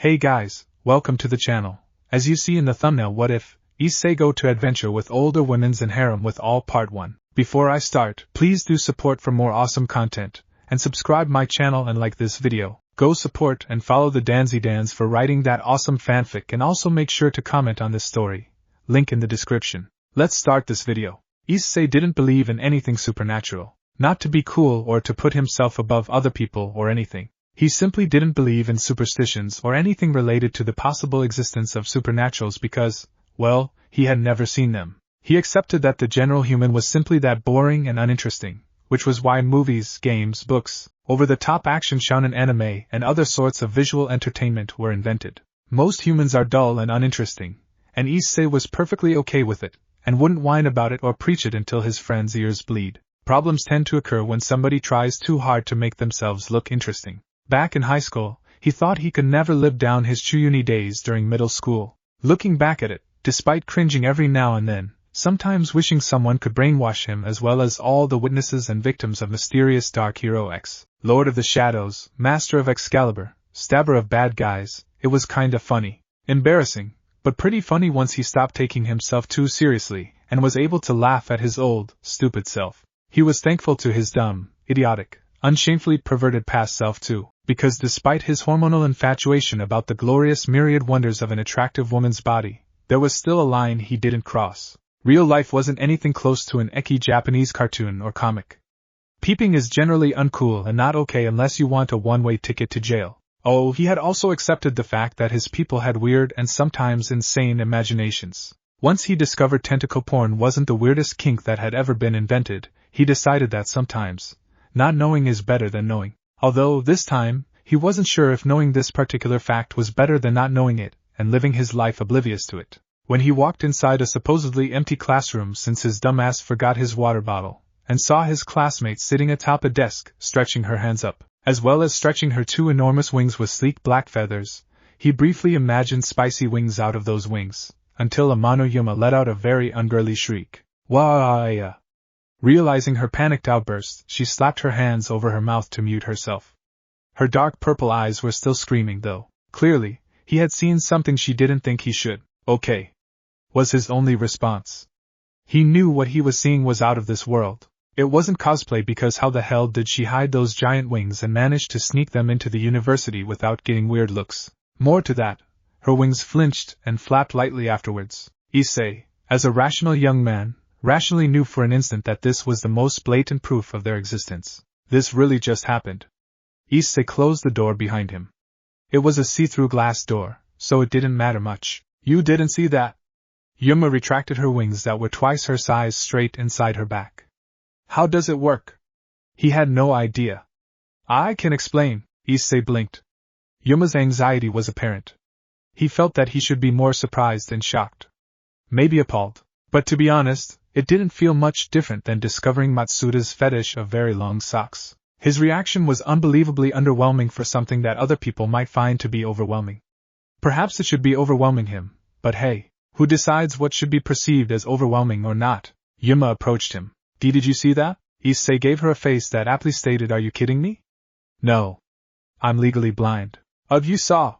Hey guys, welcome to the channel. As you see in the thumbnail, what if Issei go to adventure with older women's and harem with all part 1. Before I start, please do support for more awesome content, and subscribe my channel and like this video. Go support and follow the DanzyDanz for writing that awesome fanfic, and also make sure to comment on this story. Link in the description. Let's start this video. Issei didn't believe in anything supernatural. Not to be cool or to put himself above other people or anything. He simply didn't believe in superstitions or anything related to the possible existence of supernaturals because, well, he had never seen them. He accepted that the general human was simply that boring and uninteresting, which was why movies, games, books, over-the-top action shonen anime, and other sorts of visual entertainment were invented. Most humans are dull and uninteresting, and Issei was perfectly okay with it, and wouldn't whine about it or preach it until his friends' ears bleed. Problems tend to occur when somebody tries too hard to make themselves look interesting. Back in high school, he thought he could never live down his Chuyuni days during middle school. Looking back at it, despite cringing every now and then, sometimes wishing someone could brainwash him as well as all the witnesses and victims of mysterious Dark Hero X, Lord of the Shadows, Master of Excalibur, Stabber of Bad Guys, it was kinda funny. Embarrassing, but pretty funny once he stopped taking himself too seriously, and was able to laugh at his old, stupid self. He was thankful to his dumb, idiotic, unshamefully perverted past self too, because despite his hormonal infatuation about the glorious myriad wonders of an attractive woman's body, there was still a line he didn't cross. Real life wasn't anything close to an ecchi Japanese cartoon or comic. Peeping is generally uncool and not okay unless you want a one-way ticket to jail. Oh, he had also accepted the fact that his people had weird and sometimes insane imaginations. Once he discovered tentacle porn wasn't the weirdest kink that had ever been invented, he decided that sometimes not knowing is better than knowing. Although, this time, he wasn't sure if knowing this particular fact was better than not knowing it, and living his life oblivious to it. When he walked inside a supposedly empty classroom since his dumbass forgot his water bottle, and saw his classmate sitting atop a desk, stretching her hands up, as well as stretching her two enormous wings with sleek black feathers, he briefly imagined spicy wings out of those wings, until Amano Yuma let out a very ungirly shriek. Wah! Realizing her panicked outburst, she slapped her hands over her mouth to mute herself. Her dark purple eyes were still screaming though. Clearly, he had seen something she didn't think he should. Okay, was his only response. He knew what he was seeing was out of this world. It wasn't cosplay because how the hell did she hide those giant wings and manage to sneak them into the university without getting weird looks? More to that, her wings flinched and flapped lightly afterwards. Issei, as a rational young man, rationally knew for an instant that this was the most blatant proof of their existence. This really just happened. Issei closed the door behind him. It was a see-through glass door, so it didn't matter much. You didn't see that? Yuma retracted her wings that were twice her size straight inside her back. How does it work? He had no idea. I can explain, Issei blinked. Yuma's anxiety was apparent. He felt that he should be more surprised and shocked. Maybe appalled. But to be honest, it didn't feel much different than discovering Matsuda's fetish of very long socks. His reaction was unbelievably underwhelming for something that other people might find to be overwhelming. Perhaps it should be overwhelming him, but hey, who decides what should be perceived as overwhelming or not? Yuma approached him. Did you see that? Issei gave her a face that aptly stated, are you kidding me? No. I'm legally blind. You saw?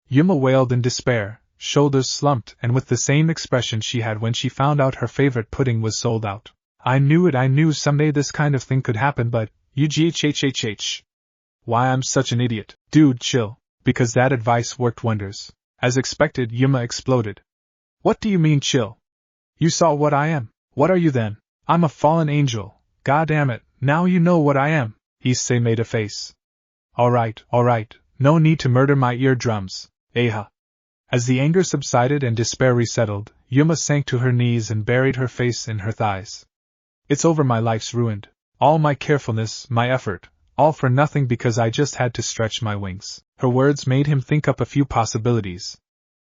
Yuma wailed in despair, shoulders slumped and with the same expression she had when she found out her favorite pudding was sold out. I knew it, I knew someday this kind of thing could happen, but why, I'm such an idiot. Dude, chill, because that advice worked wonders. As expected, Yuma exploded. What do you mean chill? You saw what I am. What are you then? I'm a fallen angel. God damn it, now you know what I am. Issei made a face. Alright, no need to murder my eardrums. Eha. As the anger subsided and despair resettled, Yuma sank to her knees and buried her face in her thighs. It's over, my life's ruined. All my carefulness, my effort, all for nothing because I just had to stretch my wings. Her words made him think up a few possibilities.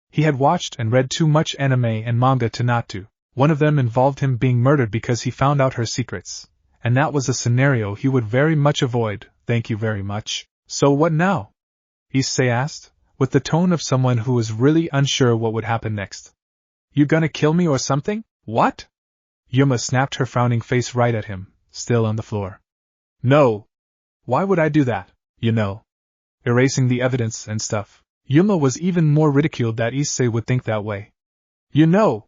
He had watched and read too much anime and manga to not to. One of them involved him being murdered because he found out her secrets, and that was a scenario he would very much avoid. Thank you very much. So what now? Issei asked, with the tone of someone who was really unsure what would happen next. You gonna kill me or something? What? Yuma snapped her frowning face right at him, still on the floor. No. Why would I do that, you know? Erasing the evidence and stuff. Yuma was even more ridiculed that Issei would think that way. You know,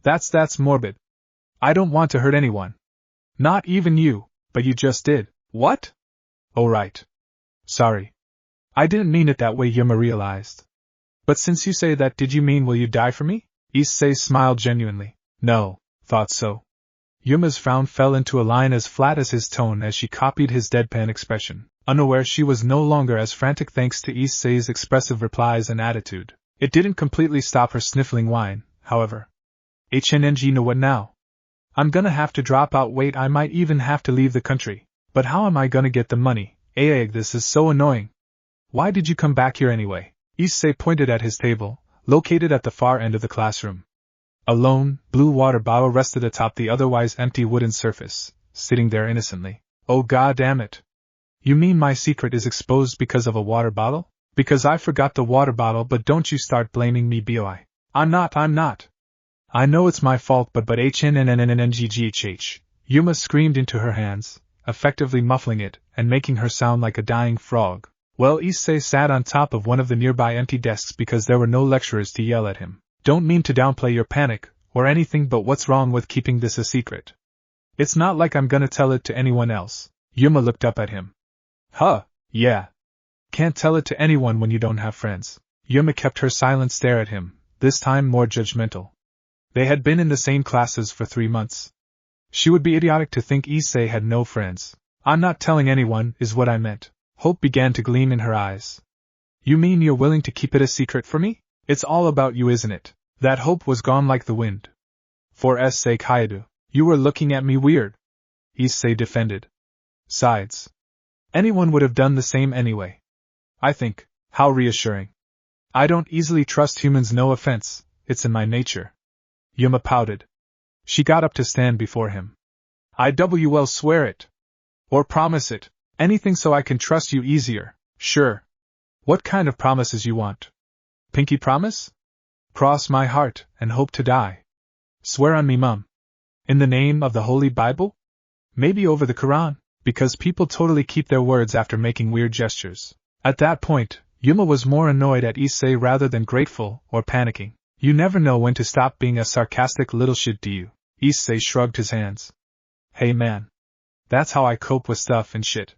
that's morbid. I don't want to hurt anyone. Not even you, but you just did. What? Oh right. Sorry. I didn't mean it that way, Yuma realized. But since you say that, did you mean will you die for me? Issei smiled genuinely. No, thought so. Yuma's frown fell into a line as flat as his tone as she copied his deadpan expression, unaware she was no longer as frantic thanks to Issei's expressive replies and attitude. It didn't completely stop her sniffling whine, however. HNNG, know what now? I'm gonna have to drop out. Wait, I might even have to leave the country. But how am I gonna get the money? This is so annoying. Why did you come back here anyway? Issei pointed at his table, located at the far end of the classroom. A lone, blue water bottle rested atop the otherwise empty wooden surface, sitting there innocently. Oh god damn it. You mean my secret is exposed because of a water bottle? Because I forgot the water bottle, but don't you start blaming me, boy. I'm not. I know it's my fault, but HNNNNNGGHH. Yuma screamed into her hands, effectively muffling it, and making her sound like a dying frog. Well, Issei sat on top of one of the nearby empty desks because there were no lecturers to yell at him. Don't mean to downplay your panic, or anything, but what's wrong with keeping this a secret? It's not like I'm gonna tell it to anyone else. Yuma looked up at him. Huh, yeah. Can't tell it to anyone when you don't have friends. Yuma kept her silent stare at him, this time more judgmental. They had been in the same classes for 3 months. She would be idiotic to think Issei had no friends. I'm not telling anyone, is what I meant. Hope began to gleam in her eyes. You mean you're willing to keep it a secret for me? It's all about you, isn't it? That hope was gone like the wind. For S sake, Hayato, you were looking at me weird. Issei defended. Sides. Anyone would have done the same anyway. I think, how reassuring. I don't easily trust humans, no offense, it's in my nature. Yuma pouted. She got up to stand before him. I will swear it. Or promise it. Anything so I can trust you easier. Sure. What kind of promises you want? Pinky promise? Cross my heart and hope to die. Swear on me, Mum. In the name of the Holy Bible? Maybe over the Quran, because people totally keep their words after making weird gestures. At that point, Yuma was more annoyed at Issei rather than grateful or panicking. You never know when to stop being a sarcastic little shit, do you? Issei shrugged his hands. Hey man. That's how I cope with stuff and shit.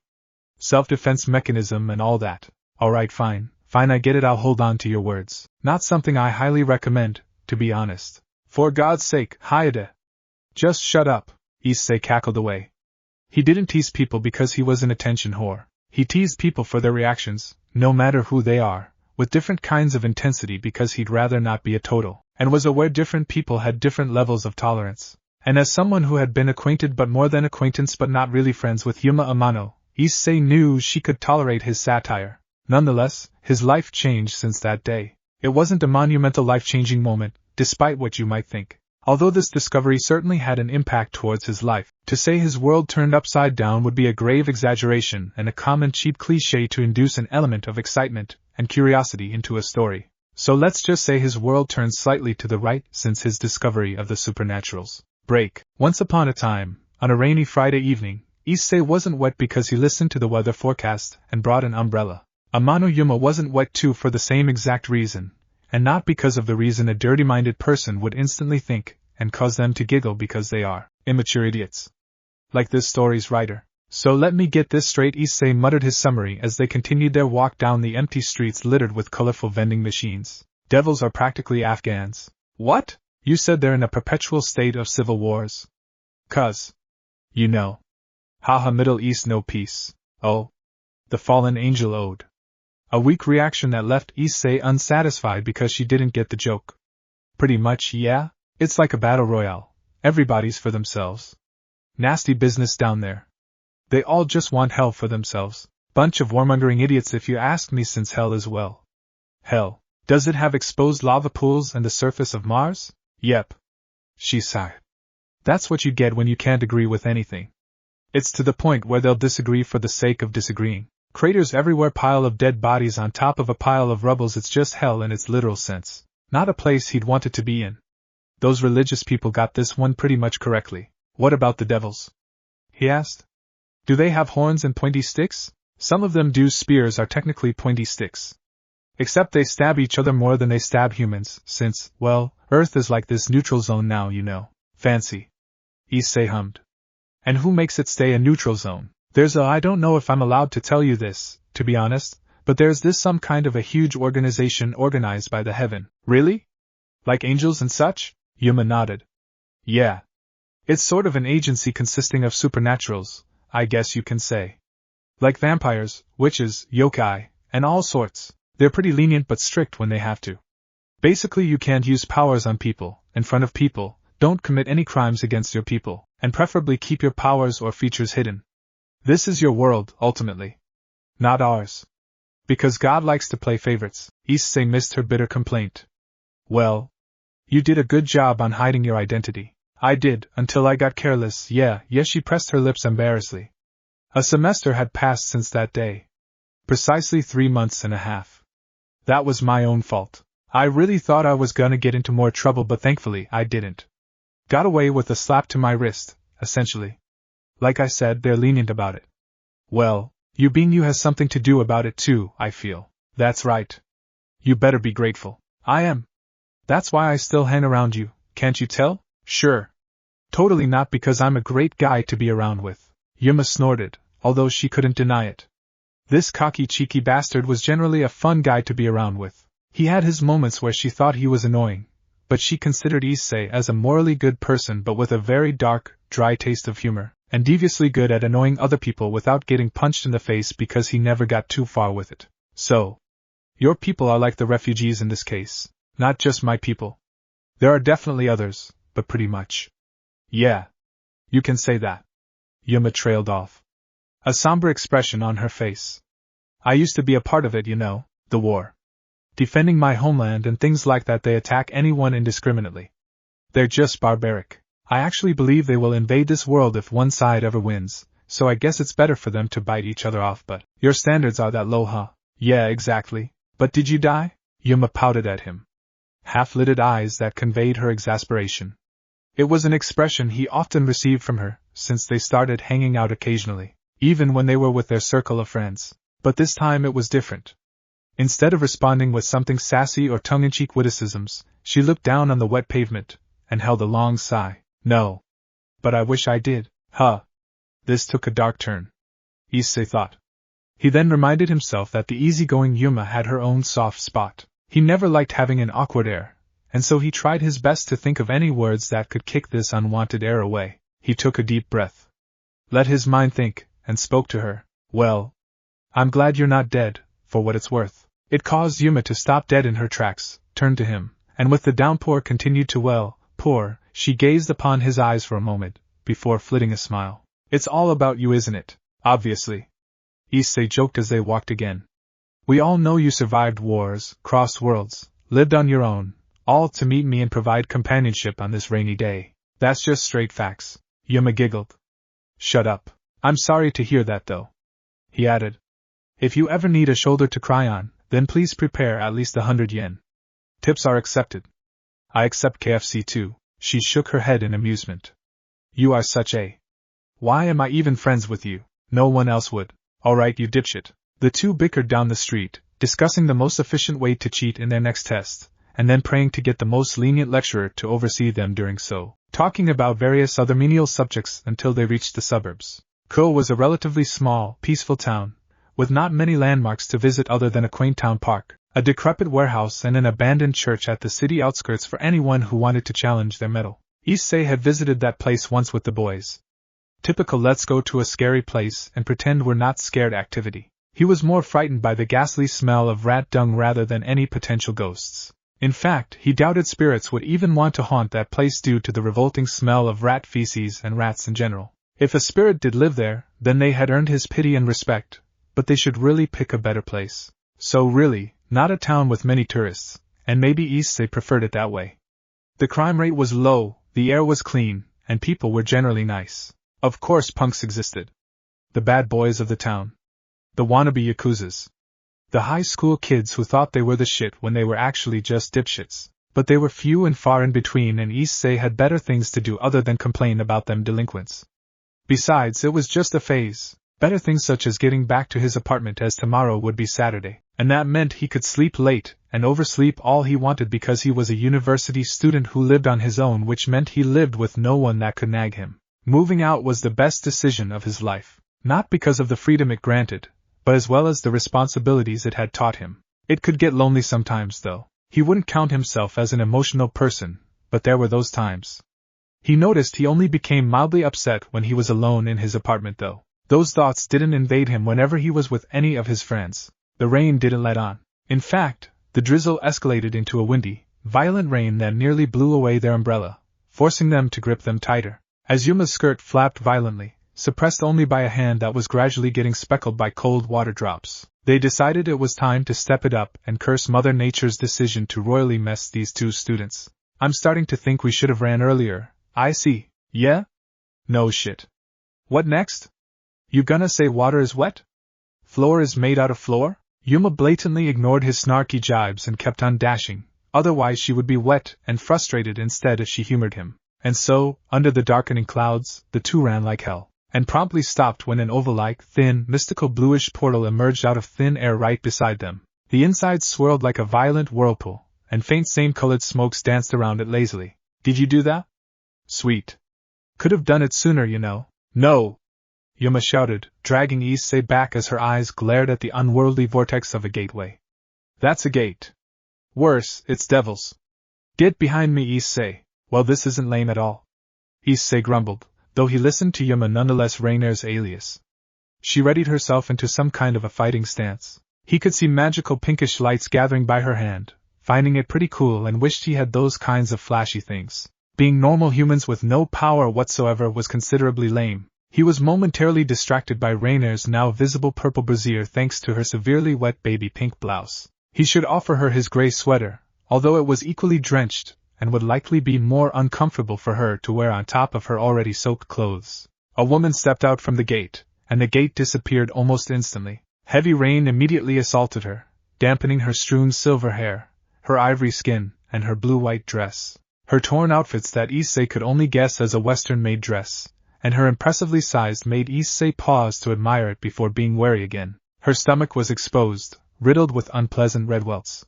Self-defense mechanism and all that. Alright, fine, I get it, I'll hold on to your words. Not something I highly recommend, to be honest. For God's sake, Hayato. Just shut up, Issei cackled away. He didn't tease people because he was an attention whore. He teased people for their reactions, no matter who they are, with different kinds of intensity because he'd rather not be a total, and was aware different people had different levels of tolerance. And as someone who had been acquainted but more than acquaintance but not really friends with Yuma Amano, Issei knew she could tolerate his satire. Nonetheless, his life changed since that day. It wasn't a monumental life-changing moment, despite what you might think. Although this discovery certainly had an impact towards his life, to say his world turned upside down would be a grave exaggeration and a common cheap cliché to induce an element of excitement and curiosity into a story. So let's just say his world turned slightly to the right since his discovery of the supernaturals. Break. Once upon a time, on a rainy Friday evening, Issei wasn't wet because he listened to the weather forecast and brought an umbrella. Amano Yuma wasn't wet too for the same exact reason, and not because of the reason a dirty-minded person would instantly think and cause them to giggle because they are immature idiots. Like this story's writer. So let me get this straight, Issei muttered his summary as they continued their walk down the empty streets littered with colorful vending machines. Devils are practically Afghans. What? You said they're in a perpetual state of civil wars. 'Cause. You know. Haha, Middle East no peace. Oh. The fallen angel ode. A weak reaction that left Issei unsatisfied because she didn't get the joke. Pretty much, yeah? It's like a battle royale. Everybody's for themselves. Nasty business down there. They all just want hell for themselves. Bunch of warmongering idiots if you ask me, since hell is well. Hell. Does it have exposed lava pools and the surface of Mars? Yep. She sighed. That's what you get when you can't agree with anything. It's to the point where they'll disagree for the sake of disagreeing. Craters everywhere, pile of dead bodies on top of a pile of rubbles. It's just hell in its literal sense. Not a place he'd wanted to be in. Those religious people got this one pretty much correctly. What about the devils? He asked. Do they have horns and pointy sticks? Some of them do. Spears are technically pointy sticks. Except they stab each other more than they stab humans, since, well, Earth is like this neutral zone now, you know. Fancy. Issei hummed. And who makes it stay a neutral zone? I don't know if I'm allowed to tell you this, to be honest, but there's this some kind of a huge organization organized by the heaven. Really? Like angels and such? Yuma nodded. Yeah. It's sort of an agency consisting of supernaturals, I guess you can say. Like vampires, witches, yokai, and all sorts. They're pretty lenient but strict when they have to. Basically, you can't use powers on people, in front of people, don't commit any crimes against your people, and preferably keep your powers or features hidden. This is your world, ultimately. Not ours. Because God likes to play favorites, Issei missed her bitter complaint. Well, you did a good job on hiding your identity. I did, until I got careless, yes, she pressed her lips embarrassedly. A semester had passed since that day. Precisely 3 months and a half. That was my own fault. I really thought I was gonna get into more trouble, but thankfully I didn't. Got away with a slap to my wrist, essentially. Like I said, they're lenient about it. Well, you being you has something to do about it too, I feel. That's right. You better be grateful. I am. That's why I still hang around you, can't you tell? Sure. Totally not because I'm a great guy to be around with. Yuma snorted, although she couldn't deny it. This cocky cheeky bastard was generally a fun guy to be around with. He had his moments where she thought he was annoying, but she considered Issei as a morally good person but with a very dark, dry taste of humor, and deviously good at annoying other people without getting punched in the face because he never got too far with it. So, your people are like the refugees in this case, not just my people. There are definitely others, but pretty much. Yeah. You can say that. Yuma trailed off. A somber expression on her face. I used to be a part of it, you know, the war. Defending my homeland and things like that. They attack anyone indiscriminately. They're just barbaric. I actually believe they will invade this world if one side ever wins, so I guess it's better for them to bite each other off, but your standards are that low, huh? Yeah, exactly. But did you die? Yuma pouted at him. Half-lidded eyes that conveyed her exasperation. It was an expression he often received from her, since they started hanging out occasionally, even when they were with their circle of friends. But this time it was different. Instead of responding with something sassy or tongue-in-cheek witticisms, she looked down on the wet pavement, and held a long sigh. No. But I wish I did. Huh. This took a dark turn. Issei thought. He then reminded himself that the easygoing Yuma had her own soft spot. He never liked having an awkward air, and so he tried his best to think of any words that could kick this unwanted air away. He took a deep breath. Let his mind think, and spoke to her. Well, I'm glad you're not dead, for what it's worth. It caused Yuma to stop dead in her tracks, turned to him, and with the downpour continued to pour, she gazed upon his eyes for a moment, before flitting a smile. It's all about you, isn't it? Obviously. Issei joked as they walked again. We all know you survived wars, crossed worlds, lived on your own, all to meet me and provide companionship on this rainy day. That's just straight facts. Yuma giggled. Shut up. I'm sorry to hear that though. He added. If you ever need a shoulder to cry on, then please prepare at least 100 yen. Tips are accepted. I accept KFC too. She shook her head in amusement. You are such a... Why am I even friends with you? No one else would. Alright, you dipshit. The two bickered down the street, discussing the most efficient way to cheat in their next test, and then praying to get the most lenient lecturer to oversee them doing so, talking about various other menial subjects until they reached the suburbs. Ko was a relatively small, peaceful town, with not many landmarks to visit other than a quaint town park, a decrepit warehouse and an abandoned church at the city outskirts for anyone who wanted to challenge their mettle. Issei had visited that place once with the boys. Typical let's go to a scary place and pretend we're not scared activity. He was more frightened by the ghastly smell of rat dung rather than any potential ghosts. In fact, he doubted spirits would even want to haunt that place due to the revolting smell of rat feces and rats in general. If a spirit did live there, then they had earned his pity and respect, but they should really pick a better place. So really, not a town with many tourists, and maybe Issei preferred it that way. The crime rate was low, the air was clean, and people were generally nice. Of course punks existed. The bad boys of the town. The wannabe yakuzas. The high school kids who thought they were the shit when they were actually just dipshits. But they were few and far in between, and Issei had better things to do other than complain about them delinquents. Besides, it was just a phase. Better things such as getting back to his apartment, as tomorrow would be Saturday, and that meant he could sleep late and oversleep all he wanted because he was a university student who lived on his own, which meant he lived with no one that could nag him. Moving out was the best decision of his life, not because of the freedom it granted, but as well as the responsibilities it had taught him. It could get lonely sometimes, though. He wouldn't count himself as an emotional person, but there were those times. He noticed he only became mildly upset when he was alone in his apartment, though. Those thoughts didn't invade him whenever he was with any of his friends. The rain didn't let on. In fact, the drizzle escalated into a windy, violent rain that nearly blew away their umbrella, forcing them to grip them tighter. As Yuma's skirt flapped violently, suppressed only by a hand that was gradually getting speckled by cold water drops, they decided it was time to step it up and curse Mother Nature's decision to royally mess these two students. I'm starting to think we should have ran earlier. I see. Yeah? No shit. What next? You gonna say water is wet? Floor is made out of floor? Yuma blatantly ignored his snarky jibes and kept on dashing, otherwise she would be wet and frustrated instead if she humored him. And so, under the darkening clouds, the two ran like hell, and promptly stopped when an oval-like, thin, mystical bluish portal emerged out of thin air right beside them. The inside swirled like a violent whirlpool, and faint same-colored smokes danced around it lazily. Did you do that? Sweet. Could have done it sooner, you know. No! Yuma shouted, dragging Issei back as her eyes glared at the unworldly vortex of a gateway. That's a gate. Worse, it's devils. Get behind me, Issei. Well, this isn't lame at all. Issei grumbled, though he listened to Yuma nonetheless, Rainer's alias. She readied herself into some kind of a fighting stance. He could see magical pinkish lights gathering by her hand, finding it pretty cool and wished he had those kinds of flashy things. Being normal humans with no power whatsoever was considerably lame. He was momentarily distracted by Rainer's now visible purple brassiere thanks to her severely wet baby pink blouse. He should offer her his gray sweater, although it was equally drenched, and would likely be more uncomfortable for her to wear on top of her already soaked clothes. A woman stepped out from the gate, and the gate disappeared almost instantly. Heavy rain immediately assaulted her, dampening her strewn silver hair, her ivory skin, and her blue-white dress. Her torn outfits that Issei could only guess as a Western-made dress, and her impressively sized made Issei pause to admire it before being wary again. Her stomach was exposed, riddled with unpleasant red welts.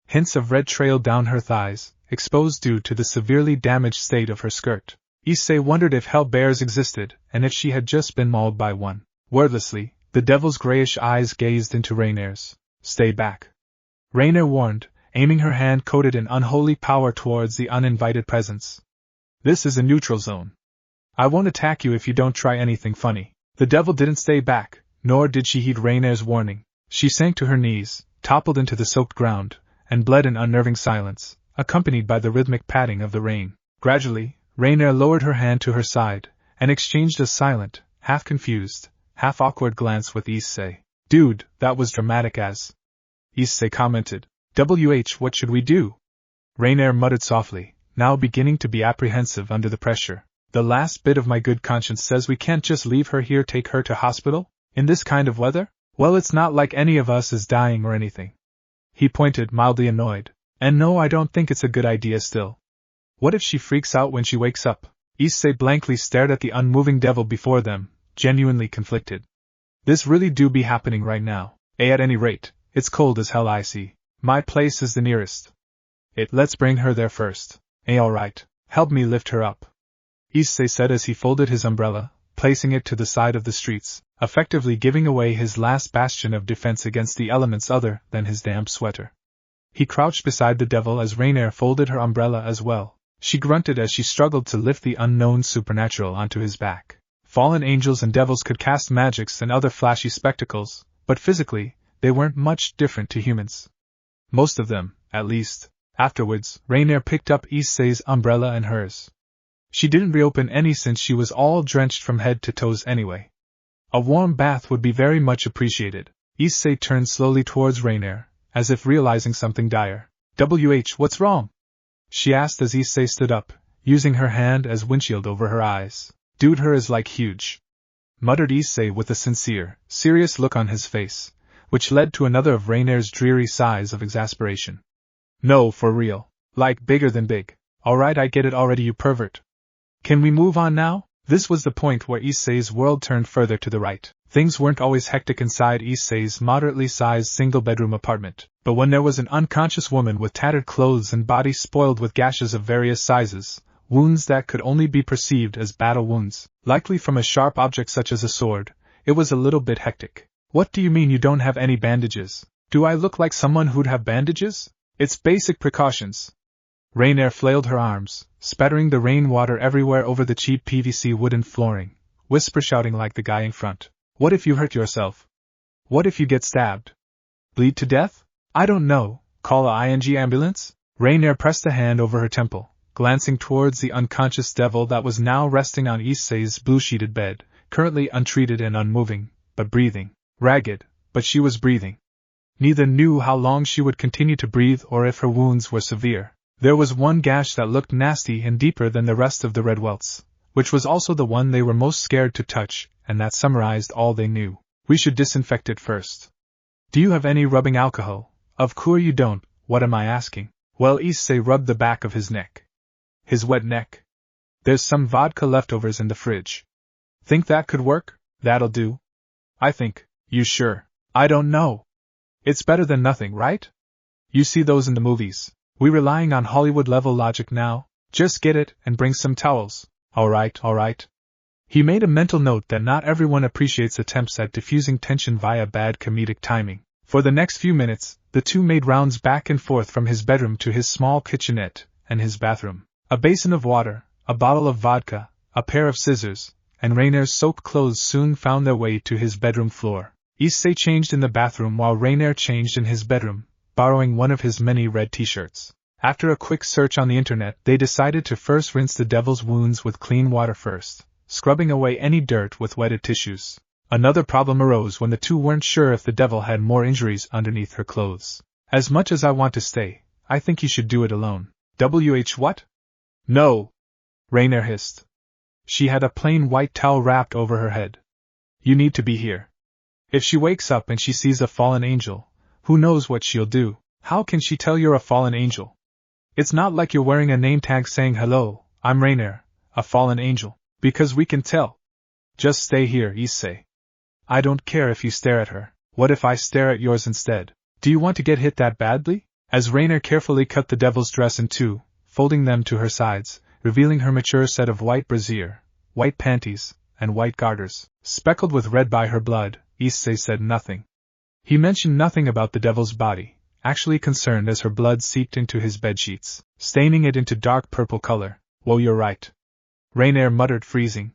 Hints of red trailed down her thighs, exposed due to the severely damaged state of her skirt. Issei wondered if hell bears existed, and if she had just been mauled by one. Wordlessly, the devil's grayish eyes gazed into Rainer's. Stay back. Rainer warned, aiming her hand coated in unholy power towards the uninvited presence. This is a neutral zone. I won't attack you if you don't try anything funny. The devil didn't stay back, nor did she heed Rainer's warning. She sank to her knees, toppled into the soaked ground, and bled in unnerving silence, accompanied by the rhythmic padding of the rain. Gradually, Rainer lowered her hand to her side, and exchanged a silent, half-confused, half-awkward glance with Issei. Dude, that was dramatic as. Issei commented. What should we do? Rainer muttered softly, now beginning to be apprehensive under the pressure. The last bit of my good conscience says we can't just leave her here, take her to hospital? In this kind of weather? Well, it's not like any of us is dying or anything. He pointed, mildly annoyed. And no, I don't think it's a good idea still. What if she freaks out when she wakes up? Issei blankly stared at the unmoving devil before them, genuinely conflicted. This really do be happening right now. At any rate, it's cold as hell, I see. My place is the nearest. Let's bring her there first. Alright, help me lift her up. Issei said as he folded his umbrella, placing it to the side of the streets, effectively giving away his last bastion of defense against the elements other than his damp sweater. He crouched beside the devil as Rainer folded her umbrella as well. She grunted as she struggled to lift the unknown supernatural onto his back. Fallen angels and devils could cast magics and other flashy spectacles, but physically, they weren't much different to humans. Most of them, at least. Afterwards, Rainer picked up Issei's umbrella and hers. She didn't reopen any since she was all drenched from head to toes anyway. A warm bath would be very much appreciated. Issei turned slowly towards Rainer, as if realizing something dire. What's wrong? She asked as Issei stood up, using her hand as windshield over her eyes. Dude, her is like huge. Muttered Issei with a sincere, serious look on his face, which led to another of Rainer's dreary sighs of exasperation. No, for real. Like bigger than big. Alright, I get it already, you pervert. Can we move on now? This was the point where Issei's world turned further to the right. Things weren't always hectic inside Issei's moderately sized single-bedroom apartment, but when there was an unconscious woman with tattered clothes and body spoiled with gashes of various sizes, wounds that could only be perceived as battle wounds, likely from a sharp object such as a sword, it was a little bit hectic. What do you mean you don't have any bandages? Do I look like someone who'd have bandages? It's basic precautions. Rainier flailed her arms, spattering the rainwater everywhere over the cheap PVC wooden flooring, whisper-shouting like the guy in front. What if you hurt yourself? What if you get stabbed? Bleed to death? I don't know. Call a ambulance? Rainier pressed a hand over her temple, glancing towards the unconscious devil that was now resting on Issei's blue-sheeted bed, currently untreated and unmoving, but breathing. Ragged, but she was breathing. Neither knew how long she would continue to breathe or if her wounds were severe. There was one gash that looked nasty and deeper than the rest of the red welts, which was also the one they were most scared to touch, and that summarized all they knew. We should disinfect it first. Do you have any rubbing alcohol? Of course you don't, what am I asking? Well, Issei rubbed the back of his neck. His wet neck. There's some vodka leftovers in the fridge. Think that could work? That'll do. I think. You sure? I don't know. It's better than nothing, right? You see those in the movies. We relying on Hollywood-level logic now. Just get it and bring some towels. All right. He made a mental note that not everyone appreciates attempts at diffusing tension via bad comedic timing. For the next few minutes, the two made rounds back and forth from his bedroom to his small kitchenette and his bathroom. A basin of water, a bottle of vodka, a pair of scissors, and Rainier's soaked clothes soon found their way to his bedroom floor. Issei changed in the bathroom while Rainier changed in his bedroom, borrowing one of his many red t-shirts. After a quick search on the internet, they decided to first rinse the devil's wounds with clean water first, scrubbing away any dirt with wetted tissues. Another problem arose when the two weren't sure if the devil had more injuries underneath her clothes. As much as I want to stay, I think you should do it alone. What? No! Rainier hissed. She had a plain white towel wrapped over her head. You need to be here. If she wakes up and she sees a fallen angel, who knows what she'll do? How can she tell you're a fallen angel? It's not like you're wearing a name tag saying hello, I'm Rainier, a fallen angel, because we can tell. Just stay here, Issei. I don't care if you stare at her. What if I stare at yours instead? Do you want to get hit that badly? As Rainier carefully cut the devil's dress in two, folding them to her sides, revealing her mature set of white brassiere, white panties, and white garters, speckled with red by her blood, Issei said nothing. He mentioned nothing about the devil's body, actually concerned as her blood seeped into his bedsheets, staining it into dark purple color. Whoa, you're right. Rainier muttered, freezing.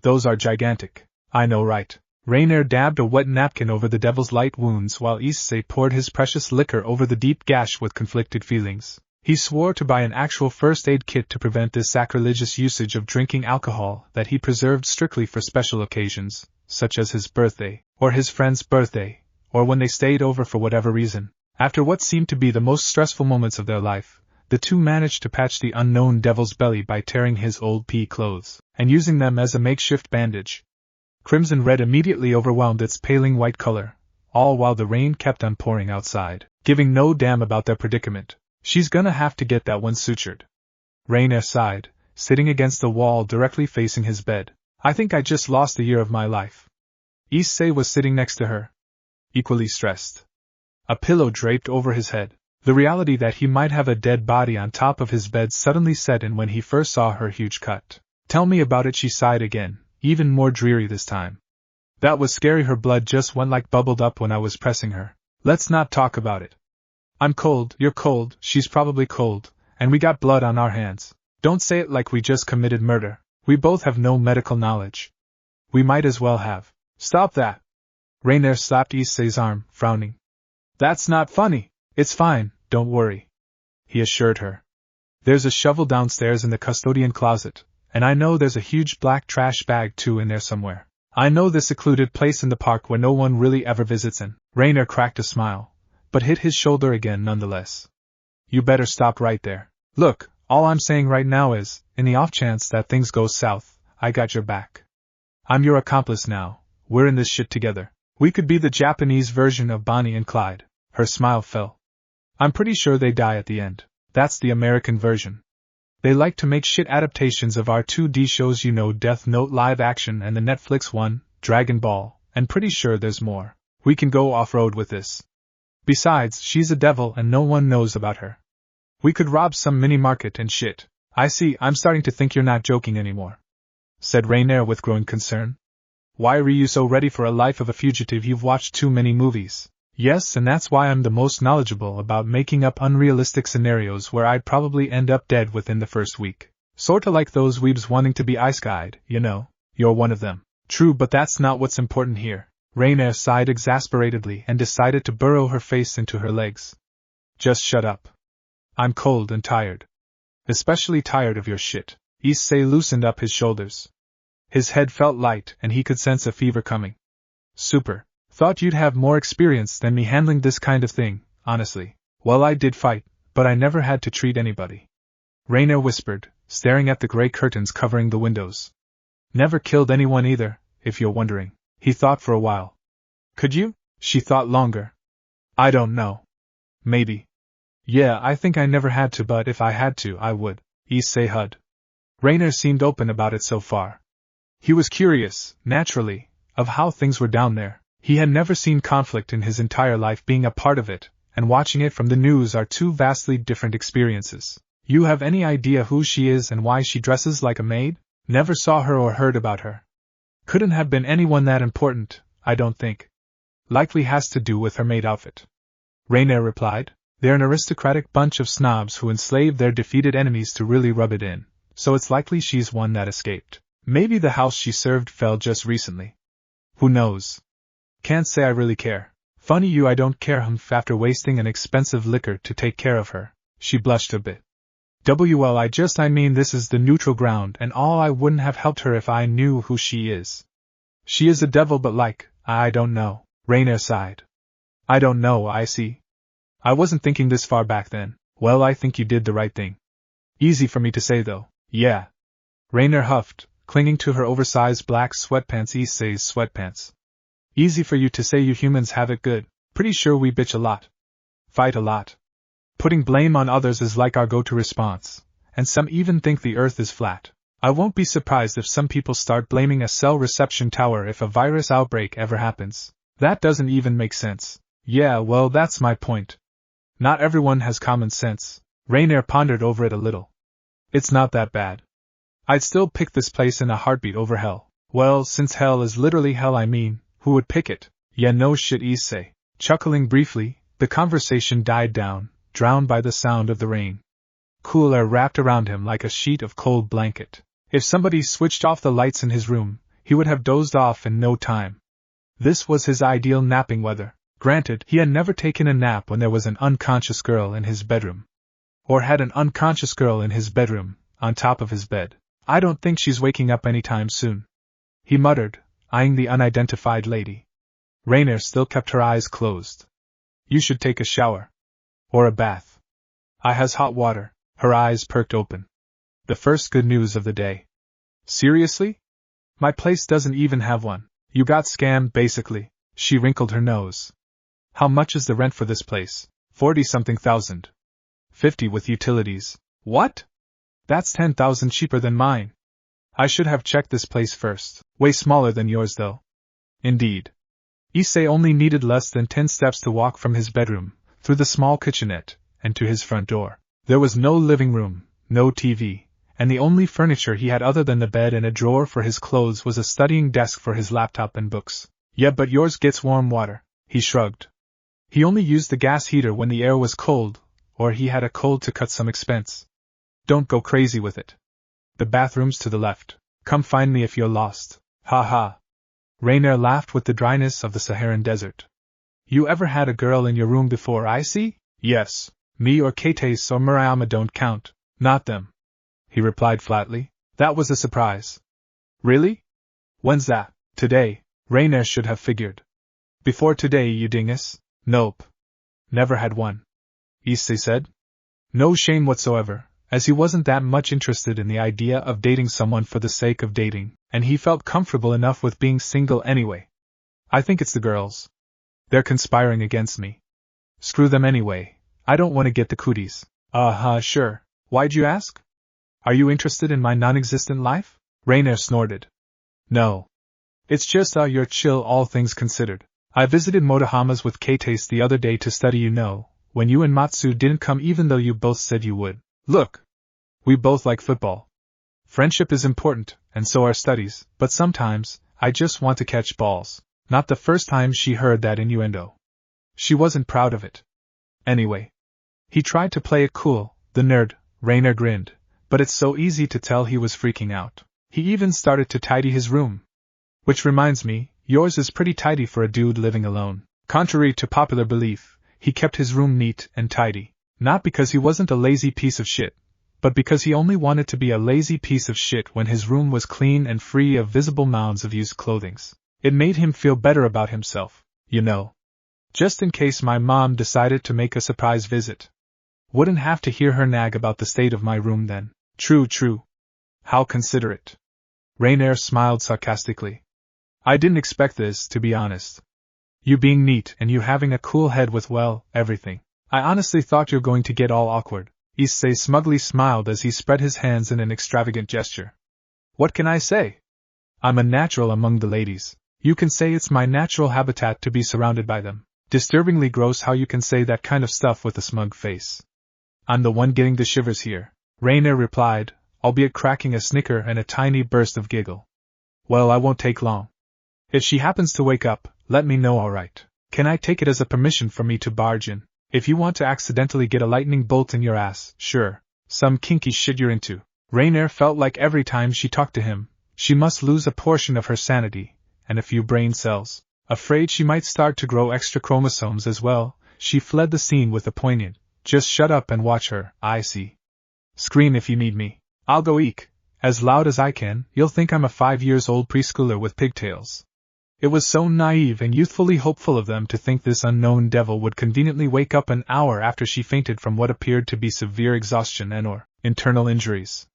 Those are gigantic. I know, right? Rainier dabbed a wet napkin over the devil's light wounds while Issei poured his precious liquor over the deep gash with conflicted feelings. He swore to buy an actual first aid kit to prevent this sacrilegious usage of drinking alcohol that he preserved strictly for special occasions, such as his birthday, or his friend's birthday, or when they stayed over for whatever reason. After what seemed to be the most stressful moments of their life, the two managed to patch the unknown devil's belly by tearing his old pea clothes, and using them as a makeshift bandage. Crimson red immediately overwhelmed its paling white color, all while the rain kept on pouring outside, giving no damn about their predicament. She's gonna have to get that one sutured. Rainier sighed, sitting against the wall directly facing his bed. I think I just lost a year of my life. Issei was sitting next to her, equally stressed. A pillow draped over his head. The reality that he might have a dead body on top of his bed suddenly set in when he first saw her huge cut. Tell me about it, she sighed again, even more dreary this time. That was scary, her blood just went like bubbled up when I was pressing her. Let's not talk about it. I'm cold, you're cold, she's probably cold, and we got blood on our hands. Don't say it like we just committed murder. We both have no medical knowledge. We might as well have. Stop that. Rainier slapped Issei's arm, frowning. That's not funny. It's fine, don't worry, he assured her. There's a shovel downstairs in the custodian closet, and I know there's a huge black trash bag too in there somewhere. I know this secluded place in the park where no one really ever visits in. Rainier cracked a smile, but hit his shoulder again nonetheless. You better stop right there. Look, all I'm saying right now is, in the off chance that things go south, I got your back. I'm your accomplice now, we're in this shit together. We could be the Japanese version of Bonnie and Clyde. Her smile fell. I'm pretty sure they die at the end. That's the American version. They like to make shit adaptations of our 2D shows, you know, Death Note live action and the Netflix one, Dragon Ball, and pretty sure there's more. We can go off-road with this. Besides, she's a devil and no one knows about her. We could rob some mini-market and shit. I see, I'm starting to think you're not joking anymore, said Rainier with growing concern. Why are you so ready for a life of a fugitive? You've watched too many movies. Yes, and that's why I'm the most knowledgeable about making up unrealistic scenarios where I'd probably end up dead within the first week. Sorta like those weebs wanting to be ice guide, you know. You're one of them. True, but that's not what's important here. Rainier sighed exasperatedly and decided to burrow her face into her legs. Just shut up. I'm cold and tired. Especially tired of your shit. Issei loosened up his shoulders. His head felt light and he could sense a fever coming. Super. Thought you'd have more experience than me handling this kind of thing, honestly. Well, I did fight, but I never had to treat anybody. Rainier whispered, staring at the gray curtains covering the windows. Never killed anyone either, if you're wondering. He thought for a while. Could you? She thought longer. I don't know. Maybe. Yeah, I think I never had to, but if I had to, I would. Issei hud. Rainier seemed open about it so far. He was curious, naturally, of how things were down there. He had never seen conflict in his entire life. Being a part of it, and watching it from the news are two vastly different experiences. You have any idea who she is and why she dresses like a maid? Never saw her or heard about her. Couldn't have been anyone that important, I don't think. Likely has to do with her maid outfit. Rainier replied. They're an aristocratic bunch of snobs who enslave their defeated enemies to really rub it in, so it's likely she's one that escaped. Maybe the house she served fell just recently. Who knows? Can't say I really care. Funny you, I don't care. After wasting an expensive liquor to take care of her. She blushed a bit. Well, I mean this is the neutral ground and all. I wouldn't have helped her if I knew who she is. She is a devil, but I don't know. Rainier sighed. I don't know, I see. I wasn't thinking this far back then. Well, I think you did the right thing. Easy for me to say though. Yeah. Rainier huffed, clinging to her oversized black sweatpants. Issei's sweatpants. Easy for you to say. You humans have it good. Pretty sure we bitch a lot. Fight a lot. Putting blame on others is like our go-to response, and some even think the earth is flat. I won't be surprised if some people start blaming a cell reception tower if a virus outbreak ever happens. That doesn't even make sense. Yeah, well, that's my point. Not everyone has common sense. Rainier pondered over it a little. It's not that bad. I'd still pick this place in a heartbeat over hell. Well, since hell is literally hell, I mean, who would pick it? Yeah, no shit, Issei. Chuckling briefly, the conversation died down, drowned by the sound of the rain. Cool air wrapped around him like a sheet of cold blanket. If somebody switched off the lights in his room, he would have dozed off in no time. This was his ideal napping weather. Granted, he had never taken a nap when there was an unconscious girl in his bedroom. Or had an unconscious girl in his bedroom, on top of his bed. I don't think she's waking up anytime soon. He muttered, eyeing the unidentified lady. Rainier still kept her eyes closed. You should take a shower. Or a bath. I has hot water. Her eyes perked open. The first good news of the day. Seriously? My place doesn't even have one. You got scammed, basically. She wrinkled her nose. How much is the rent for this place? 40-something thousand. 50 with utilities. What? That's 10,000 cheaper than mine. I should have checked this place first. Way smaller than yours, though. Indeed. Issei only needed less than 10 steps to walk from his bedroom, through the small kitchenette, and to his front door. There was no living room, no TV, and the only furniture he had other than the bed and a drawer for his clothes was a studying desk for his laptop and books. Yeah, but yours gets warm water. He shrugged. He only used the gas heater when the air was cold, or he had a cold to cut some expense. Don't go crazy with it. The bathroom's to the left. Come find me if you're lost. Ha ha. Rainier laughed with the dryness of the Saharan desert. You ever had a girl in your room before, Issei? Yes. Me or Kates or Murayama don't count. Not them. He replied flatly. That was a surprise. Really? When's that? Today, Rainier should have figured. Before today, you dingus? Nope. Never had one. Issei said. No shame whatsoever, as he wasn't that much interested in the idea of dating someone for the sake of dating, and he felt comfortable enough with being single anyway. I think it's the girls. They're conspiring against me. Screw them anyway. I don't want to get the cooties. Sure. Why'd you ask? Are you interested in my non-existent life? Rainier snorted. No. It's just you're chill all things considered. I visited Motohama's with K-Taste the other day to study when you and Matsu didn't come even though you both said you would. Look! We both like football. Friendship is important, and so are studies, but sometimes, I just want to catch balls. Not the first time she heard that innuendo. She wasn't proud of it. Anyway. He tried to play it cool, the nerd, Rainer grinned, but it's so easy to tell he was freaking out. He even started to tidy his room. Which reminds me, yours is pretty tidy for a dude living alone. Contrary to popular belief, he kept his room neat and tidy. Not because he wasn't a lazy piece of shit, but because he only wanted to be a lazy piece of shit when his room was clean and free of visible mounds of used clothing. It made him feel better about himself, Just in case my mom decided to make a surprise visit. Wouldn't have to hear her nag about the state of my room then. True. How considerate. Rainer smiled sarcastically. I didn't expect this, to be honest. You being neat and you having a cool head with, everything. I honestly thought you're going to get all awkward. Issei smugly smiled as he spread his hands in an extravagant gesture. What can I say? I'm a natural among the ladies. You can say it's my natural habitat to be surrounded by them. Disturbingly gross how you can say that kind of stuff with a smug face. I'm the one getting the shivers here, Rainer replied, albeit cracking a snicker and a tiny burst of giggle. Well, I won't take long. If she happens to wake up, let me know, alright. Can I take it as a permission for me to barge in? If you want to accidentally get a lightning bolt in your ass, sure. Some kinky shit you're into. Rainer felt like every time she talked to him, she must lose a portion of her sanity, and a few brain cells. Afraid she might start to grow extra chromosomes as well, she fled the scene with a poignant, just shut up and watch her, I see. Scream if you need me. I'll go eek. As loud as I can, you'll think I'm a 5-year-old preschooler with pigtails. It was so naive and youthfully hopeful of them to think this unknown devil would conveniently wake up an hour after she fainted from what appeared to be severe exhaustion and/or internal injuries.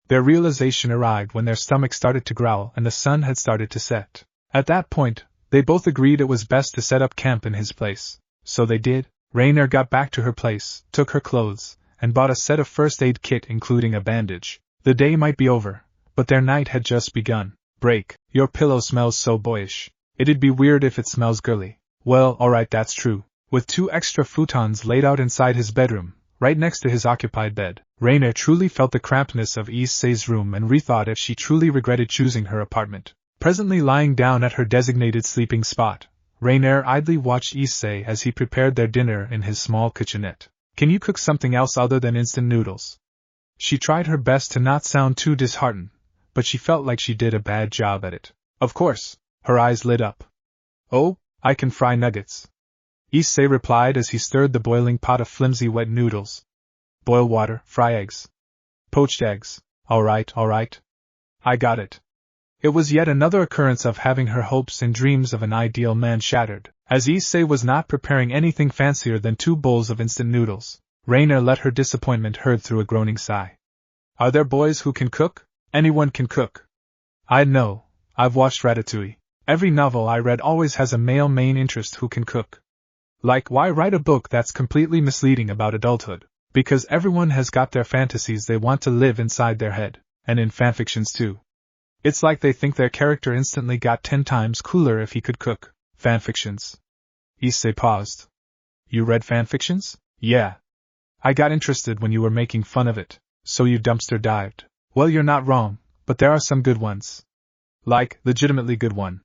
Their realization arrived when their stomachs started to growl and the sun had started to set. At that point, they both agreed it was best to set up camp in his place. So they did. Rainer got back to her place, took her clothes, and bought a set of first aid kit including a bandage. The day might be over, but their night had just begun. Break, your pillow smells so boyish. It'd be weird if it smells girly. Well, alright, that's true. With 2 extra futons laid out inside his bedroom, right next to his occupied bed, Rainer truly felt the crampedness of Issei's room and rethought if she truly regretted choosing her apartment. Presently lying down at her designated sleeping spot, Rainer idly watched Issei as he prepared their dinner in his small kitchenette. Can you cook something else other than instant noodles? She tried her best to not sound too disheartened, but she felt like she did a bad job at it. Of course. Her eyes lit up. Oh, I can fry nuggets. Issei replied as he stirred the boiling pot of flimsy wet noodles. Boil water, fry eggs. Poached eggs. Alright. I got it. It was yet another occurrence of having her hopes and dreams of an ideal man shattered, as Issei was not preparing anything fancier than 2 bowls of instant noodles. Rainer let her disappointment heard through a groaning sigh. Are there boys who can cook? Anyone can cook. I know, I've watched Ratatouille. Every novel I read always has a male main interest who can cook. Like, why write a book that's completely misleading about adulthood? Because everyone has got their fantasies they want to live inside their head, and in fanfictions too. It's like they think their character instantly got 10 times cooler if he could cook. Fanfictions. Issei paused. You read fanfictions? Yeah. I got interested when you were making fun of it, so you dumpster dived. Well, you're not wrong, but there are some good ones. Like, legitimately good one.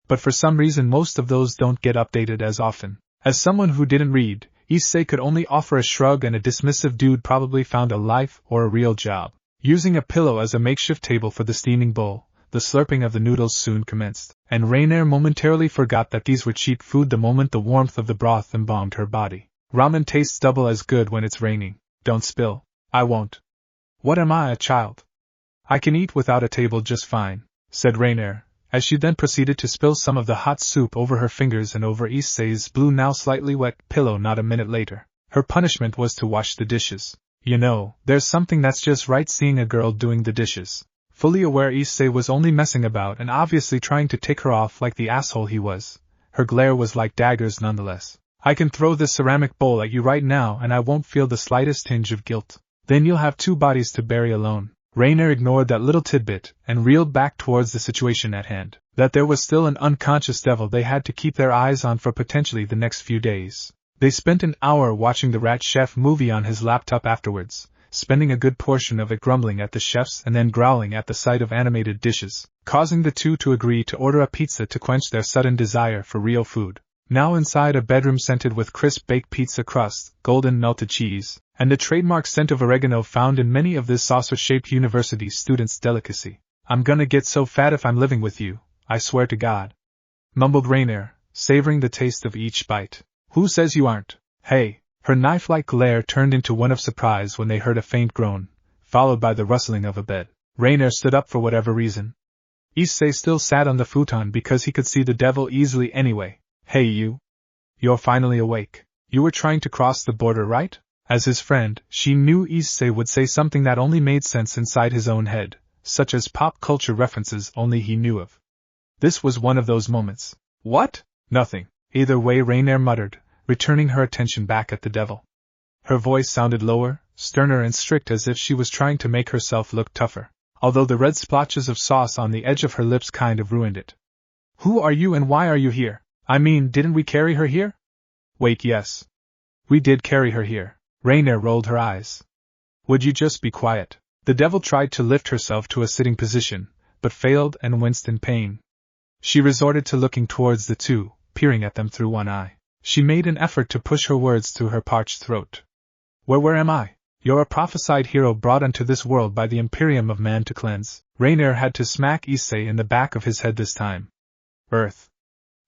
But for some reason most of those don't get updated as often. As someone who didn't read, Issei could only offer a shrug, and a dismissive dude probably found a life or a real job. Using a pillow as a makeshift table for the steaming bowl, the slurping of the noodles soon commenced, and Rainer momentarily forgot that these were cheap food the moment the warmth of the broth embalmed her body. Ramen tastes double as good when it's raining. Don't spill. I won't. What am I, a child? I can eat without a table just fine, said Rainer, as she then proceeded to spill some of the hot soup over her fingers and over Issei's blue now slightly wet pillow. Not a minute later, her punishment was to wash the dishes. There's something that's just right seeing a girl doing the dishes. Fully aware Issei was only messing about and obviously trying to tick her off like the asshole he was, her glare was like daggers nonetheless. I can throw this ceramic bowl at you right now and I won't feel the slightest tinge of guilt. Then you'll have 2 bodies to bury alone. Rainer ignored that little tidbit and reeled back towards the situation at hand. that there was still an unconscious devil they had to keep their eyes on for potentially the next few days. They spent an hour watching the Rat Chef movie on his laptop afterwards, spending a good portion of it grumbling at the chefs and then growling at the sight of animated dishes, causing the two to agree to order a pizza to quench their sudden desire for real food. Now inside a bedroom scented with crisp baked pizza crust, golden melted cheese, and the trademark scent of oregano found in many of this saucer-shaped university students' delicacy. "I'm gonna get so fat if I'm living with you, I swear to God," mumbled Rainier, savoring the taste of each bite. "Who says you aren't? Hey!" Her knife-like glare turned into one of surprise when they heard a faint groan, followed by the rustling of a bed. Rainier stood up for whatever reason. Issei still sat on the futon because he could see the devil easily anyway. "Hey you! You're finally awake. You were trying to cross the border, right?" As his friend, she knew Issei would say something that only made sense inside his own head, such as pop culture references only he knew of. This was one of those moments. "What?" "Nothing. Either way," Rainier muttered, returning her attention back at the devil. Her voice sounded lower, sterner and strict as if she was trying to make herself look tougher, although the red splotches of sauce on the edge of her lips kind of ruined it. "Who are you and why are you here? I mean, didn't we carry her here?" "Wait, yes. We did carry her here." Rainier rolled her eyes. "Would you just be quiet?" The devil tried to lift herself to a sitting position, but failed and winced in pain. She resorted to looking towards the two, peering at them through one eye. She made an effort to push her words through her parched throat. Where am I? You're a prophesied hero brought unto this world by the Imperium of man to cleanse." Rainier had to smack Issei in the back of his head this time. "Earth.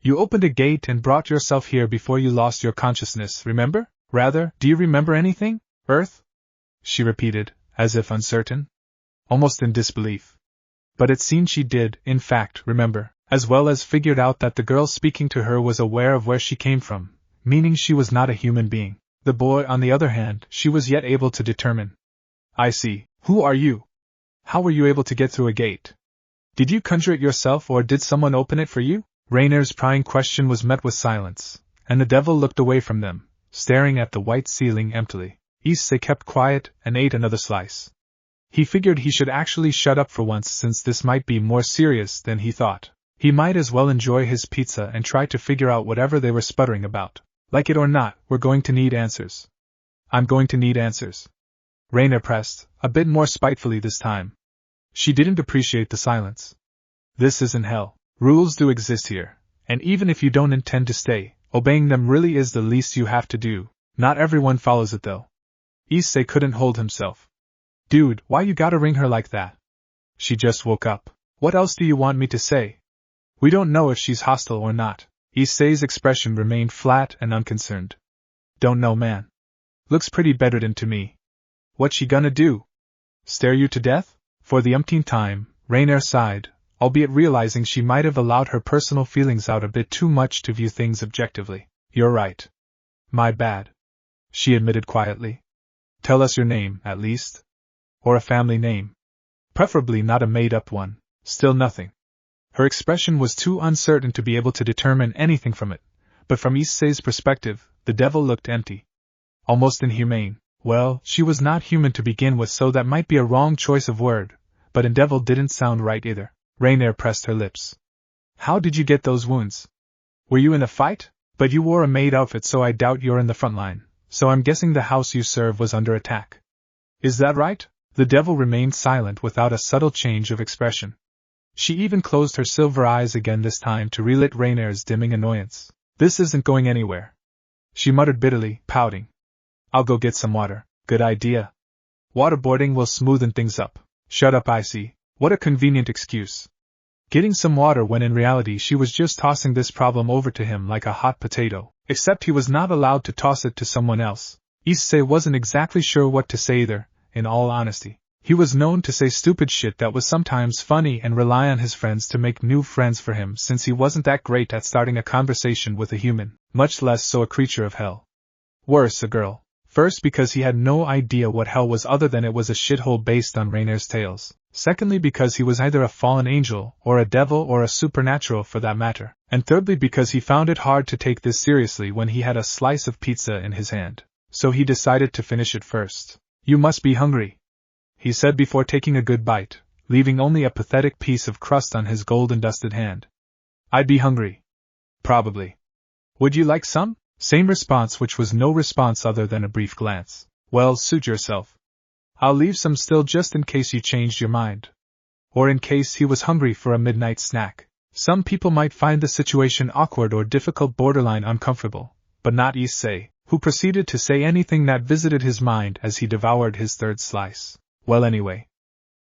You opened a gate and brought yourself here before you lost your consciousness, remember? Rather, do you remember anything? Earth?" she repeated, as if uncertain, almost in disbelief. But it seemed she did, in fact, remember, as well as figured out that the girl speaking to her was aware of where she came from, meaning she was not a human being. The boy, on the other hand, she was yet able to determine. "I see. Who are you? How were you able to get through a gate? Did you conjure it yourself or did someone open it for you?" Rainier's prying question was met with silence, and the devil looked away from them, staring at the white ceiling emptily. Issei kept quiet and ate another slice. He figured he should actually shut up for once since this might be more serious than he thought. He might as well enjoy his pizza and try to figure out whatever they were sputtering about. "Like it or not, we're going to need answers." "I'm going to need answers," Rainier pressed, a bit more spitefully this time. She didn't appreciate the silence. "This isn't hell. Rules do exist here, and even if you don't intend to stay, obeying them really is the least you have to do. Not everyone follows it though." Issei couldn't hold himself. "Dude, why you gotta ring her like that? She just woke up. What else do you want me to say? We don't know if she's hostile or not." Issei's expression remained flat and unconcerned. "Don't know, man. Looks pretty bedridden to me. What's she gonna do? Stare you to death?" For the umpteenth time, Rainier sighed, albeit realizing she might have allowed her personal feelings out a bit too much to view things objectively. "You're right. My bad," she admitted quietly. "Tell us your name, at least. Or a family name. Preferably not a made-up one." Still nothing. Her expression was too uncertain to be able to determine anything from it, but from Issei's perspective, the devil looked empty. Almost inhumane. Well, she was not human to begin with, so that might be a wrong choice of word, but in devil didn't sound right either. Rainier pressed her lips. "How did you get those wounds? Were you in a fight? But you wore a maid outfit, so I doubt you're in the front line, so I'm guessing the house you serve was under attack. Is that right?" The devil remained silent without a subtle change of expression. She even closed her silver eyes again this time to relit Rainier's dimming annoyance. "This isn't going anywhere," she muttered bitterly, pouting. "I'll go get some water." "Good idea. Waterboarding will smoothen things up." "Shut up, Issei. What a convenient excuse." Getting some water when in reality she was just tossing this problem over to him like a hot potato, except he was not allowed to toss it to someone else. Issei wasn't exactly sure what to say either, in all honesty. He was known to say stupid shit that was sometimes funny and rely on his friends to make new friends for him since he wasn't that great at starting a conversation with a human, much less so a creature of hell. Worse, a girl. First, because he had no idea what hell was other than it was a shithole based on Rainier's tales. Secondly, because he was either a fallen angel, or a devil, or a supernatural for that matter. And thirdly, because he found it hard to take this seriously when he had a slice of pizza in his hand. So he decided to finish it first. "You must be hungry," he said before taking a good bite, leaving only a pathetic piece of crust on his golden-dusted hand. I'd be hungry. Probably. Would you like some? Same response, which was no response other than a brief glance. Well, suit yourself. I'll leave some still just in case you changed your mind. Or in case he was hungry for a midnight snack. Some people might find the situation awkward or difficult, borderline uncomfortable, but not Issei, who proceeded to say anything that visited his mind as he devoured his third slice. Well, anyway,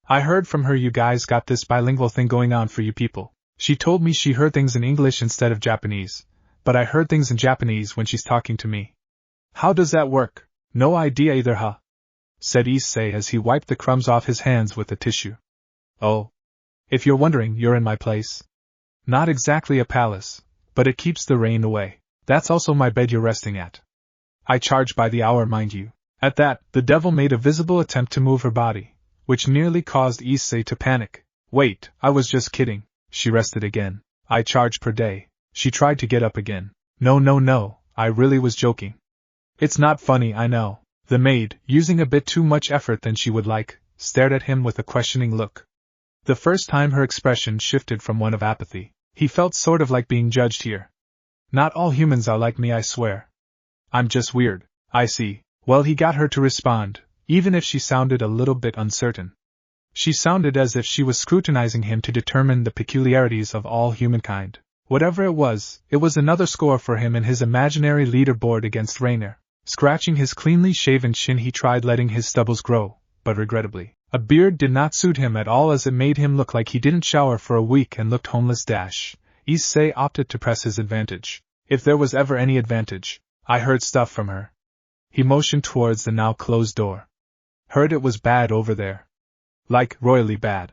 I heard from her you guys got this bilingual thing going on for you people. She told me she heard things in English instead of Japanese, but I heard things in Japanese when she's talking to me. How does that work? No idea either, huh? Said Issei as he wiped the crumbs off his hands with a tissue. Oh. If you're wondering, you're in my place. Not exactly a palace, but it keeps the rain away. That's also my bed you're resting at. I charge by the hour, mind you. At that, the devil made a visible attempt to move her body, which nearly caused Issei to panic. Wait, I was just kidding. She rested again. I charge per day. She tried to get up again. No, I really was joking. It's not funny, I know. The maid, using a bit too much effort than she would like, stared at him with a questioning look. The first time her expression shifted from one of apathy. He felt sort of like being judged here. Not all humans are like me, I swear. I'm just weird. I see. Well, he got her to respond, even if she sounded a little bit uncertain. She sounded as if she was scrutinizing him to determine the peculiarities of all humankind. Whatever it was another score for him in his imaginary leaderboard against Rainer. Scratching his cleanly shaven chin, he tried letting his stubbles grow, but regrettably, a beard did not suit him at all, as it made him look like he didn't shower for a week and looked homeless. Issei opted to press his advantage. If there was ever any advantage. I heard stuff from her. He motioned towards the now closed door. Heard it was bad over there. Like, royally bad.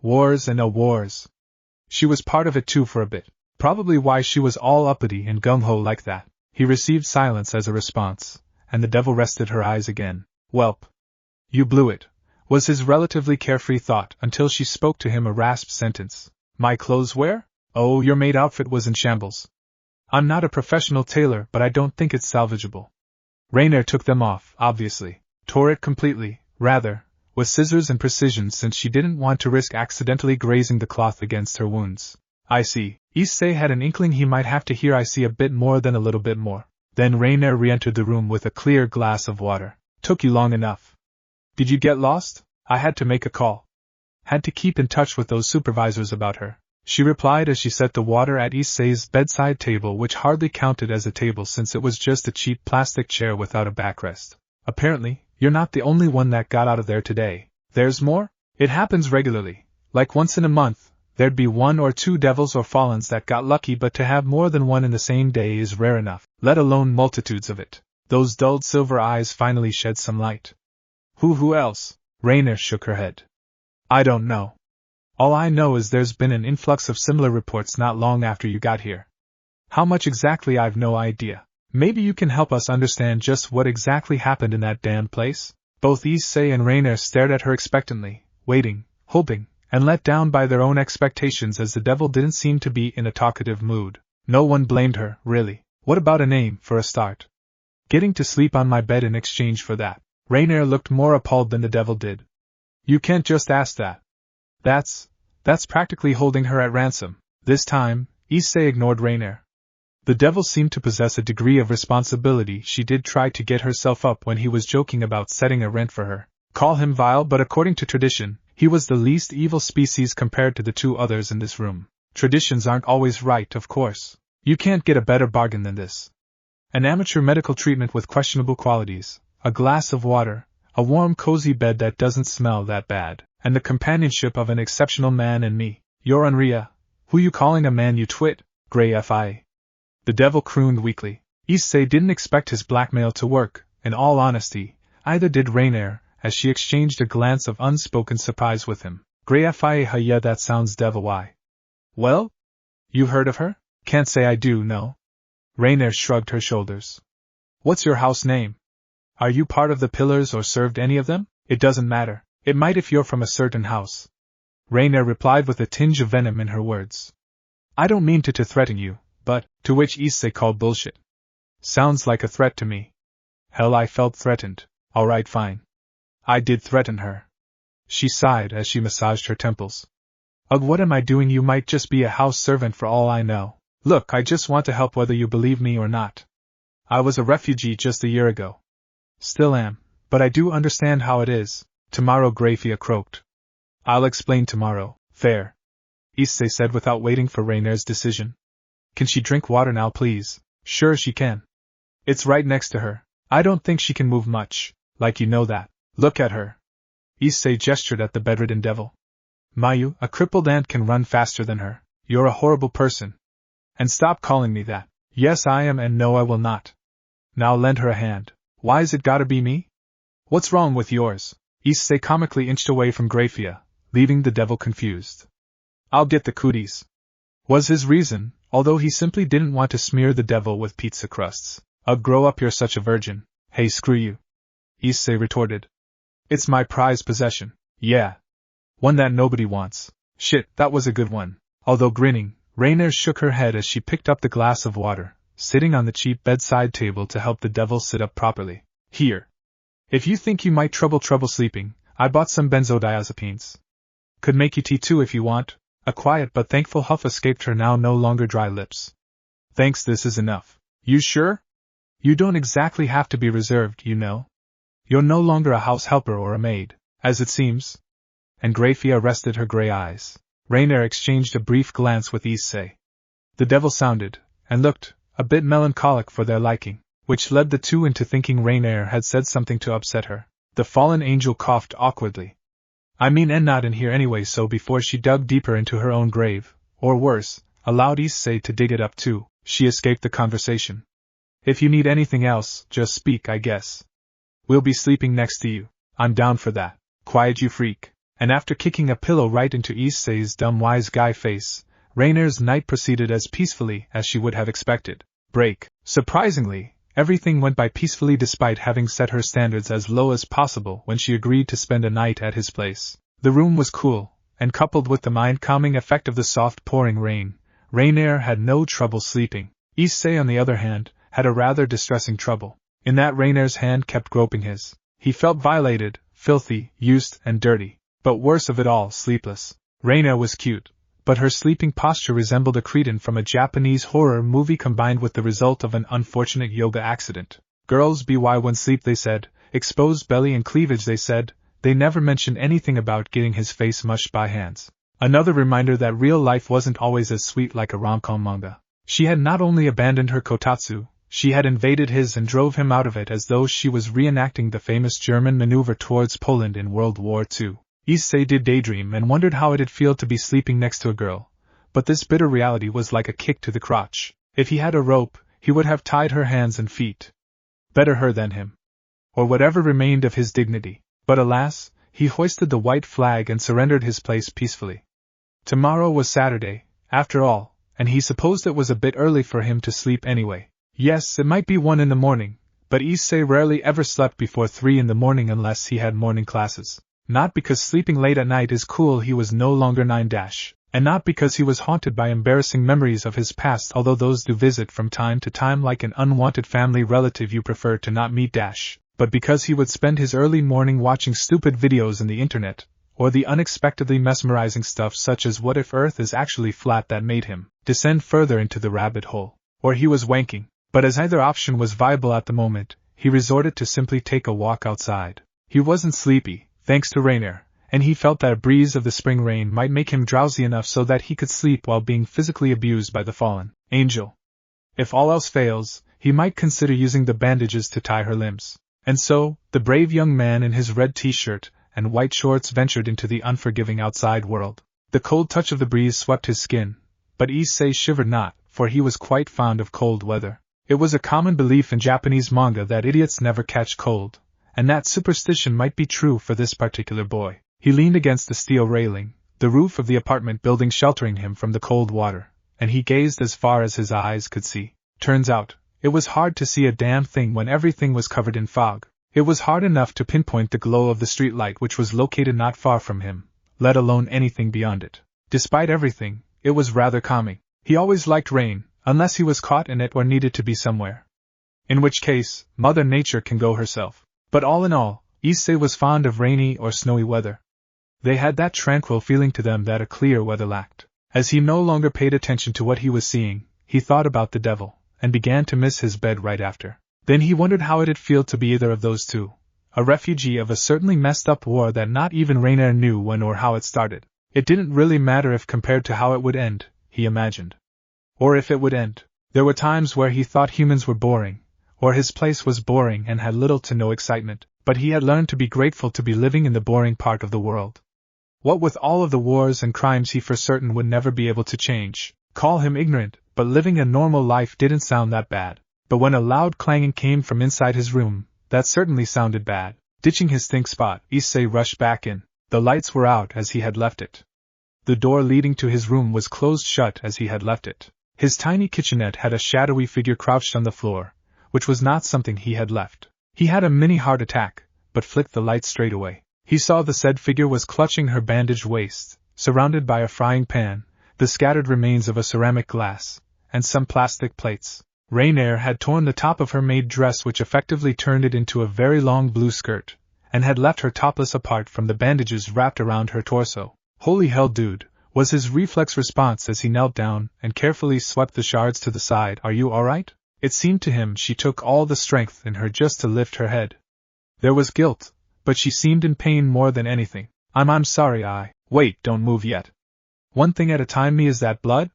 Wars and wars. She was part of it too for a bit. Probably why she was all uppity and gung-ho like that. He received silence as a response, and the devil rested her eyes again. Welp. You blew it, was his relatively carefree thought until she spoke to him a rasped sentence. My clothes where? Oh, your maid outfit was in shambles. I'm not a professional tailor, but I don't think it's salvageable. Rainer took them off, obviously. Tore it completely, rather, with scissors and precision, since she didn't want to risk accidentally grazing the cloth against her wounds. I see. Issei had an inkling he might have to hear I see a bit more than a little bit more. Then Rainer re-entered the room with a clear glass of water. Took you long enough. Did you get lost? I had to make a call. Had to keep in touch with those supervisors about her. She replied as she set the water at Issei's bedside table, which hardly counted as a table since it was just a cheap plastic chair without a backrest. Apparently, you're not the only one that got out of there today. There's more? It happens regularly. Like once in a month, there'd be 1 or 2 devils or fallens that got lucky, but to have more than one in the same day is rare enough, let alone multitudes of it. Those dulled silver eyes finally shed some light. Who else? Rainer shook her head. I don't know. All I know is there's been an influx of similar reports not long after you got here. How much exactly, I've no idea. Maybe you can help us understand just what exactly happened in that damn place? Both Issei and Rainer stared at her expectantly, waiting, hoping, and let down by their own expectations, as the devil didn't seem to be in a talkative mood. No one blamed her, really. What about a name, for a start? Getting to sleep on my bed in exchange for that. Rainer looked more appalled than the devil did. You can't just ask that. That's practically holding her at ransom. This time, Issei ignored Rainer. The devil seemed to possess a degree of responsibility. She did try to get herself up when he was joking about setting a rent for her. Call him vile, but according to tradition, he was the least evil species compared to the 2 others in this room. Traditions aren't always right, of course. You can't get a better bargain than this. An amateur medical treatment with questionable qualities, a glass of water, a warm cozy bed that doesn't smell that bad, and the companionship of an exceptional man and me. You're Unria. Who you calling a man, you twit? Graia. The devil crooned weakly. Issei didn't expect his blackmail to work, in all honesty, either did Rainer, as she exchanged a glance of unspoken surprise with him. Graia, yeah, that sounds devil-y. Well? You've heard of her? Can't say I do, no. Rainer shrugged her shoulders. What's your house name? Are you part of the pillars or served any of them? It doesn't matter. It might if you're from a certain house. Rainer replied with a tinge of venom in her words. I don't mean to threaten you, but, to which Issei called bullshit. Sounds like a threat to me. Hell, I felt threatened. Alright, fine. I did threaten her. She sighed as she massaged her temples. Ugh, what am I doing? You might just be a house servant for all I know. Look, I just want to help whether you believe me or not. I was a refugee just a year ago. Still am, but I do understand how it is. Tomorrow, Graia croaked. I'll explain tomorrow. Fair, Issei said without waiting for Rainer's decision. Can she drink water now, please? Sure she can. It's right next to her. I don't think she can move much, like you know that. Look at her. Issei gestured at the bedridden devil. Mayu, a crippled ant can run faster than her. You're a horrible person. And stop calling me that. Yes, I am, and no, I will not. Now lend her a hand. Why's it gotta be me? What's wrong with yours? Issei comically inched away from Graia, leaving the devil confused. I'll get the cooties, was his reason, although he simply didn't want to smear the devil with pizza crusts. Grow up, you're such a virgin. Hey, screw you, Issei retorted. It's my prized possession. Yeah. One that nobody wants. Shit, that was a good one. Although grinning, Rainer shook her head as she picked up the glass of water, sitting on the cheap bedside table to help the devil sit up properly. Here. If you think you might trouble sleeping, I bought some benzodiazepines. Could make you tea too if you want. A quiet but thankful huff escaped her now no longer dry lips. Thanks, this is enough. You sure? You don't exactly have to be reserved, you know. You're no longer a house helper or a maid, as it seems. And Graia rested her gray eyes. Rainer exchanged a brief glance with Issei. The devil sounded, and looked, a bit melancholic for their liking, which led the two into thinking Rainer had said something to upset her. The fallen angel coughed awkwardly. I mean, and not in here anyway, so before she dug deeper into her own grave, or worse, allowed Issei to dig it up too, she escaped the conversation. If you need anything else, just speak, I guess. We'll be sleeping next to you. I'm down for that. Quiet, you freak. And after kicking a pillow right into Issei's dumb wise guy face, Rainer's night proceeded as peacefully as she would have expected. Break. Surprisingly, everything went by peacefully despite having set her standards as low as possible when she agreed to spend a night at his place. The room was cool, and coupled with the mind-calming effect of the soft pouring rain, Rainer had no trouble sleeping. Issei, on the other hand, had a rather distressing trouble, in that Rainer's hand kept groping his. He felt violated, filthy, used, and dirty. But worse of it all, sleepless. Raina was cute, but her sleeping posture resembled a cretin from a Japanese horror movie combined with the result of an unfortunate yoga accident. Girls be why when sleep, they said. Exposed belly and cleavage, they said. They never mentioned anything about getting his face mushed by hands. Another reminder that real life wasn't always as sweet like a rom-com manga. She had not only abandoned her kotatsu, she had invaded his and drove him out of it as though she was reenacting the famous German maneuver towards Poland in World War II. Issei did daydream and wondered how it'd feel to be sleeping next to a girl, but this bitter reality was like a kick to the crotch. If he had a rope, he would have tied her hands and feet. Better her than him. Or whatever remained of his dignity. But alas, he hoisted the white flag and surrendered his place peacefully. Tomorrow was Saturday, after all, and he supposed it was a bit early for him to sleep anyway. Yes, it might be 1 in the morning, but Issei rarely ever slept before 3 in the morning unless he had morning classes. Not because sleeping late at night is cool, he was no longer 9-, and not because he was haunted by embarrassing memories of his past, although those do visit from time to time like an unwanted family relative you prefer to not meet, but because he would spend his early morning watching stupid videos in the internet, or the unexpectedly mesmerizing stuff such as what if Earth is actually flat that made him descend further into the rabbit hole, or he was wanking. But as either option was viable at the moment, he resorted to simply take a walk outside. He wasn't sleepy, thanks to Rainer, and he felt that a breeze of the spring rain might make him drowsy enough so that he could sleep while being physically abused by the fallen angel. If all else fails, he might consider using the bandages to tie her limbs. And so, the brave young man in his red t-shirt and white shorts ventured into the unforgiving outside world. The cold touch of the breeze swept his skin, but Issei shivered not, for he was quite fond of cold weather. It was a common belief in Japanese manga that idiots never catch cold, and that superstition might be true for this particular boy. He leaned against the steel railing, the roof of the apartment building sheltering him from the cold water, and he gazed as far as his eyes could see. Turns out, it was hard to see a damn thing when everything was covered in fog. It was hard enough to pinpoint the glow of the streetlight which was located not far from him, let alone anything beyond it. Despite everything, it was rather calming. He always liked rain, unless he was caught in it or needed to be somewhere. In which case, Mother Nature can go herself. But all in all, Issei was fond of rainy or snowy weather. They had that tranquil feeling to them that a clear weather lacked. As he no longer paid attention to what he was seeing, he thought about the devil, and began to miss his bed right after. Then he wondered how it'd feel to be either of those two, a refugee of a certainly messed up war that not even Rainier knew when or how it started. It didn't really matter if compared to how it would end, he imagined. Or if it would end. There were times where he thought humans were boring, or his place was boring and had little to no excitement, but he had learned to be grateful to be living in the boring part of the world. What with all of the wars and crimes he for certain would never be able to change, call him ignorant, but living a normal life didn't sound that bad. But when a loud clanging came from inside his room, that certainly sounded bad. Ditching his think spot, Issei rushed back in. The lights were out as he had left it. The door leading to his room was closed shut as he had left it. His tiny kitchenette had a shadowy figure crouched on the floor, which was not something he had left. He had a mini heart attack, but flicked the light straight away. He saw the said figure was clutching her bandaged waist, surrounded by a frying pan, the scattered remains of a ceramic glass, and some plastic plates. Rainier had torn the top of her maid dress, which effectively turned it into a very long blue skirt, and had left her topless apart from the bandages wrapped around her torso. "Holy hell, dude," was his reflex response as he knelt down and carefully swept the shards to the side. "Are you alright?" It seemed to him she took all the strength in her just to lift her head. There was guilt, but she seemed in pain more than anything. I'm sorry, Wait, don't move yet. One thing at a time, me, is that blood?"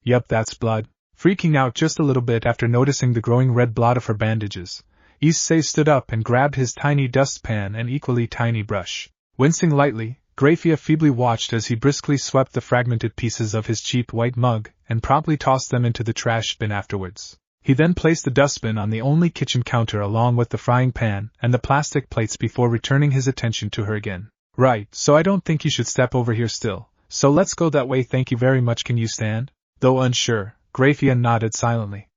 "Yup, that's blood." Freaking out just a little bit after noticing the growing red blot of her bandages, Issei stood up and grabbed his tiny dustpan and equally tiny brush. Wincing lightly, Graia feebly watched as he briskly swept the fragmented pieces of his cheap white mug and promptly tossed them into the trash bin afterwards. He then placed the dustbin on the only kitchen counter along with the frying pan and the plastic plates before returning his attention to her again. "Right, so I don't think you should step over here still, so let's go that way, thank you very much. Can you stand?" Though unsure, Graia nodded silently.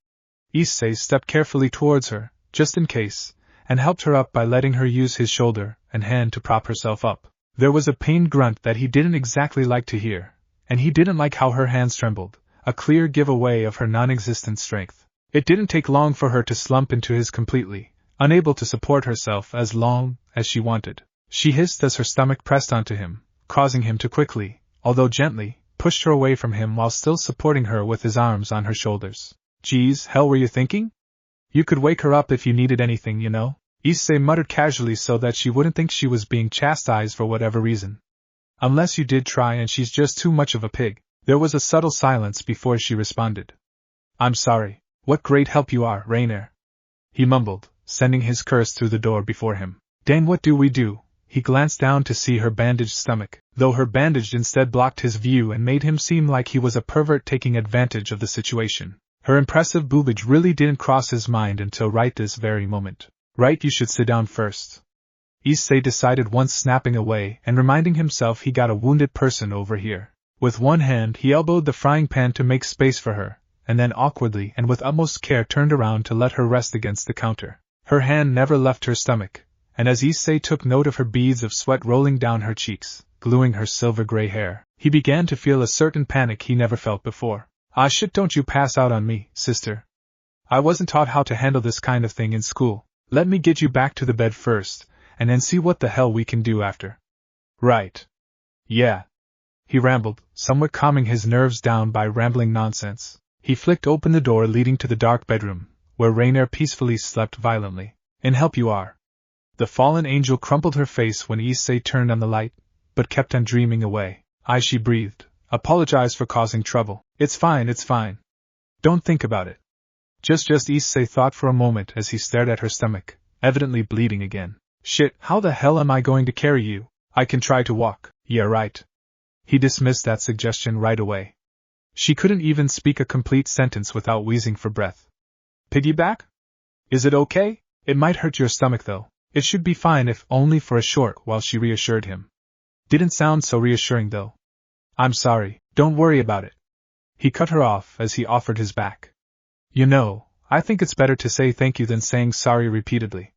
Issei stepped carefully towards her, just in case, and helped her up by letting her use his shoulder and hand to prop herself up. There was a pained grunt that he didn't exactly like to hear, and he didn't like how her hands trembled, a clear giveaway of her non-existent strength. It didn't take long for her to slump into his completely, unable to support herself as long as she wanted. She hissed as her stomach pressed onto him, causing him to quickly, although gently, push her away from him while still supporting her with his arms on her shoulders. "Geez, hell, were you thinking? You could wake her up if you needed anything, you know," Issei muttered casually so that she wouldn't think she was being chastised for whatever reason. "Unless you did try and she's just too much of a pig." There was a subtle silence before she responded. "I'm sorry. What great help you are, Rainier," he mumbled, sending his curse through the door before him. "Dang, what do we do?" He glanced down to see her bandaged stomach, though her bandage instead blocked his view and made him seem like he was a pervert taking advantage of the situation. Her impressive boobage really didn't cross his mind until right this very moment. "Right, you should sit down first," Issei decided, once snapping away and reminding himself he got a wounded person over here. With one hand he elbowed the frying pan to make space for her, and then awkwardly and with utmost care turned around to let her rest against the counter. Her hand never left her stomach, and as Issei took note of her beads of sweat rolling down her cheeks, gluing her silver-gray hair, he began to feel a certain panic he never felt before. "Ah shit, don't you pass out on me, sister. I wasn't taught how to handle this kind of thing in school. Let me get you back to the bed first, and then see what the hell we can do after." "Right. Yeah," he rambled, somewhat calming his nerves down by rambling nonsense. He flicked open the door leading to the dark bedroom, where Rainier peacefully slept violently. "In help you are." The fallen angel crumpled her face when Issei turned on the light, but kept on dreaming away. She breathed. "Apologize for causing trouble. It's fine. Don't think about it." Just Issei thought for a moment as he stared at her stomach, evidently bleeding again. "Shit, how the hell am I going to carry you? I can try to walk." "Yeah, right." He dismissed that suggestion right away. She couldn't even speak a complete sentence without wheezing for breath. "Piggyback? Is it okay? It might hurt your stomach though. It should be fine if only for a short while," she reassured him. Didn't sound so reassuring though. "I'm sorry, don't worry about it." He cut her off as he offered his back. "You know, I think it's better to say thank you than saying sorry repeatedly.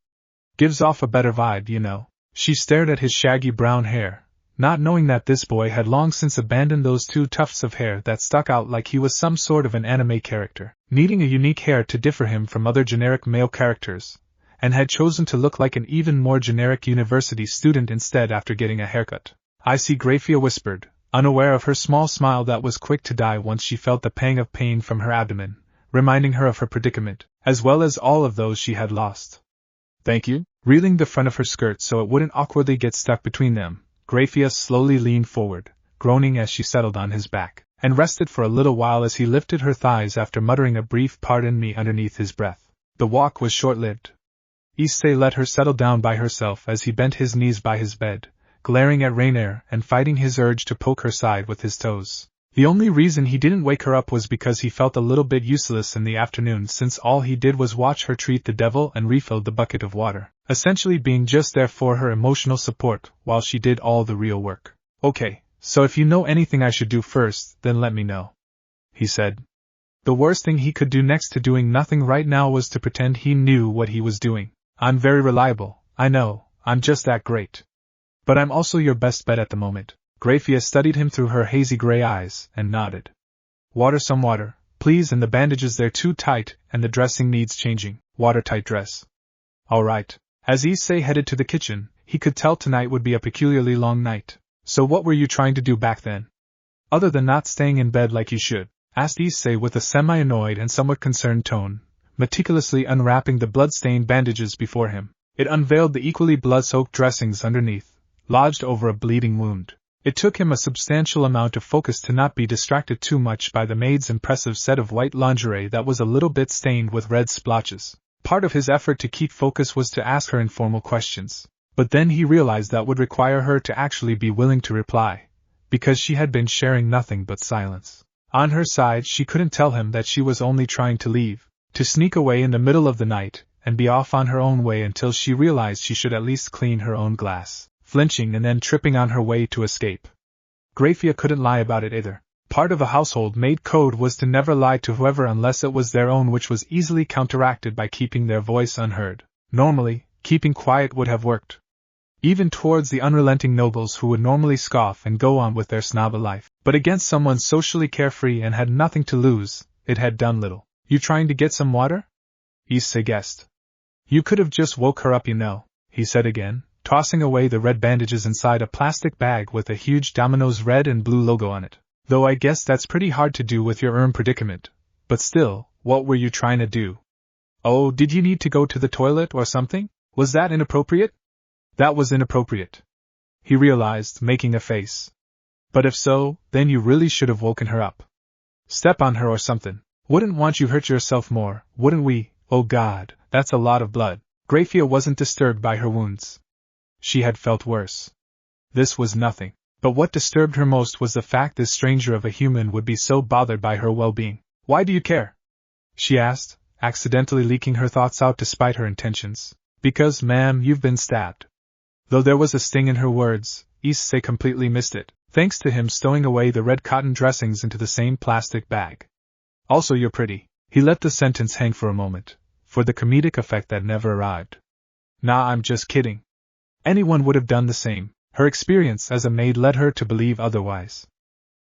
Gives off a better vibe, you know." She stared at his shaggy brown hair, not knowing that this boy had long since abandoned those two tufts of hair that stuck out like he was some sort of an anime character, needing a unique hair to differ him from other generic male characters, and had chosen to look like an even more generic university student instead after getting a haircut. I see, Graia whispered, unaware of her small smile that was quick to die once she felt the pang of pain from her abdomen, reminding her of her predicament, as well as all of those she had lost. Thank you. Reeling the front of her skirt so it wouldn't awkwardly get stuck between them, Graia slowly leaned forward, groaning as she settled on his back, and rested for a little while as he lifted her thighs after muttering a brief "pardon me" underneath his breath. The walk was short-lived. Issei let her settle down by herself as he bent his knees by his bed, glaring at Rainier and fighting his urge to poke her side with his toes. The only reason he didn't wake her up was because he felt a little bit useless in the afternoon, since all he did was watch her treat the devil and refilled the bucket of water, essentially being just there for her emotional support while she did all the real work. Okay, so if you know anything I should do first, then let me know, he said. The worst thing he could do next to doing nothing right now was to pretend he knew what he was doing. I'm very reliable, I know, I'm just that great. But I'm also your best bet at the moment. Graia studied him through her hazy gray eyes, and nodded. Some water, please, and the bandages they're too tight, and the dressing needs changing. Watertight dress. All right. As Issei headed to the kitchen, he could tell tonight would be a peculiarly long night. So what were you trying to do back then? Other than not staying in bed like you should? Asked Issei with a semi-annoyed and somewhat concerned tone, meticulously unwrapping the blood-stained bandages before him. It unveiled the equally blood-soaked dressings underneath, lodged over a bleeding wound. It took him a substantial amount of focus to not be distracted too much by the maid's impressive set of white lingerie that was a little bit stained with red splotches. Part of his effort to keep focus was to ask her informal questions, but then he realized that would require her to actually be willing to reply, because she had been sharing nothing but silence. On her side, she couldn't tell him that she was only trying to leave, to sneak away in the middle of the night, and be off on her own way until she realized she should at least clean her own glass, flinching and then tripping on her way to escape. Graia couldn't lie about it either. Part of a household maid code was to never lie to whoever unless it was their own, which was easily counteracted by keeping their voice unheard. Normally, keeping quiet would have worked, even towards the unrelenting nobles who would normally scoff and go on with their snob life. But against someone socially carefree and had nothing to lose, it had done little. You trying to get some water? Issei guessed. You could have just woke her up, you know, he said again, tossing away the red bandages inside a plastic bag with a huge Domino's red and blue logo on it. Though I guess that's pretty hard to do with your predicament. But still, what were you trying to do? Oh, did you need to go to the toilet or something? Was that inappropriate? That was inappropriate, he realized, making a face. But if so, then you really should have woken her up. Step on her or something. Wouldn't want you hurt yourself more, wouldn't we? Oh God, that's a lot of blood. Graia wasn't disturbed by her wounds. She had felt worse. This was nothing. But what disturbed her most was the fact this stranger of a human would be so bothered by her well-being. Why do you care? She asked, accidentally leaking her thoughts out despite her intentions. Because, ma'am, you've been stabbed. Though there was a sting in her words, Issei completely missed it, thanks to him stowing away the red cotton dressings into the same plastic bag. Also, you're pretty. He let the sentence hang for a moment, for the comedic effect that never arrived. Nah, I'm just kidding. Anyone would have done the same. Her experience as a maid led her to believe otherwise.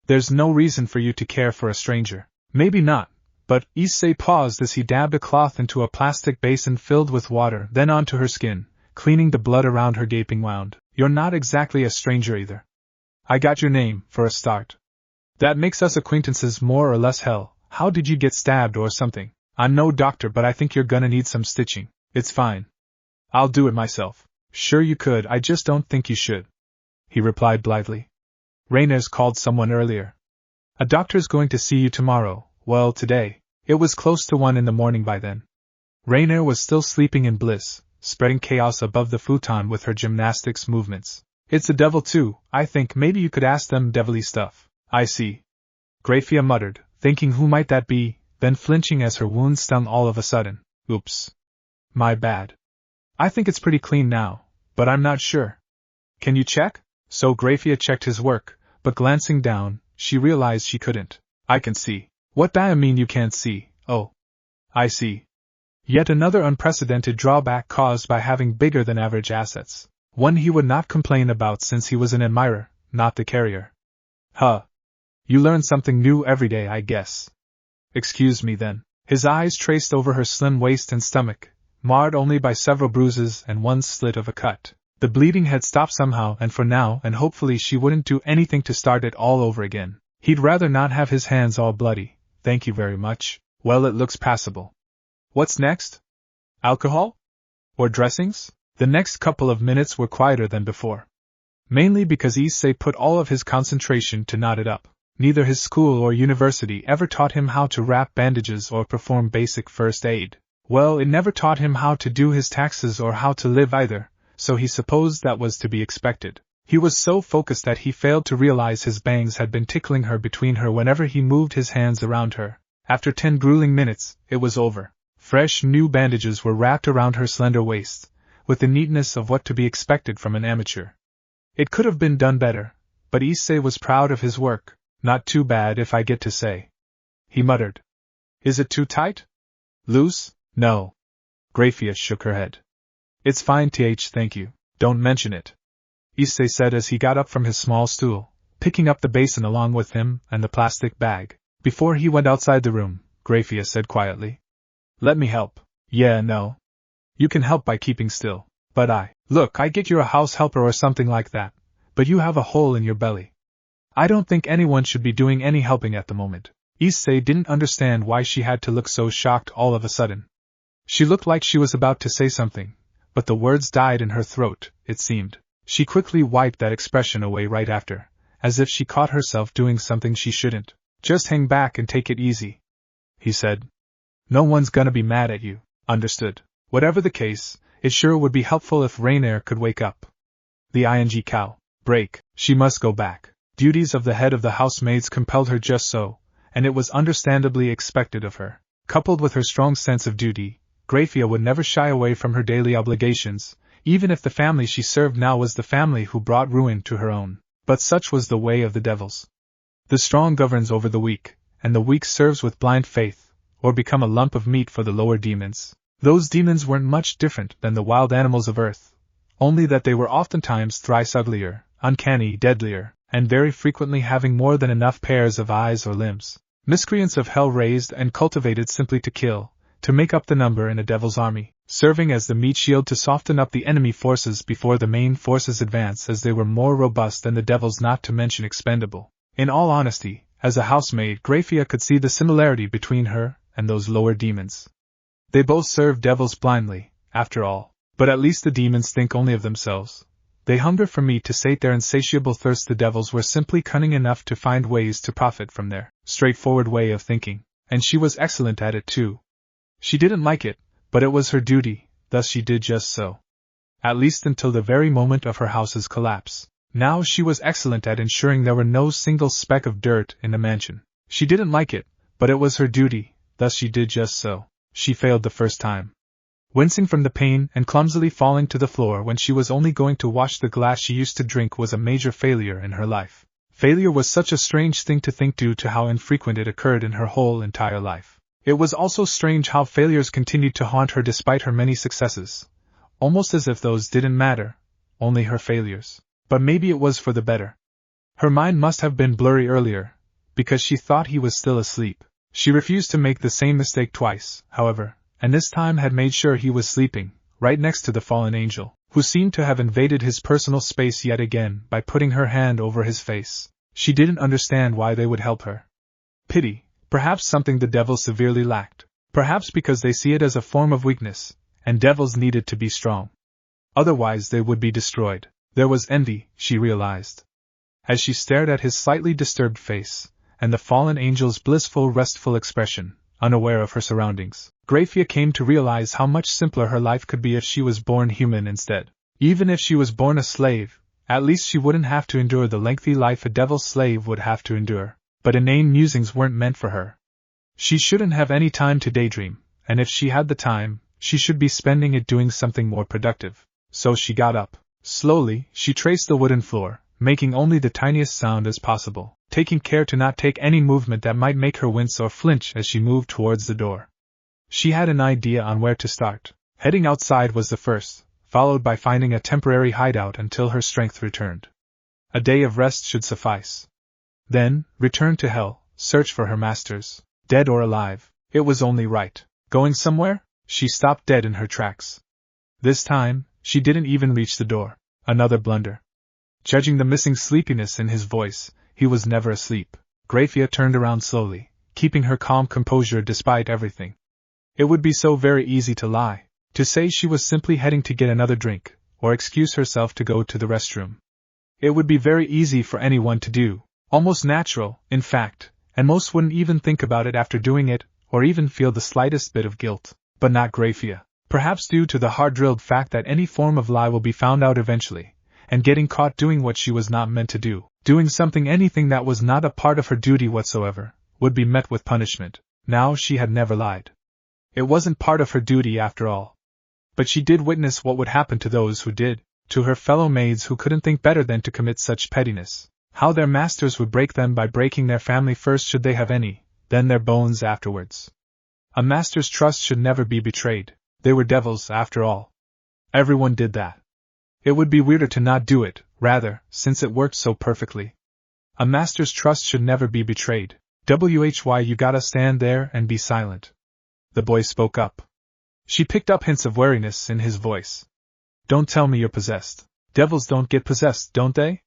There's no reason for you to care for a stranger. Maybe not, but Issei paused as he dabbed a cloth into a plastic basin filled with water, then onto her skin, cleaning the blood around her gaping wound. You're not exactly a stranger either. I got your name, for a start. That makes us acquaintances more or less. Hell, how did you get stabbed or something? I'm no doctor, but I think you're gonna need some stitching. It's fine. I'll do it myself. Sure you could, I just don't think you should, he replied blithely. Rainier's called someone earlier. A doctor's going to see you tomorrow. Well, today. It was close to 1 in the morning by then. Rainier was still sleeping in bliss, spreading chaos above the futon with her gymnastics movements. It's a devil too, I think. Maybe you could ask them devilly stuff. I see. Graia muttered, thinking who might that be, then flinching as her wound stung all of a sudden. Oops. My bad. I think it's pretty clean now, but I'm not sure. Can you check? So Graia checked his work, but glancing down, she realized she couldn't. I can see. What do you mean you can't see? Oh. I see. Yet another unprecedented drawback caused by having bigger than average assets. One he would not complain about since he was an admirer, not the carrier. Huh. You learn something new every day, I guess. Excuse me then. His eyes traced over her slim waist and stomach, marred only by several bruises and one slit of a cut. The bleeding had stopped somehow, and for now, and hopefully she wouldn't do anything to start it all over again. He'd rather not have his hands all bloody. Thank you very much. Well, it looks passable. What's next? Alcohol? Or dressings? The next couple of minutes were quieter than before. Mainly because Issei put all of his concentration to knot it up. Neither his school or university ever taught him how to wrap bandages or perform basic first aid. Well, it never taught him how to do his taxes or how to live either, so he supposed that was to be expected. He was so focused that he failed to realize his bangs had been tickling her between her whenever he moved his hands around her. After 10 grueling minutes, it was over. Fresh, new bandages were wrapped around her slender waist, with the neatness of what to be expected from an amateur. It could have been done better, but Issei was proud of his work. Not too bad if I get to say, he muttered. Is it too tight? Loose? No. Graia shook her head. It's fine, thank you. Don't mention it. Issei said as he got up from his small stool, picking up the basin along with him and the plastic bag. Before he went outside the room, Graia said quietly. Let me help. Yeah, no. You can help by keeping still. But look, I get you're a house helper or something like that, but you have a hole in your belly. I don't think anyone should be doing any helping at the moment. Issei didn't understand why she had to look so shocked all of a sudden. She looked like she was about to say something, but the words died in her throat, it seemed. She quickly wiped that expression away right after, as if she caught herself doing something she shouldn't. Just hang back and take it easy, he said. No one's gonna be mad at you. Understood. Whatever the case, it sure would be helpful if Rainier could wake up. The cow. Break. She must go back. Duties of the head of the housemaids compelled her just so, and it was understandably expected of her. Coupled with her strong sense of duty, Graia would never shy away from her daily obligations, even if the family she served now was the family who brought ruin to her own. But such was the way of the devils. The strong governs over the weak, and the weak serves with blind faith, or become a lump of meat for the lower demons. Those demons weren't much different than the wild animals of earth, only that they were oftentimes thrice uglier, uncanny, deadlier, and very frequently having more than enough pairs of eyes or limbs. Miscreants of hell raised and cultivated simply to kill, to make up the number in a devil's army, serving as the meat shield to soften up the enemy forces before the main forces advance, as they were more robust than the devils, not to mention expendable. In all honesty, as a housemaid, Graia could see the similarity between her and those lower demons. They both serve devils blindly, after all, but at least the demons think only of themselves. They hunger for meat to sate their insatiable thirst. The devils were simply cunning enough to find ways to profit from their straightforward way of thinking, and she was excellent at it too. She didn't like it, but it was her duty, thus she did just so. At least until the very moment of her house's collapse. Now she was excellent at ensuring there were no single speck of dirt in the mansion. She didn't like it, but it was her duty, thus she did just so. She failed the first time. Wincing from the pain and clumsily falling to the floor when she was only going to wash the glass she used to drink was a major failure in her life. Failure was such a strange thing to think due to how infrequent it occurred in her whole entire life. It was also strange how failures continued to haunt her despite her many successes, almost as if those didn't matter, only her failures. But maybe it was for the better. Her mind must have been blurry earlier, because she thought he was still asleep. She refused to make the same mistake twice, however, and this time had made sure he was sleeping, right next to the fallen angel, who seemed to have invaded his personal space yet again by putting her hand over his face. She didn't understand why they would help her. Pity, perhaps something the devils severely lacked. Perhaps because they see it as a form of weakness, and devils needed to be strong. Otherwise they would be destroyed. There was envy, she realized. As she stared at his slightly disturbed face, and the fallen angel's blissful, restful expression, unaware of her surroundings, Graia came to realize how much simpler her life could be if she was born human instead. Even if she was born a slave, at least she wouldn't have to endure the lengthy life a devil's slave would have to endure. But inane musings weren't meant for her. She shouldn't have any time to daydream, and if she had the time, she should be spending it doing something more productive. So she got up. Slowly, she traced the wooden floor, making only the tiniest sound as possible, taking care to not take any movement that might make her wince or flinch as she moved towards the door. She had an idea on where to start. Heading outside was the first, followed by finding a temporary hideout until her strength returned. A day of rest should suffice. Then, return to hell, search for her masters, dead or alive. It was only right. Going somewhere? She stopped dead in her tracks. This time, she didn't even reach the door. Another blunder. Judging the missing sleepiness in his voice, he was never asleep. Graia turned around slowly, keeping her calm composure despite everything. It would be so very easy to lie, to say she was simply heading to get another drink, or excuse herself to go to the restroom. It would be very easy for anyone to do, almost natural, in fact, and most wouldn't even think about it after doing it, or even feel the slightest bit of guilt. But not Graia. Perhaps due to the hard-drilled fact that any form of lie will be found out eventually, and getting caught doing what she was not meant to do, doing anything that was not a part of her duty whatsoever, would be met with punishment. Now she had never lied. It wasn't part of her duty after all. But she did witness what would happen to those who did, to her fellow maids who couldn't think better than to commit such pettiness. How their masters would break them by breaking their family first should they have any, then their bones afterwards. A master's trust should never be betrayed. They were devils, after all. Everyone did that. It would be weirder to not do it, rather, since it worked so perfectly. A master's trust should never be betrayed. Why you gotta stand there and be silent? The boy spoke up. She picked up hints of wariness in his voice. Don't tell me you're possessed. Devils don't get possessed, don't they?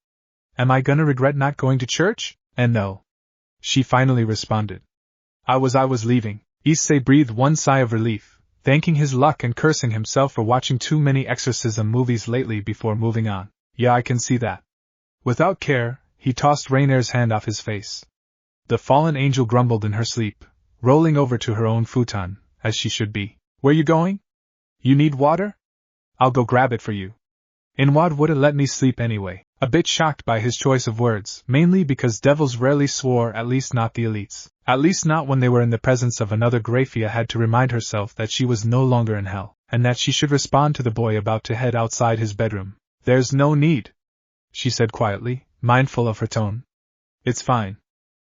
Am I gonna regret not going to church? And no. She finally responded. I was leaving. Issei breathed one sigh of relief, thanking his luck and cursing himself for watching too many exorcism movies lately before moving on. Yeah, I can see that. Without care, he tossed Rainer's hand off his face. The fallen angel grumbled in her sleep, rolling over to her own futon, as she should be. Where you going? You need water? I'll go grab it for you. Inwad wouldn't let me sleep anyway, a bit shocked by his choice of words, mainly because devils rarely swore, at least not the elites. At least not when they were in the presence of another. Graia had to remind herself that she was no longer in hell, and that she should respond to the boy about to head outside his bedroom. There's no need, she said quietly, mindful of her tone. It's fine.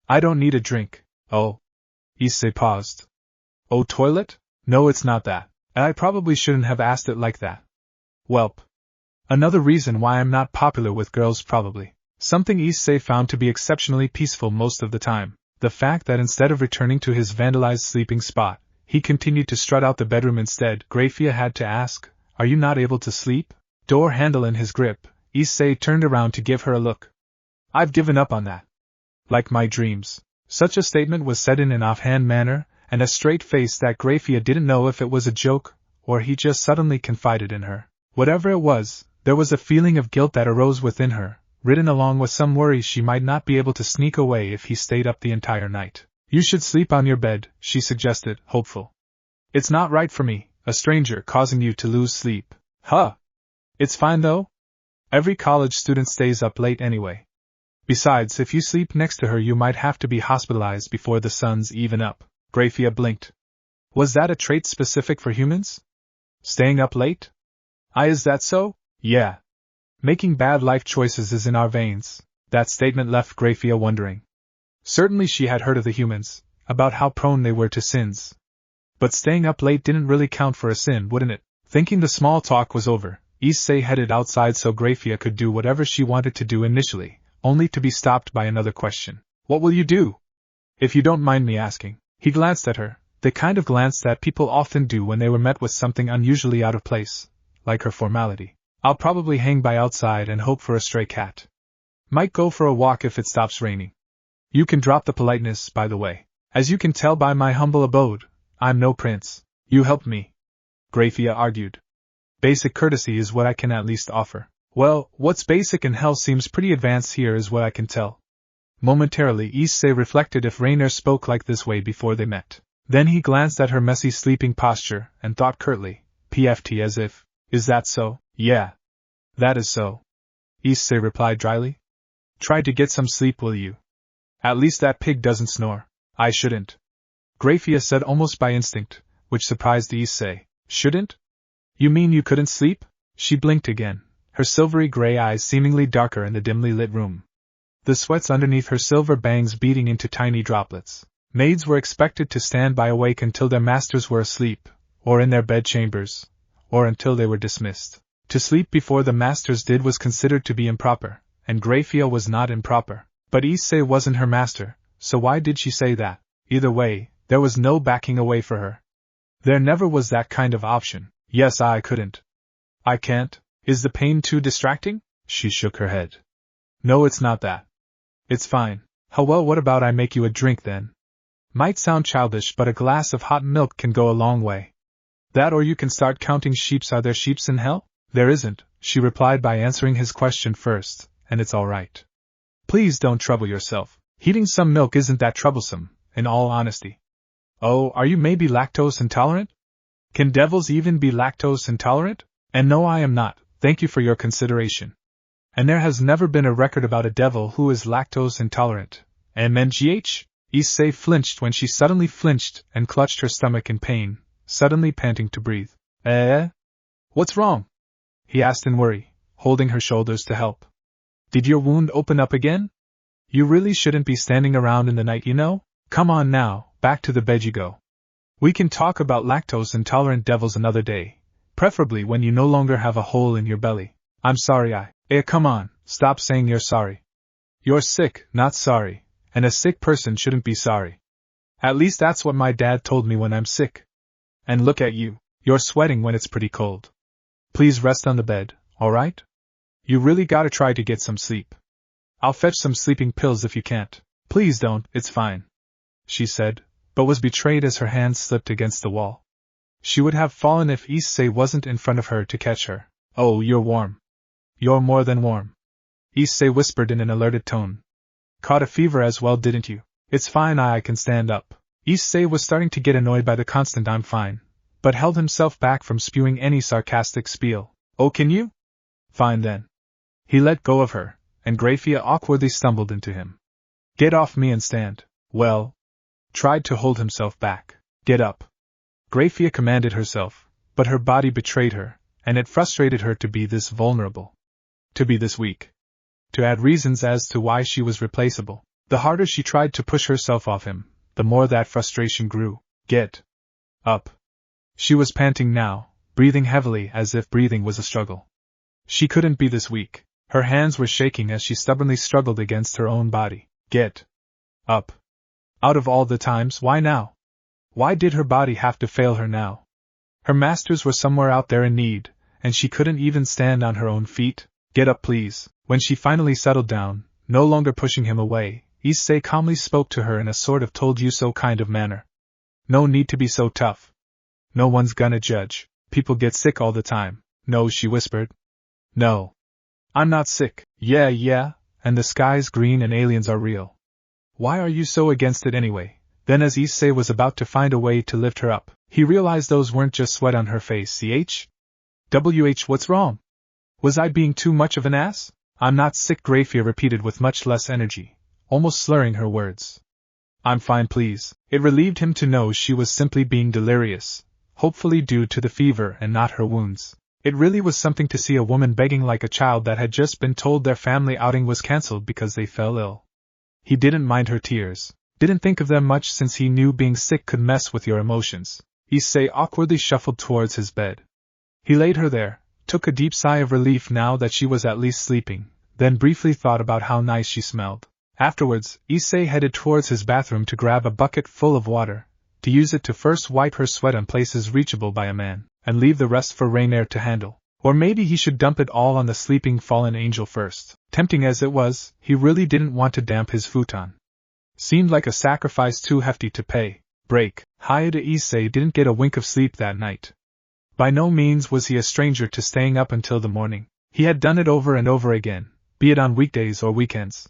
I don't need a drink. Oh. Issei paused. Oh, toilet? No, it's not that. I probably shouldn't have asked it like that. Welp. Another reason why I'm not popular with girls probably. Something Issei found to be exceptionally peaceful most of the time. The fact that instead of returning to his vandalized sleeping spot, he continued to strut out the bedroom instead. Graia had to ask, Are you not able to sleep? Door handle in his grip, Issei turned around to give her a look. I've given up on that. Like my dreams. Such a statement was said in an offhand manner, and a straight face that Graia didn't know if it was a joke, or he just suddenly confided in her. Whatever it was, there was a feeling of guilt that arose within her, ridden along with some worry she might not be able to sneak away if he stayed up the entire night. You should sleep on your bed, she suggested, hopeful. It's not right for me, a stranger causing you to lose sleep. Huh. It's fine though. Every college student stays up late anyway. Besides, if you sleep next to her you might have to be hospitalized before the sun's even up. Graia blinked. Was that a trait specific for humans? Staying up late? Is that so? Yeah. Making bad life choices is in our veins. That statement left Graia wondering. Certainly she had heard of the humans, about how prone they were to sins. But staying up late didn't really count for a sin, wouldn't it? Thinking the small talk was over, Issei headed outside so Graia could do whatever she wanted to do initially, only to be stopped by another question. What will you do? If you don't mind me asking. He glanced at her, the kind of glance that people often do when they were met with something unusually out of place, like her formality. I'll probably hang by outside and hope for a stray cat. Might go for a walk if it stops raining. You can drop the politeness, by the way. As you can tell by my humble abode, I'm no prince. You helped me. Graia argued. Basic courtesy is what I can at least offer. Well, what's basic in hell seems pretty advanced here is what I can tell. Momentarily Issei reflected if Rainer spoke like this way before they met. Then he glanced at her messy sleeping posture and thought curtly, PFT as if, is that so? Yeah. That is so. Issei replied dryly. Try to get some sleep, will you? At least that pig doesn't snore. I shouldn't. Graia said almost by instinct, which surprised Issei. Shouldn't? You mean you couldn't sleep? She blinked again, her silvery gray eyes seemingly darker in the dimly lit room. The sweats underneath her silver bangs beating into tiny droplets. Maids were expected to stand by awake until their masters were asleep, or in their bedchambers, or until they were dismissed. To sleep before the masters did was considered to be improper, and Graia was not improper. But Issei wasn't her master, so why did she say that? Either way, there was no backing away for her. There never was that kind of option. Yes, I couldn't. I can't? Is the pain too distracting? She shook her head. No, it's not that. It's fine. Well, what about I make you a drink then? Might sound childish, but a glass of hot milk can go a long way. That, or you can start counting sheeps. Are there sheeps in hell? There isn't, she replied by answering his question first, and it's all right. Please don't trouble yourself. Heating some milk isn't that troublesome, in all honesty. Oh, are you maybe lactose intolerant? Can devils even be lactose intolerant? And no, I am not, thank you for your consideration. And there has never been a record about a devil who is lactose intolerant. MNGH? Issei flinched when she suddenly flinched and clutched her stomach in pain, suddenly panting to breathe. What's wrong? He asked in worry, holding her shoulders to help. Did your wound open up again? You really shouldn't be standing around in the night, you know? Come on now, back to the bed you go. We can talk about lactose intolerant devils another day, preferably when you no longer have a hole in your belly. I'm sorry, come on, stop saying you're sorry. You're sick, not sorry, and a sick person shouldn't be sorry. At least that's what my dad told me when I'm sick. And look at you, you're sweating when it's pretty cold. Please rest on the bed, alright? You really gotta try to get some sleep. I'll fetch some sleeping pills if you can't. Please don't, it's fine, she said, but was betrayed as her hands slipped against the wall. She would have fallen if Issei wasn't in front of her to catch her. Oh, you're warm. You're more than warm, Issei whispered in an alerted tone. Caught a fever as well, didn't you? It's fine, I can stand up. Issei was starting to get annoyed by the constant I'm fine, but held himself back from spewing any sarcastic spiel. Oh, can you? Fine then. He let go of her, and Graia awkwardly stumbled into him. Get off me and stand. Well. Tried to hold himself back. Get up. Graia commanded herself, but her body betrayed her, and it frustrated her to be this vulnerable. To be this weak. To add reasons as to why she was replaceable. The harder she tried to push herself off him, the more that frustration grew. Get up. She was panting now, breathing heavily as if breathing was a struggle. She couldn't be this weak. Her hands were shaking as she stubbornly struggled against her own body. Get up. Out of all the times, why now? Why did her body have to fail her now? Her masters were somewhere out there in need, and she couldn't even stand on her own feet. Get up, please. When she finally settled down, no longer pushing him away, Issei calmly spoke to her in a sort of told-you-so kind of manner. No need to be so tough. No one's gonna judge. People get sick all the time. No, she whispered. No. I'm not sick. Yeah, and the sky's green and aliens are real. Why are you so against it anyway? Then as Issei was about to find a way to lift her up, he realized those weren't just sweat on her face. What's wrong? Was I being too much of an ass? I'm not sick, Graia repeated with much less energy, almost slurring her words. I'm fine, please. It relieved him to know she was simply being delirious, hopefully due to the fever and not her wounds. It really was something to see a woman begging like a child that had just been told their family outing was cancelled because they fell ill. He didn't mind her tears, didn't think of them much since he knew being sick could mess with your emotions. Issei awkwardly shuffled towards his bed. He laid her there, took a deep sigh of relief now that she was at least sleeping, then briefly thought about how nice she smelled. Afterwards, Issei headed towards his bathroom to grab a bucket full of water, to use it to first wipe her sweat on places reachable by a man, and leave the rest for Rainier to handle. Or maybe he should dump it all on the sleeping fallen angel first. Tempting as it was, he really didn't want to damp his futon. Seemed like a sacrifice too hefty to pay. Break. Hayate Issei didn't get a wink of sleep that night. By no means was he a stranger to staying up until the morning. He had done it over and over again, be it on weekdays or weekends.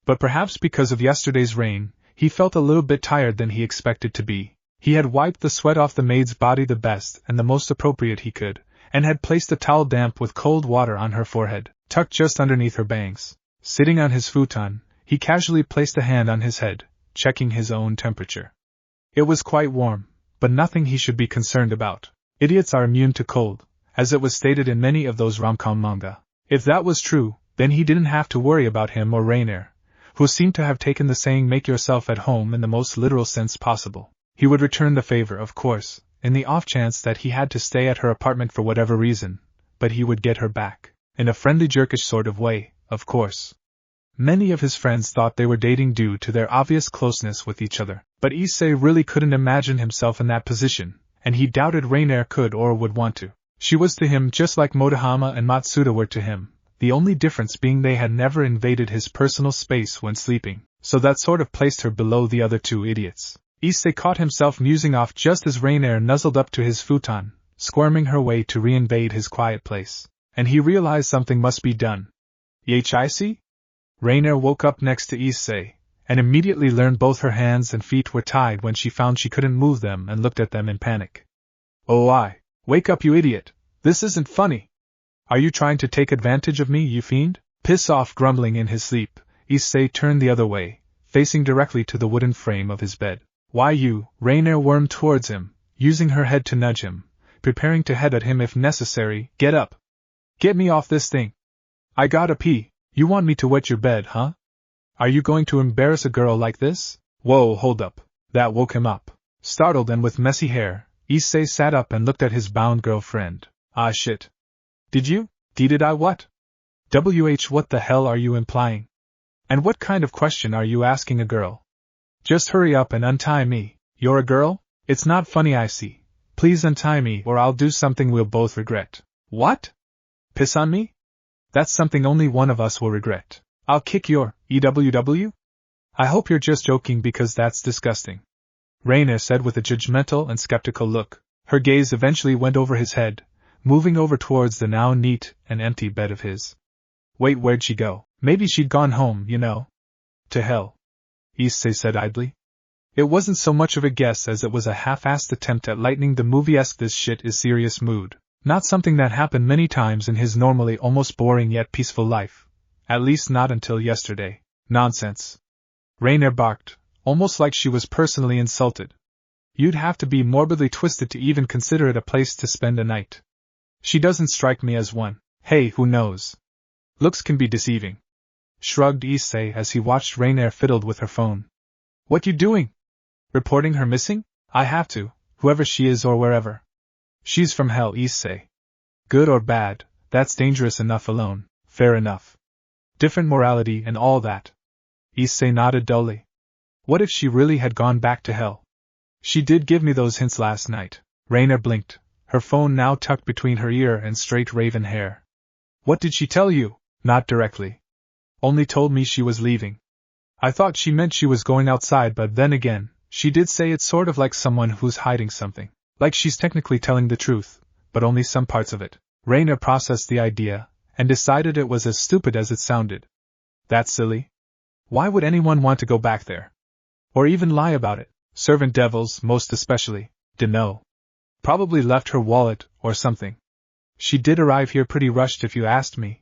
But perhaps because of yesterday's rain, he felt a little bit tired than he expected to be. He had wiped the sweat off the maid's body the best and the most appropriate he could, and had placed a towel damp with cold water on her forehead, tucked just underneath her bangs. Sitting on his futon, he casually placed a hand on his head, checking his own temperature. It was quite warm, but nothing he should be concerned about. Idiots are immune to cold, as it was stated in many of those rom-com manga. If that was true, then he didn't have to worry about him or Rainier, who seemed to have taken the saying "make yourself at home" in the most literal sense possible. He would return the favor, of course, in the off chance that he had to stay at her apartment for whatever reason, but he would get her back, in a friendly jerkish sort of way, of course. Many of his friends thought they were dating due to their obvious closeness with each other, but Issei really couldn't imagine himself in that position, and he doubted Rainier could or would want to. She was to him just like Motohama and Matsuda were to him, the only difference being they had never invaded his personal space when sleeping, so that sort of placed her below the other two idiots. Issei caught himself musing off just as Rainier nuzzled up to his futon, squirming her way to re-invade his quiet place, and he realized something must be done. Issei? Rainier woke up next to Issei, and immediately learned both her hands and feet were tied when she found she couldn't move them and looked at them in panic. Oh, wake up, you idiot! This isn't funny! Are you trying to take advantage of me, you fiend? Piss off! Grumbling in his sleep, Issei turned the other way, facing directly to the wooden frame of his bed. Why you? Rainier wormed towards him, using her head to nudge him, preparing to head at him if necessary. Get up! Get me off this thing! I gotta pee! You want me to wet your bed, huh? Are you going to embarrass a girl like this? Whoa, hold up. That woke him up. Startled and with messy hair, Issei sat up and looked at his bound girlfriend. Ah shit. Did I what? What the hell are you implying? And what kind of question are you asking a girl? Just hurry up and untie me. You're a girl? It's not funny, I see. Please untie me or I'll do something we'll both regret. What? Piss on me? That's something only one of us will regret. I'll kick your EWW? I hope you're just joking because that's disgusting. Rainier said with a judgmental and skeptical look. Her gaze eventually went over his head, moving over towards the now neat and empty bed of his. Wait, where'd she go? Maybe she'd gone home, you know. To hell, Issei said idly. It wasn't so much of a guess as it was a half-assed attempt at lightening the movie-esque this shit is serious mood. Not something that happened many times in his normally almost boring yet peaceful life. At least not until yesterday. Nonsense. Rainier barked, almost like she was personally insulted. You'd have to be morbidly twisted to even consider it a place to spend a night. She doesn't strike me as one. Hey, who knows? Looks can be deceiving. Shrugged Issei as he watched Rainier fiddled with her phone. What you doing? Reporting her missing? I have to, whoever she is or wherever. She's from hell, Issei. Good or bad, that's dangerous enough alone. Fair enough. Different morality and all that. Issei nodded dully. What if she really had gone back to hell? She did give me those hints last night. Rainier blinked, her phone now tucked between her ear and straight raven hair. What did she tell you? Not directly. Only told me she was leaving. I thought she meant she was going outside, but then again, she did say it's sort of like someone who's hiding something. Like she's technically telling the truth, but only some parts of it. Rainier processed the idea, and decided it was as stupid as it sounded. That's silly. Why would anyone want to go back there? Or even lie about it? Servant devils, most especially. Dunno. Probably left her wallet, or something. She did arrive here pretty rushed if you asked me.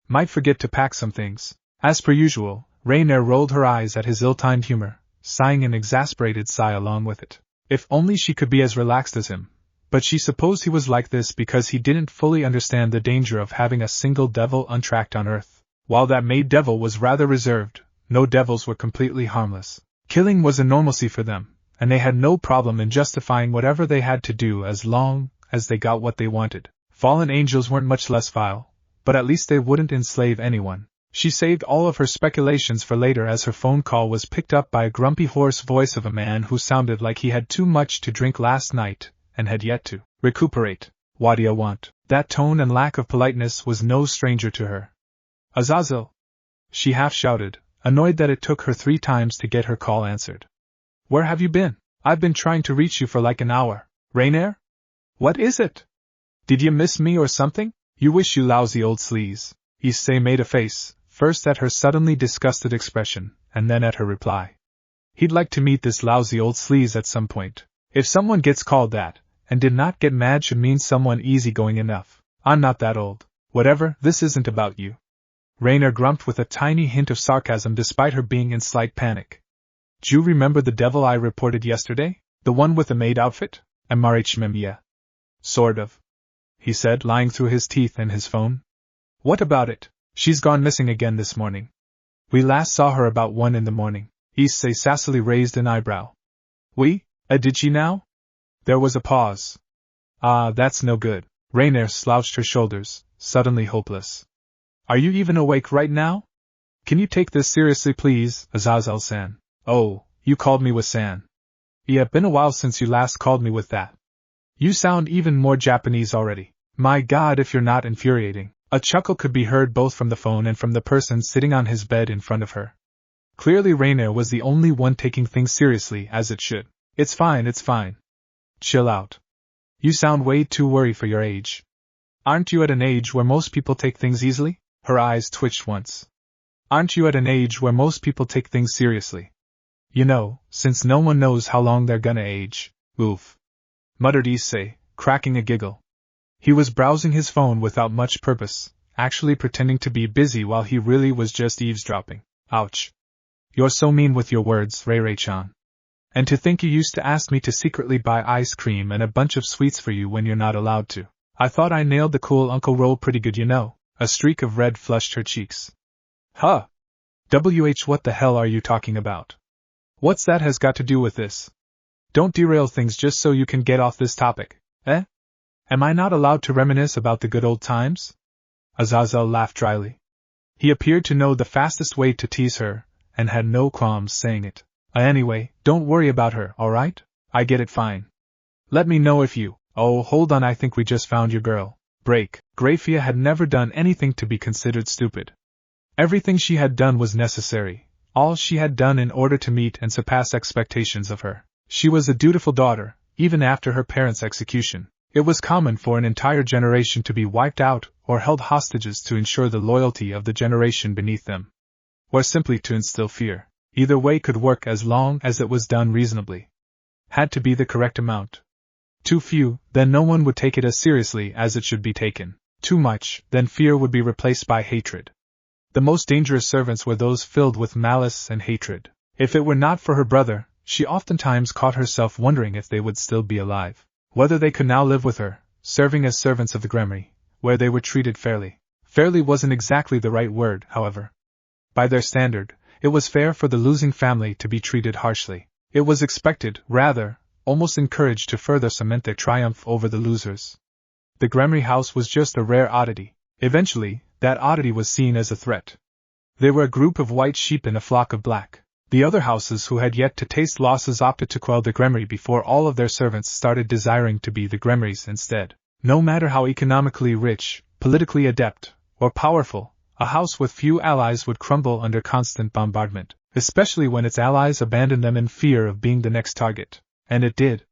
Might forget to pack some things. As per usual, Rainier rolled her eyes at his ill-timed humor, sighing an exasperated sigh along with it. If only she could be as relaxed as him. But she supposed he was like this because he didn't fully understand the danger of having a single devil untracked on Earth. While that maid devil was rather reserved, no devils were completely harmless. Killing was a normalcy for them, and they had no problem in justifying whatever they had to do as long as they got what they wanted. Fallen angels weren't much less vile, but at least they wouldn't enslave anyone. She saved all of her speculations for later as her phone call was picked up by a grumpy hoarse voice of a man who sounded like he had too much to drink last night and had yet to recuperate. What do you want? That tone and lack of politeness was no stranger to her. Azazel! She half shouted, annoyed that it took her 3 times to get her call answered. Where have you been? I've been trying to reach you for like an hour. Rainier? What is it? Did you miss me or something? You wish, you lousy old sleaze. Issei made a face, first at her suddenly disgusted expression, and then at her reply. He'd like to meet this lousy old sleaze at some point. If someone gets called that, and did not get mad, should mean someone easygoing enough. I'm not that old. Whatever, this isn't about you. Rainier grumped with a tiny hint of sarcasm despite her being in slight panic. Do you remember the devil I reported yesterday? The one with the maid outfit? Yeah. Sort of. He said, lying through his teeth and his phone. What about it? She's gone missing again this morning. We last saw her about 1 in the morning. Issei sassily raised an eyebrow. Did she now? There was a pause. Ah, that's no good. Rainier slouched her shoulders, suddenly hopeless. Are you even awake right now? Can you take this seriously, please, Azazel-san? Oh, you called me with san. Yeah, been a while since you last called me with that. You sound even more Japanese already. My God, if you're not infuriating. A chuckle could be heard both from the phone and from the person sitting on his bed in front of her. Clearly Rainier was the only one taking things seriously as it should. It's fine. Chill out. You sound way too worried for your age. Aren't you at an age where most people take things easily? Her eyes twitched once. Aren't you at an age where most people take things seriously? You know, since no one knows how long they're gonna age. Oof. Muttered Issei, cracking a giggle. He was browsing his phone without much purpose, actually pretending to be busy while he really was just eavesdropping. Ouch. You're so mean with your words, Ray-Ray-chan. And to think you used to ask me to secretly buy ice cream and a bunch of sweets for you when you're not allowed to. I thought I nailed the cool uncle role pretty good, you know. A streak of red flushed her cheeks. Huh. What the hell are you talking about? What's that has got to do with this? Don't derail things just so you can get off this topic, eh? Am I not allowed to reminisce about the good old times? Azazel laughed dryly. He appeared to know the fastest way to tease her, and had no qualms saying it. Anyway, don't worry about her, alright? I get it fine. Let me know if you— Oh, hold on, I think we just found your girl. Break. Graia had never done anything to be considered stupid. Everything she had done was necessary, all she had done in order to meet and surpass expectations of her. She was a dutiful daughter, even after her parents' execution. It was common for an entire generation to be wiped out or held hostages to ensure the loyalty of the generation beneath them, or simply to instill fear. Either way could work as long as it was done reasonably. Had to be the correct amount. Too few, then no one would take it as seriously as it should be taken. Too much, then fear would be replaced by hatred. The most dangerous servants were those filled with malice and hatred. If it were not for her brother, she oftentimes caught herself wondering if they would still be alive. Whether they could now live with her, serving as servants of the Gremry, where they were treated fairly. Fairly wasn't exactly the right word, however. By their standard, it was fair for the losing family to be treated harshly. It was expected, rather, almost encouraged to further cement their triumph over the losers. The Gremry house was just a rare oddity. Eventually, that oddity was seen as a threat. They were a group of white sheep in a flock of black. The other houses who had yet to taste losses opted to quell the Gremry before all of their servants started desiring to be the Gremrys instead. No matter how economically rich, politically adept, or powerful, a house with few allies would crumble under constant bombardment, especially when its allies abandoned them in fear of being the next target. And it did.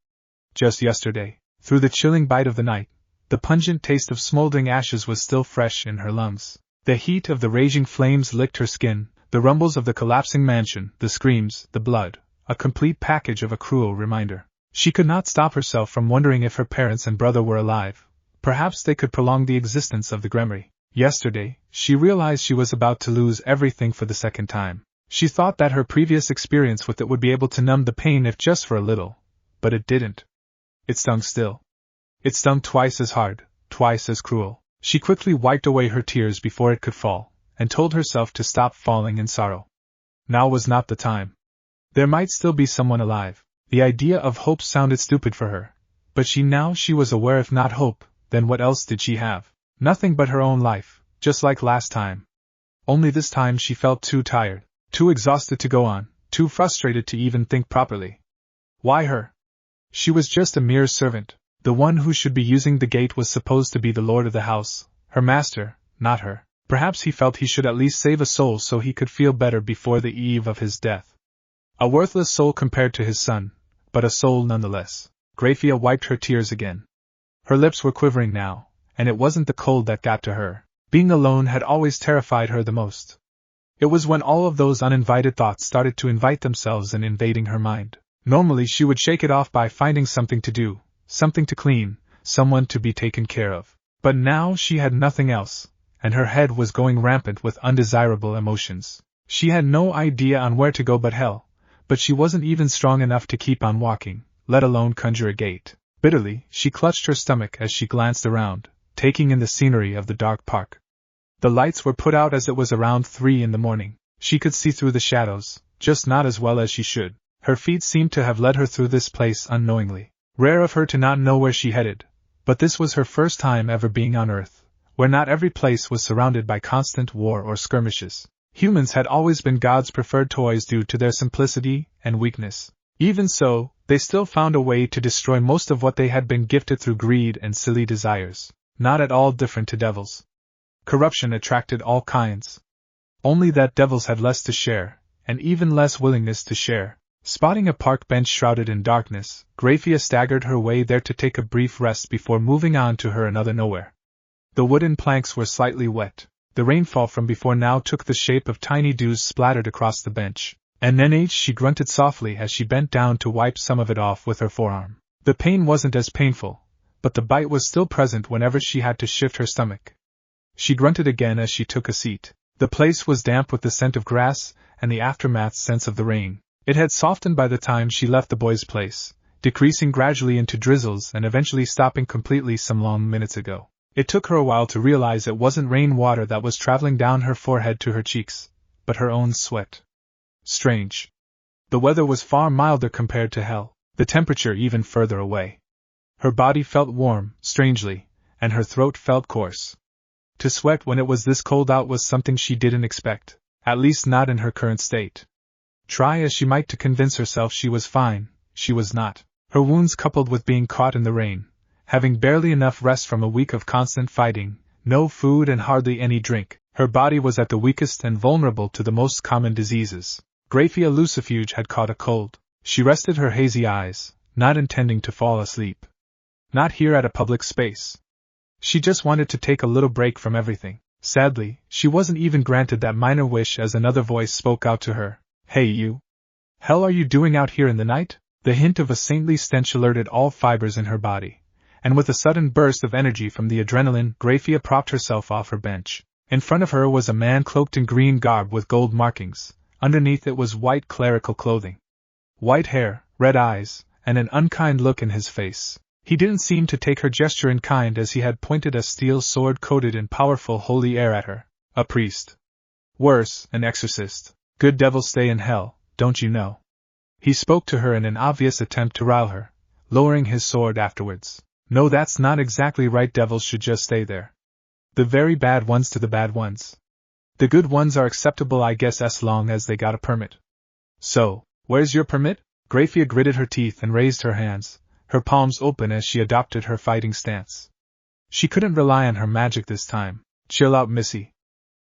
Just yesterday, through the chilling bite of the night, the pungent taste of smoldering ashes was still fresh in her lungs. The heat of the raging flames licked her skin, the rumbles of the collapsing mansion, the screams, the blood, a complete package of a cruel reminder. She could not stop herself from wondering if her parents and brother were alive. Perhaps they could prolong the existence of the Gremry. Yesterday, she realized she was about to lose everything for the second time. She thought that her previous experience with it would be able to numb the pain if just for a little, but it didn't. It stung still. It stung twice as hard, twice as cruel. She quickly wiped away her tears before it could fall, and told herself to stop falling in sorrow. Now was not the time. There might still be someone alive. The idea of hope sounded stupid for her, but she was aware if not hope, then what else did she have? Nothing but her own life, just like last time. Only this time she felt too tired, too exhausted to go on, too frustrated to even think properly. Why her? She was just a mere servant. The one who should be using the gate was supposed to be the lord of the house, her master, not her. Perhaps he felt he should at least save a soul so he could feel better before the eve of his death. A worthless soul compared to his son, but a soul nonetheless. Graia wiped her tears again. Her lips were quivering now, and it wasn't the cold that got to her. Being alone had always terrified her the most. It was when all of those uninvited thoughts started to invite themselves and invading her mind. Normally she would shake it off by finding something to do, something to clean, someone to be taken care of. But now she had nothing else, and her head was going rampant with undesirable emotions. She had no idea on where to go but hell, but she wasn't even strong enough to keep on walking, let alone conjure a gate. Bitterly, she clutched her stomach as she glanced around, taking in the scenery of the dark park. The lights were put out as it was around 3 in the morning. She could see through the shadows, just not as well as she should. Her feet seemed to have led her through this place unknowingly. Rare of her to not know where she headed, but this was her first time ever being on Earth, where not every place was surrounded by constant war or skirmishes. Humans had always been God's preferred toys due to their simplicity and weakness. Even so, they still found a way to destroy most of what they had been gifted through greed and silly desires. not at all different to devils. Corruption attracted all kinds. Only that devils had less to share, and even less willingness to share. Spotting a park bench shrouded in darkness, Graia staggered her way there to take a brief rest before moving on to her another nowhere. The wooden planks were slightly wet. The rainfall from before now took the shape of tiny dews splattered across the bench, and then she grunted softly as she bent down to wipe some of it off with her forearm. The pain wasn't as painful, but the bite was still present whenever she had to shift her stomach. She grunted again as she took a seat. The place was damp with the scent of grass and the aftermath sense of the rain. It had softened by the time she left the boys' place, decreasing gradually into drizzles and eventually stopping completely some long minutes ago. It took her a while to realize it wasn't rain water that was traveling down her forehead to her cheeks, but her own sweat. Strange. The weather was far milder compared to hell, the temperature even further away. Her body felt warm, strangely, and her throat felt coarse. To sweat when it was this cold out was something she didn't expect, at least not in her current state. Try as she might to convince herself she was fine, she was not. Her wounds coupled with being caught in the rain, having barely enough rest from a week of constant fighting, no food and hardly any drink, her body was at the weakest and vulnerable to the most common diseases. Graia Lucifuge had caught a cold. She rested her hazy eyes, not intending to fall asleep. Not here at a public space. She just wanted to take a little break from everything. Sadly, she wasn't even granted that minor wish as another voice spoke out to her. Hey you! Hell are you doing out here in the night? The hint of a saintly stench alerted all fibers in her body, and with a sudden burst of energy from the adrenaline, Graia propped herself off her bench. In front of her was a man cloaked in green garb with gold markings. Underneath it was white clerical clothing. White hair, red eyes, and an unkind look in his face. He didn't seem to take her gesture in kind as he had pointed a steel sword coated in powerful holy air at her. A priest. Worse, an exorcist. Good devils stay in hell, don't you know? He spoke to her in an obvious attempt to rile her, lowering his sword afterwards. No, that's not exactly right. Devils should just stay there. The very bad ones to the bad ones. The good ones are acceptable, I guess, as long as they got a permit. So, where's your permit? Graia gritted her teeth and raised her hands, her palms open as she adopted her fighting stance. She couldn't rely on her magic this time. Chill out, missy.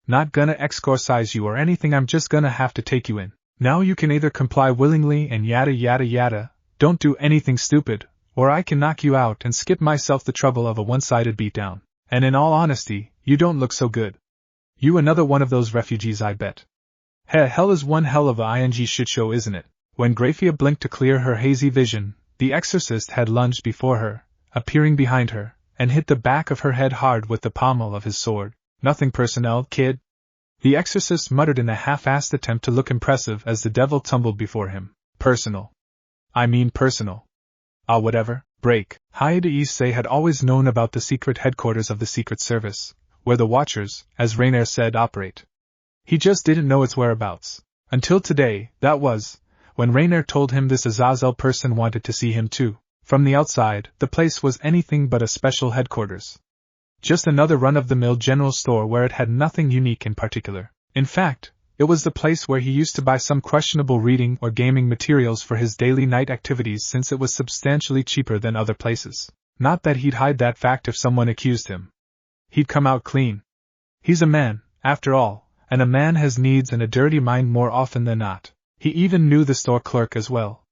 Not gonna exorcise you or anything, I'm just gonna have to take you in. Now you can either comply willingly and yada yada yada, don't do anything stupid, or I can knock you out and skip myself the trouble of a one-sided beatdown. And in all honesty, you don't look so good. You another one of those refugees, I bet. Hell is one hell of a shitshow, isn't it? When Graia blinked to clear her hazy vision, the exorcist had lunged before her, appearing behind her, and hit the back of her head hard with the pommel of his sword. Nothing personal, kid. The exorcist muttered in a half-assed attempt to look impressive as the devil tumbled before him. Personal. I mean personal. Ah, whatever. Break. Issei had always known about the secret headquarters of the Secret Service, where the Watchers, as Rainier said, operate. He just didn't know its whereabouts. Until today, that was, when Rainier told him this Azazel person wanted to see him too. From the outside, the place was anything but a special headquarters. Just another run-of-the-mill general store where it had nothing unique in particular. In fact, it was the place where he used to buy some questionable reading or gaming materials for his daily night activities, since it was substantially cheaper than other places. Not that he'd hide that fact if someone accused him. He'd come out clean. He's a man, after all, and a man has needs and a dirty mind more often than not. He even knew the store clerk as well.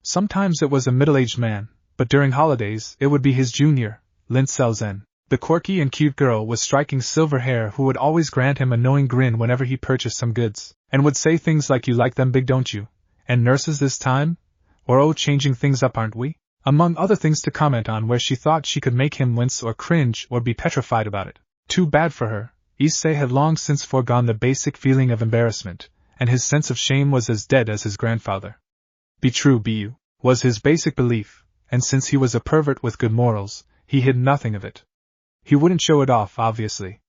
Sometimes it was a middle-aged man, but during holidays it would be his junior, Selzen. The quirky and cute girl with striking silver hair who would always grant him a knowing grin whenever he purchased some goods, and would say things like, "You like them big, don't you? And nurses this time? Or oh, changing things up, aren't we?" Among other things to comment on where she thought she could make him wince or cringe or be petrified about it. Too bad for her, Issei had long since foregone the basic feeling of embarrassment, and his sense of shame was as dead as his grandfather. Be true, was his basic belief, and since he was a pervert with good morals, he hid nothing of it. He wouldn't show it off, obviously.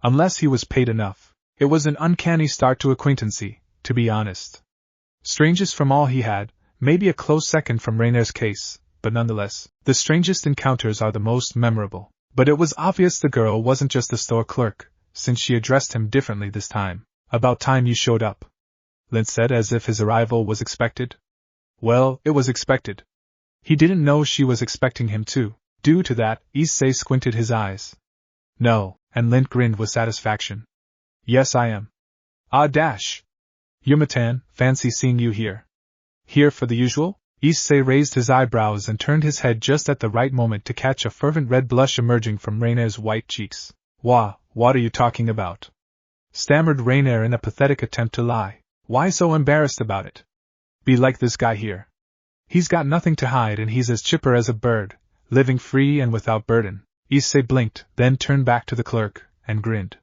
Unless he was paid enough. It was an uncanny start to acquaintancy, to be honest. Strangest from all he had, maybe a close second from Rainier's case, but nonetheless, the strangest encounters are the most memorable. But it was obvious the girl wasn't just the store clerk, since she addressed him differently this time. "About time you showed up," Lint said, as if his arrival was expected. Well, it was expected. He didn't know she was expecting him too. Due to that, Issei squinted his eyes, No, and Lint grinned with satisfaction. Yes, I am. Ah, dash. Yumatan, fancy seeing you here. Here for the usual? Issei raised his eyebrows and turned his head just at the right moment to catch a fervent red blush emerging from Rainer's white cheeks. What are you talking about? Stammered Rainer in a pathetic attempt to lie. Why so embarrassed about it? Be like this guy here. He's got nothing to hide and he's as chipper as a bird, living free and without burden. Issei blinked, then turned back to the clerk, and grinned.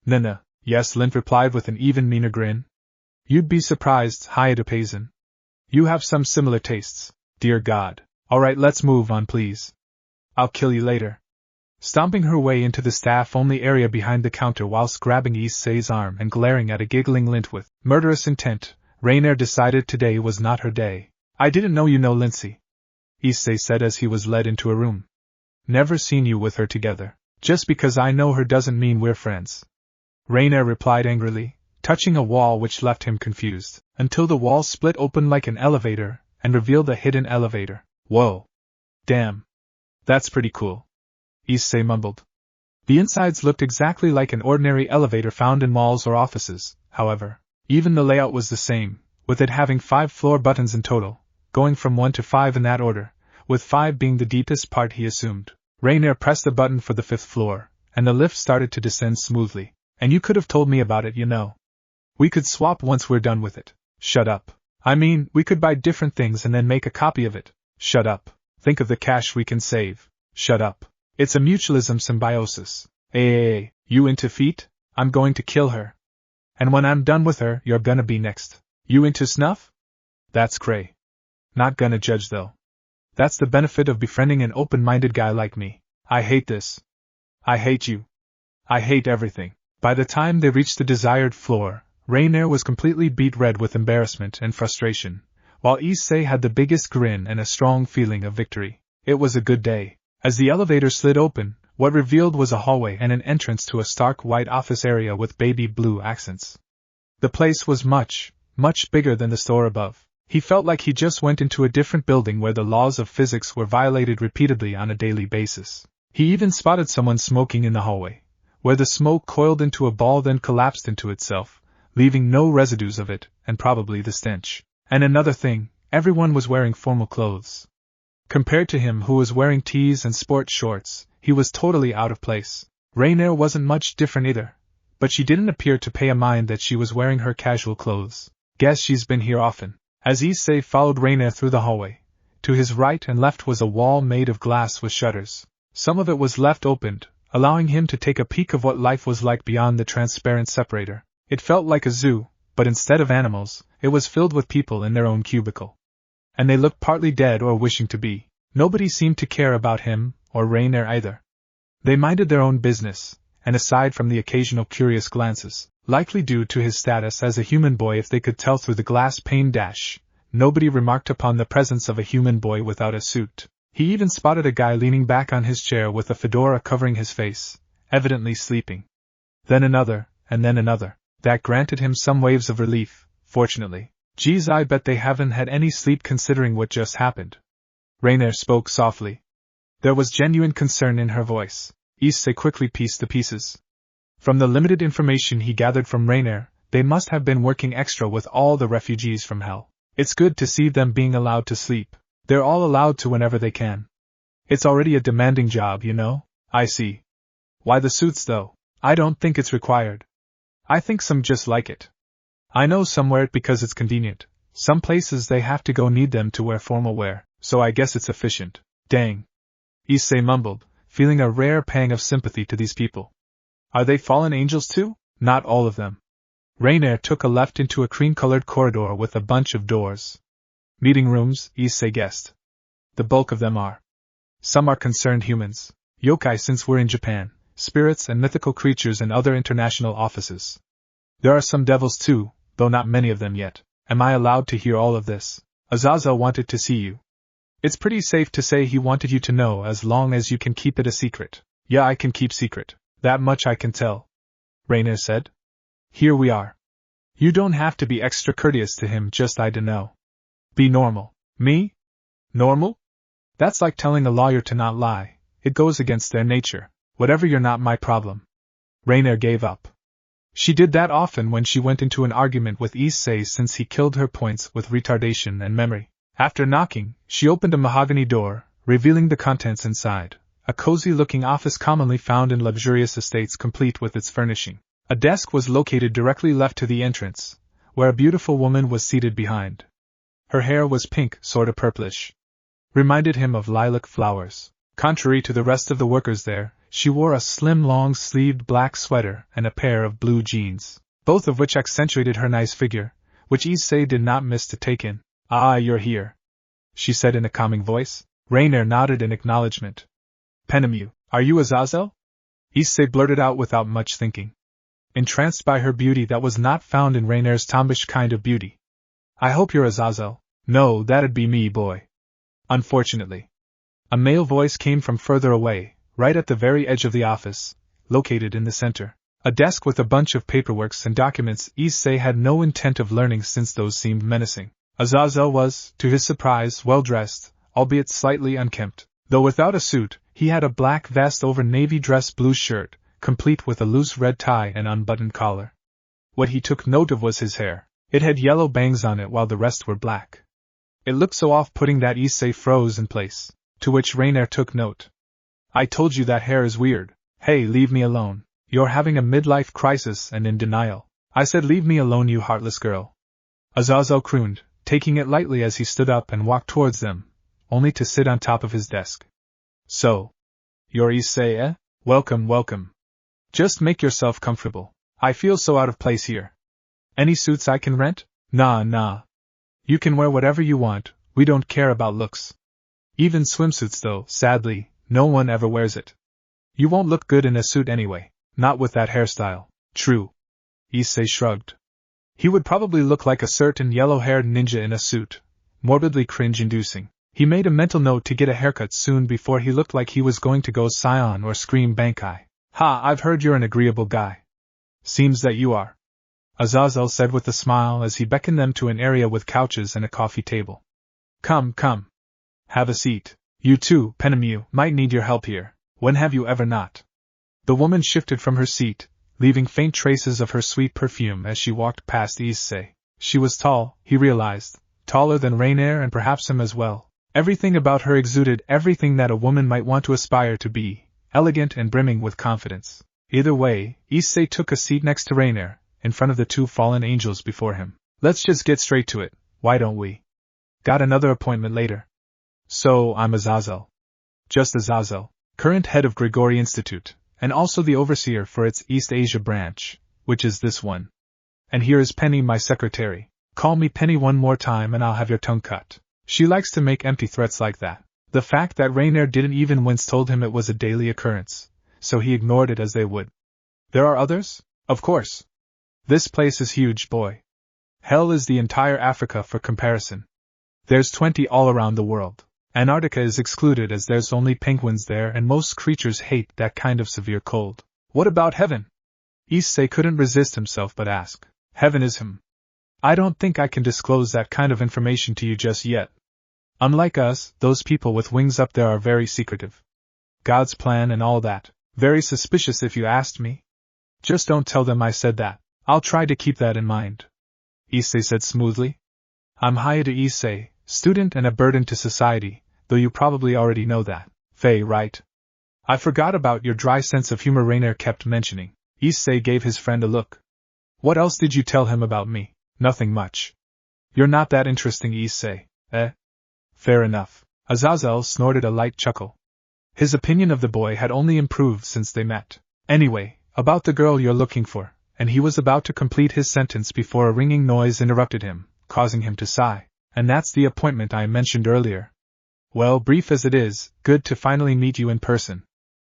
Nana, yes, Lint replied with an even meaner grin. You'd be surprised, Hyde-Payson. You have some similar tastes, dear God. Alright, let's move on, please. I'll kill you later. Stomping her way into the staff-only area behind the counter whilst grabbing Issei's arm and glaring at a giggling Lint with murderous intent, Rainer decided today was not her day. I didn't know you know Lindsay, Issei said as he was led into a room. Never seen you with her together. Just because I know her doesn't mean we're friends. Rainer replied angrily, touching a wall which left him confused, until the wall split open like an elevator and revealed a hidden elevator. Whoa. Damn. That's pretty cool. Issei mumbled. The insides looked exactly like an ordinary elevator found in malls or offices, however. Even the layout was the same, with it having 5 floor buttons in total, going from 1 to 5 in that order, with 5 being the deepest part he assumed. Rainer pressed the button for the 5th floor, and the lift started to descend smoothly. And you could have told me about it, you know. We could swap once we're done with it. Shut up. I mean, we could buy different things and then make a copy of it. Shut up. Think of the cash we can save. Shut up. It's a mutualism symbiosis. Hey, you into feet? I'm going to kill her. And when I'm done with her, you're gonna be next. You into snuff? That's cray. Not gonna judge though. That's the benefit of befriending an open-minded guy like me. I hate this. I hate you. I hate everything. By the time they reached the desired floor, Rainer was completely beet red with embarrassment and frustration, while Issei had the biggest grin and a strong feeling of victory. It was a good day. As the elevator slid open, what revealed was a hallway and an entrance to a stark white office area with baby blue accents. The place was much bigger than the store above. He felt like he just went into a different building where the laws of physics were violated repeatedly on a daily basis. He even spotted someone smoking in the hallway, where the smoke coiled into a ball then collapsed into itself, leaving no residues of it, and probably the stench. And another thing, everyone was wearing formal clothes. Compared to him who was wearing tees and sport shorts, he was totally out of place. Rainer wasn't much different either, but she didn't appear to pay a mind that she was wearing her casual clothes. Guess she's been here often. As Issei followed Rainer through the hallway, to his right and left was a wall made of glass with shutters. Some of it was left opened, allowing him to take a peek of what life was like beyond the transparent separator. It felt like a zoo, but instead of animals, it was filled with people in their own cubicle. And they looked partly dead or wishing to be. Nobody seemed to care about him, or Rainer either. They minded their own business, and aside from the occasional curious glances, likely due to his status as a human boy if they could tell through the glass pane dash, nobody remarked upon the presence of a human boy without a suit. He even spotted a guy leaning back on his chair with a fedora covering his face, evidently sleeping. Then another, and then another. That granted him some waves of relief, fortunately. Geez, I bet they haven't had any sleep considering what just happened. Rainer spoke softly. There was genuine concern in her voice. Issei quickly pieced the pieces. From the limited information he gathered from Rainer, they must have been working extra with all the refugees from hell. It's good to see them being allowed to sleep. They're all allowed to whenever they can. It's already a demanding job, you know? I see. Why the suits though? I don't think it's required. I think some just like it. I know some wear it because it's convenient. Some places they have to go need them to wear formal wear, so I guess it's efficient. Dang. Issei mumbled, feeling a rare pang of sympathy to these people. Are they fallen angels too? Not all of them. Rainer took a left into a cream-colored corridor with a bunch of doors. Meeting rooms, Issei guessed. The bulk of them are. Some are concerned humans. Yokai since we're in Japan, spirits and mythical creatures and other international offices. There are some devils too, though not many of them yet. Am I allowed to hear all of this? Azazel wanted to see you. It's pretty safe to say he wanted you to know as long as you can keep it a secret. Yeah, I can keep secret. That much I can tell. Rainer said. Here we are. You don't have to be extra courteous to him, just I dunno. Be normal. Me? Normal? That's like telling a lawyer to not lie. It goes against their nature. Whatever, you're not my problem. Rainier gave up. She did that often when she went into an argument with Issei, since he killed her points with retardation and memory. After knocking, she opened a mahogany door, revealing the contents inside. A cozy-looking office commonly found in luxurious estates, complete with its furnishing. A desk was located directly left to the entrance, where a beautiful woman was seated behind. Her hair was pink, sorta purplish. Reminded him of lilac flowers. Contrary to the rest of the workers there, she wore a slim long-sleeved black sweater and a pair of blue jeans, both of which accentuated her nice figure, which Issei did not miss to take in. "Ah, you're here," she said in a calming voice. Rainier nodded in acknowledgement. "Penemu, are you Azazel?" Issei blurted out without much thinking. Entranced by her beauty that was not found in Rainier's tombish kind of beauty. "I hope you're Azazel." "No, that'd be me, boy. Unfortunately." A male voice came from further away, right at the very edge of the office, located in the center. A desk with a bunch of paperworks and documents Issei had no intent of learning, since those seemed menacing. Azazel was, to his surprise, well-dressed, albeit slightly unkempt. Though without a suit, he had a black vest over navy dress blue shirt, complete with a loose red tie and unbuttoned collar. What he took note of was his hair. It had yellow bangs on it while the rest were black. It looked so off-putting that Issei froze in place, to which Rainier took note. "I told you that hair is weird. Hey, leave me alone. You're having a midlife crisis and in denial." "I said leave me alone, you heartless girl," Azazel crooned, taking it lightly as he stood up and walked towards them, only to sit on top of his desk. "So, you're Issei, eh? Welcome, welcome. Just make yourself comfortable. I feel so out of place here. Any suits I can rent?" Nah. You can wear whatever you want, we don't care about looks. Even swimsuits though, sadly, no one ever wears it. You won't look good in a suit anyway, not with that hairstyle." "True." Issei shrugged. He would probably look like a certain yellow-haired ninja in a suit, morbidly cringe-inducing. He made a mental note to get a haircut soon before he looked like he was going to go Scion or scream Bankai. "Ha, I've heard you're an agreeable guy." "Seems that you are," Azazel said with a smile as he beckoned them to an area with couches and a coffee table. Come. Have a seat. You too, Penemu, might need your help here. When have you ever not?" The woman shifted from her seat, leaving faint traces of her sweet perfume as she walked past Issei. She was tall, he realized, taller than Rainier and perhaps him as well. Everything about her exuded everything that a woman might want to aspire to be, elegant and brimming with confidence. Either way, Issei took a seat next to Rainier, in front of the two fallen angels before him. "Let's just get straight to it, why don't we? Got another appointment later." "So, I'm Azazel. Just Azazel, current head of Grigori Institute, and also the overseer for its East Asia branch, which is this one. And here is Penny, my secretary. Call me Penny one more time and I'll have your tongue cut." She likes to make empty threats like that. The fact that Rainier didn't even wince told him it was a daily occurrence, so he ignored it as they would. "There are others?" "Of course. This place is huge, boy. Hell is the entire Africa for comparison. There's 20 all around the world. Antarctica is excluded as there's only penguins there and most creatures hate that kind of severe cold." "What about heaven?" Issei couldn't resist himself but ask. "Heaven is I don't think I can disclose that kind of information to you just yet. Unlike us, those people with wings up there are very secretive. God's plan and all that. Very suspicious if you asked me. Just don't tell them I said that. I'll try to keep that in mind," Issei said smoothly. "I'm Hayate Issei, student and a burden to society, though you probably already know that. Faye, right?" "I forgot about your dry sense of humor," Rainier kept mentioning. Issei gave his friend a look. "What else did you tell him about me?" "Nothing much. You're not that interesting, Issei, eh?" "Fair enough." Azazel snorted a light chuckle. His opinion of the boy had only improved since they met. "Anyway, about the girl you're looking for," and he was about to complete his sentence before a ringing noise interrupted him, causing him to sigh. "And that's the appointment I mentioned earlier. Well, brief as it is, good to finally meet you in person.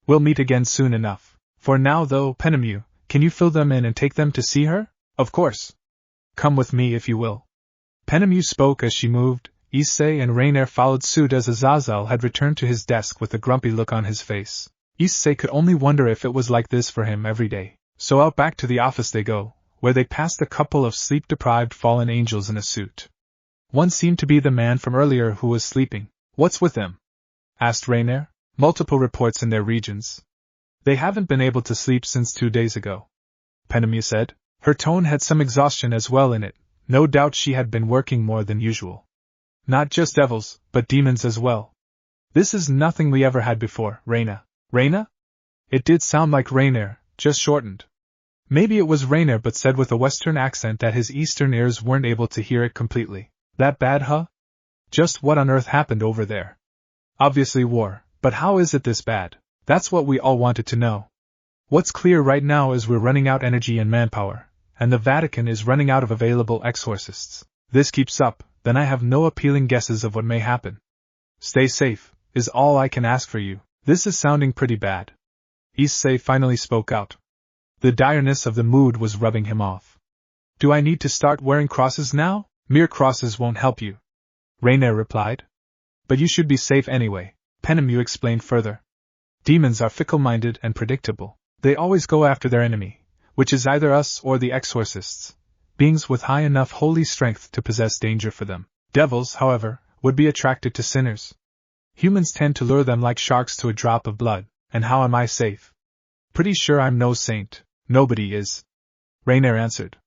We'll meet again soon enough. For now though, Penemu, can you fill them in and take them to see her?" "Of course. Come with me if you will." Penemu spoke as she moved. Issei and Rainier followed suit as Azazel had returned to his desk with a grumpy look on his face. Issei could only wonder if it was like this for him every day. So out back to the office they go, where they passed a couple of sleep-deprived fallen angels in a suit. One seemed to be the man from earlier who was sleeping. "What's with them?" asked Rainier. "Multiple reports in their regions. They haven't been able to sleep since 2 days ago, Penemue said. Her tone had some exhaustion as well in it. No doubt she had been working more than usual. Not just devils, but demons as well. This is nothing we ever had before, Reina. Reina? It did sound like Rainier, just shortened. Maybe it was Rainier but said with a Western accent that his Eastern ears weren't able to hear it completely. That bad, huh? Just what on earth happened over there? Obviously war, but how is it this bad? That's what we all wanted to know. What's clear right now is we're running out energy and manpower, and the Vatican is running out of available exorcists. This keeps up, then I have no appealing guesses of what may happen. Stay safe, is all I can ask for you. This is sounding pretty bad. Issei finally spoke out. The direness of the mood was rubbing him off. Do I need to start wearing crosses now? Mere crosses won't help you, Rainier replied. But you should be safe anyway, Penemue explained further. Demons are fickle-minded and predictable. They always go after their enemy, which is either us or the exorcists, beings with high enough holy strength to possess danger for them. Devils, however, would be attracted to sinners. Humans tend to lure them like sharks to a drop of blood, and how am I safe? Pretty sure I'm no saint. Nobody is, Rainier answered.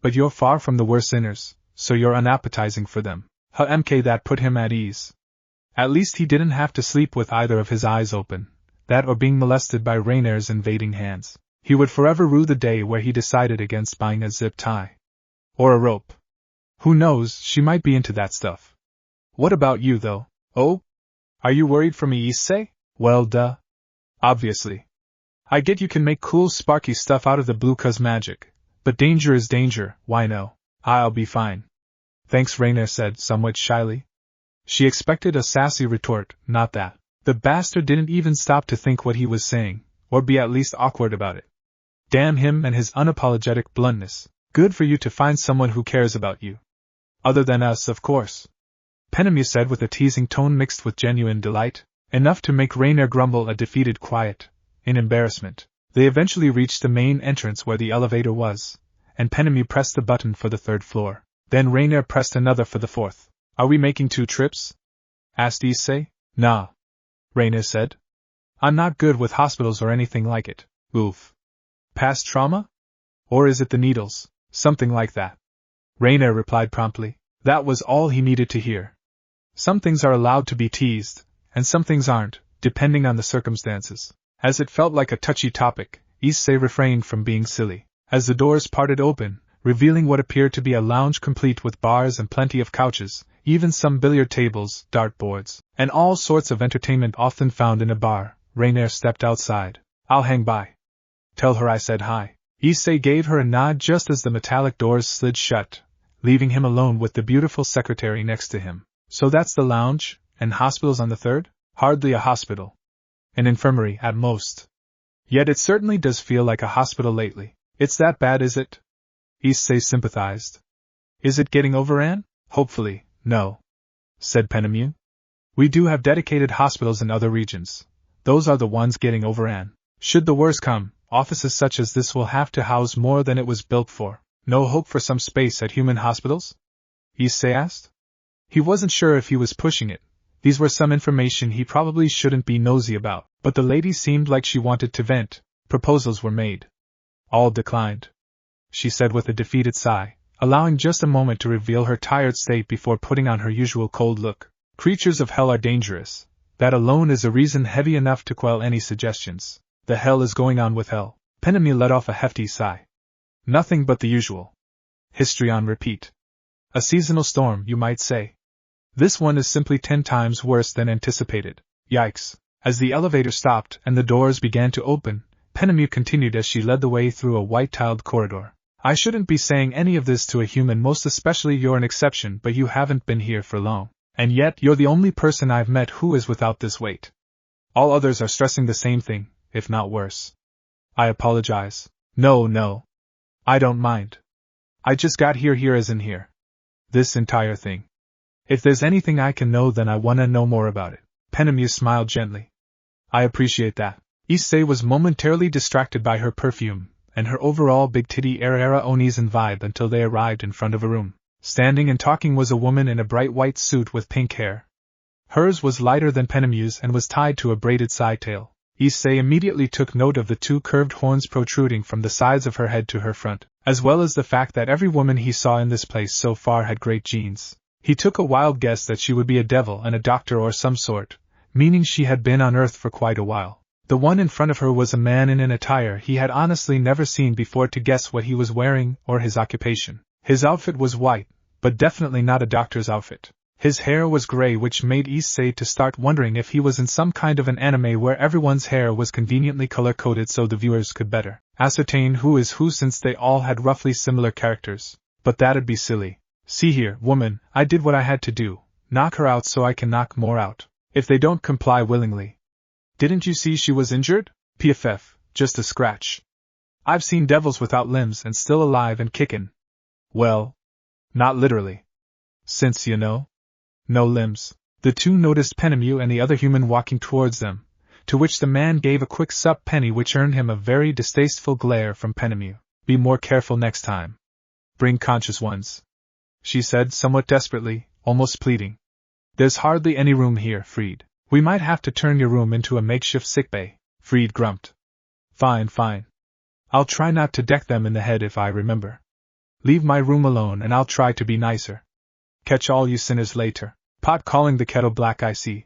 But you're far from the worst sinners, so you're unappetizing for them. That put him at ease. At least he didn't have to sleep with either of his eyes open, that or being molested by Rainier's invading hands. He would forever rue the day where he decided against buying a zip tie. Or a rope. Who knows, she might be into that stuff. What about you, though? Oh? Are you worried for me, Issei? Well, duh. Obviously. I get you can make cool sparky stuff out of the blue 'cause magic, but danger is danger, why no? I'll be fine. Thanks, Rainier said somewhat shyly. She expected a sassy retort, not that. The bastard didn't even stop to think what he was saying, or be at least awkward about it. Damn him and his unapologetic bluntness. Good for you to find someone who cares about you. Other than us, of course. Penemue said with a teasing tone mixed with genuine delight, enough to make Rainier grumble a defeated quiet, in embarrassment. They eventually reached the main entrance where the elevator was, and Penemue pressed the button for the 3rd floor. Then Rainier pressed another for the 4th. Are we making 2 trips? Asked Issei. Nah, Rainier said. I'm not good with hospitals or anything like it. Oof. Past trauma? Or is it the needles? Something like that. Rainier replied promptly. That was all he needed to hear. Some things are allowed to be teased, and some things aren't, depending on the circumstances. As it felt like a touchy topic, Issei refrained from being silly. As the doors parted open, revealing what appeared to be a lounge complete with bars and plenty of couches, even some billiard tables, dartboards, and all sorts of entertainment often found in a bar, Rainier stepped outside. I'll hang by. Tell her I said hi. Issei gave her a nod just as the metallic doors slid shut, leaving him alone with the beautiful secretary next to him. So that's the lounge, and hospitals on the 3rd? Hardly a hospital. An infirmary, at most. Yet it certainly does feel like a hospital lately. It's that bad, is it? Issei sympathized. Is it getting overrun? Hopefully, no, said Penemue. We do have dedicated hospitals in other regions. Those are the ones getting overrun. Should the worst come, offices such as this will have to house more than it was built for. No hope for some space at human hospitals? Issei asked. He wasn't sure if he was pushing it. These were some information he probably shouldn't be nosy about, but the lady seemed like she wanted to vent. Proposals were made. All declined, she said with a defeated sigh, allowing just a moment to reveal her tired state before putting on her usual cold look. Creatures of hell are dangerous. That alone is a reason heavy enough to quell any suggestions. The hell is going on with hell. Penemue let off a hefty sigh. Nothing but the usual. History on repeat. A seasonal storm, you might say. This one is simply 10 times worse than anticipated. Yikes. As the elevator stopped and the doors began to open, Penemue continued as she led the way through a white-tiled corridor. I shouldn't be saying any of this to a human, most especially you're an exception, but you haven't been here for long. And yet you're the only person I've met who is without this weight. All others are stressing the same thing, if not worse. I apologize. No. I don't mind. I just got here as in here. This entire thing. If there's anything I can know, then I wanna know more about it. Penemue smiled gently. I appreciate that. Issei was momentarily distracted by her perfume, and her overall big titty era Onizen vibe until they arrived in front of a room. Standing and talking was a woman in a bright white suit with pink hair. Hers was lighter than Penemue's and was tied to a braided side tail. Issei immediately took note of the two curved horns protruding from the sides of her head to her front, as well as the fact that every woman he saw in this place so far had great genes. He took a wild guess that she would be a devil and a doctor or some sort, meaning she had been on Earth for quite a while. The one in front of her was a man in an attire he had honestly never seen before to guess what he was wearing or his occupation. His outfit was white, but definitely not a doctor's outfit. His hair was gray, which made Issei to start wondering if he was in some kind of an anime where everyone's hair was conveniently color-coded so the viewers could better ascertain who is who since they all had roughly similar characters. But that'd be silly. See here, woman, I did what I had to do. Knock her out so I can knock more out. If they don't comply willingly. Didn't you see she was injured? PFF, just a scratch. I've seen devils without limbs and still alive and kickin'. Well, not literally. Since, you know. No limbs. The two noticed Penemu and the other human walking towards them, to which the man gave a quick sup penny which earned him a very distasteful glare from Penemu. Be more careful next time. Bring conscious ones. She said somewhat desperately, almost pleading. There's hardly any room here, Fried. We might have to turn your room into a makeshift sickbay. Fried grumped. Fine, fine. I'll try not to deck them in the head if I remember. Leave my room alone and I'll try to be nicer. Catch all you sinners later. Pot calling the kettle black, I see.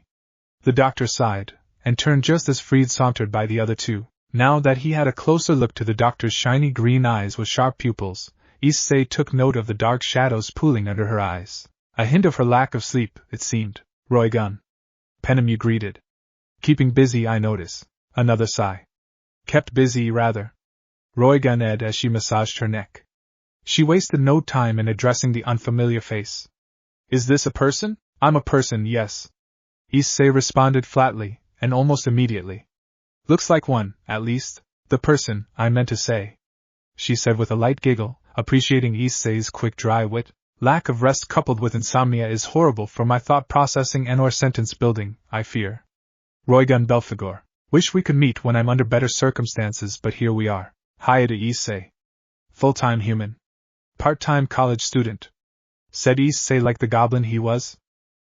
The doctor sighed, and turned just as Fried sauntered by the other two. Now that he had a closer look to the doctor's shiny green eyes with sharp pupils, Issei took note of the dark shadows pooling under her eyes. A hint of her lack of sleep, it seemed. Roigun. Penemu greeted. Keeping busy, I notice. Another sigh. Kept busy, rather. Roigun ed as she massaged her neck. She wasted no time in addressing the unfamiliar face. Is this a person? I'm a person, yes. Issei responded flatly, and almost immediately. Looks like one, at least. The person, I meant to say. She said with a light giggle, appreciating Issei's quick dry wit. Lack of rest coupled with insomnia is horrible for my thought processing and or sentence building, I fear. Roigun Belphegor. Wish we could meet when I'm under better circumstances, but here we are. Hiya to Issei. Full-time human. Part-time college student. Said Issei like the goblin he was.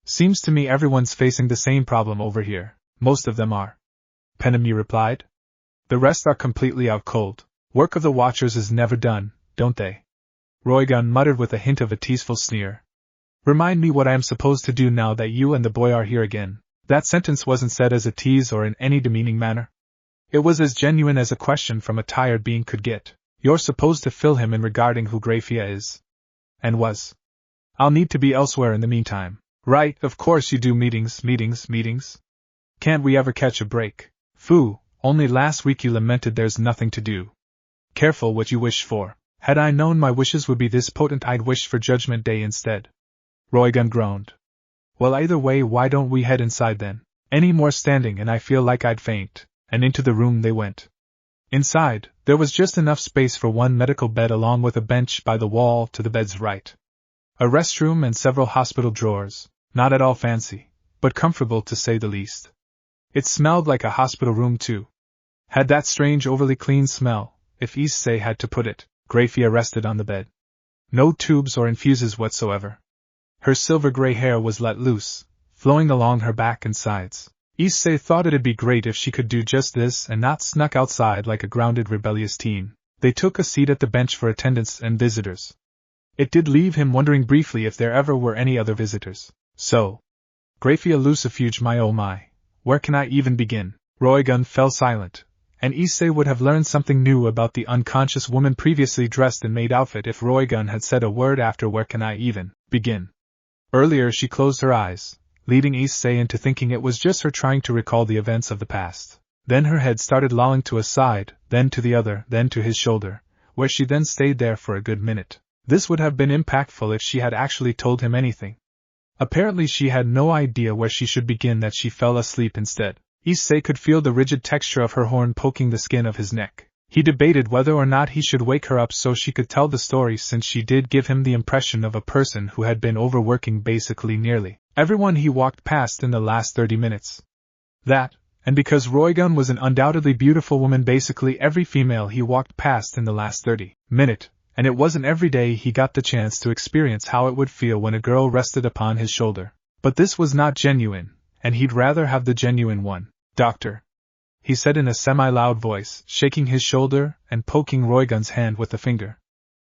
Seems to me everyone's facing the same problem over here. Most of them are. Penemu replied. The rest are completely out cold. Work of the Watchers is never done, don't they? Roigun muttered with a hint of a teaseful sneer. Remind me what I am supposed to do now that you and the boy are here again. That sentence wasn't said as a tease or in any demeaning manner. It was as genuine as a question from a tired being could get. You're supposed to fill him in regarding who Graia is. And was. I'll need to be elsewhere in the meantime. Right, of course you do meetings. Can't we ever catch a break? Phoo, only last week you lamented there's nothing to do. Careful what you wish for. Had I known my wishes would be this potent, I'd wish for Judgment Day instead. Roigun groaned. Well, either way, why don't we head inside then? Any more standing and I feel like I'd faint. And into the room they went. Inside, there was just enough space for one medical bed along with a bench by the wall to the bed's right. A restroom and several hospital drawers, not at all fancy, but comfortable to say the least. It smelled like a hospital room too. Had that strange overly clean smell, if Issei had to put it. Graia rested on the bed. No tubes or infuses whatsoever. Her silver-gray hair was let loose, flowing along her back and sides. Issei thought it'd be great if she could do just this and not snuck outside like a grounded rebellious teen. They took a seat at the bench for attendants and visitors. It did leave him wondering briefly if there ever were any other visitors. So. Graia lucifuge, my oh my. Where can I even begin? Roigun fell silent, and Issei would have learned something new about the unconscious woman previously dressed in maid outfit if Roigun had said a word after where can I even begin. Earlier she closed her eyes, leading Issei into thinking it was just her trying to recall the events of the past. Then her head started lolling to a side, then to the other, then to his shoulder, where she then stayed there for a good minute. This would have been impactful if she had actually told him anything. Apparently she had no idea where she should begin, that she fell asleep instead. Issei could feel the rigid texture of her horn poking the skin of his neck. He debated whether or not he should wake her up so she could tell the story, since she did give him the impression of a person who had been overworking basically nearly everyone he walked past in the last 30 minutes. That, and because Roigun was an undoubtedly beautiful woman, basically every female he walked past in the last 30 minutes. And it wasn't every day he got the chance to experience how it would feel when a girl rested upon his shoulder. But this was not genuine, and he'd rather have the genuine one. Doctor. he said in a semi-loud voice, shaking his shoulder and poking Roygun's hand with a finger.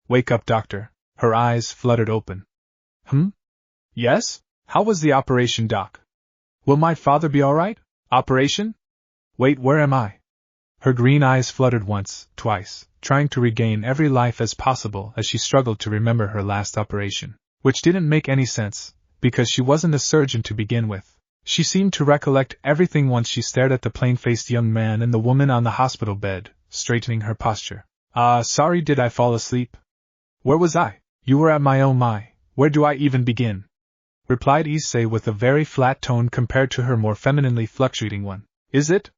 Wake up, doctor. Her eyes fluttered open. Yes? How was the operation, doc? Will my father be all right? Operation? Wait, where am I? Her green eyes fluttered once, twice, trying to regain every life as possible as she struggled to remember her last operation, which didn't make any sense, because she wasn't a surgeon to begin with. She seemed to recollect everything once she stared at the plain-faced young man and the woman on the hospital bed, straightening her posture. Sorry, did I fall asleep? Where was I? You were at my oh my, where do I even begin? Replied Issei with a very flat tone compared to her more femininely fluctuating one. Is it?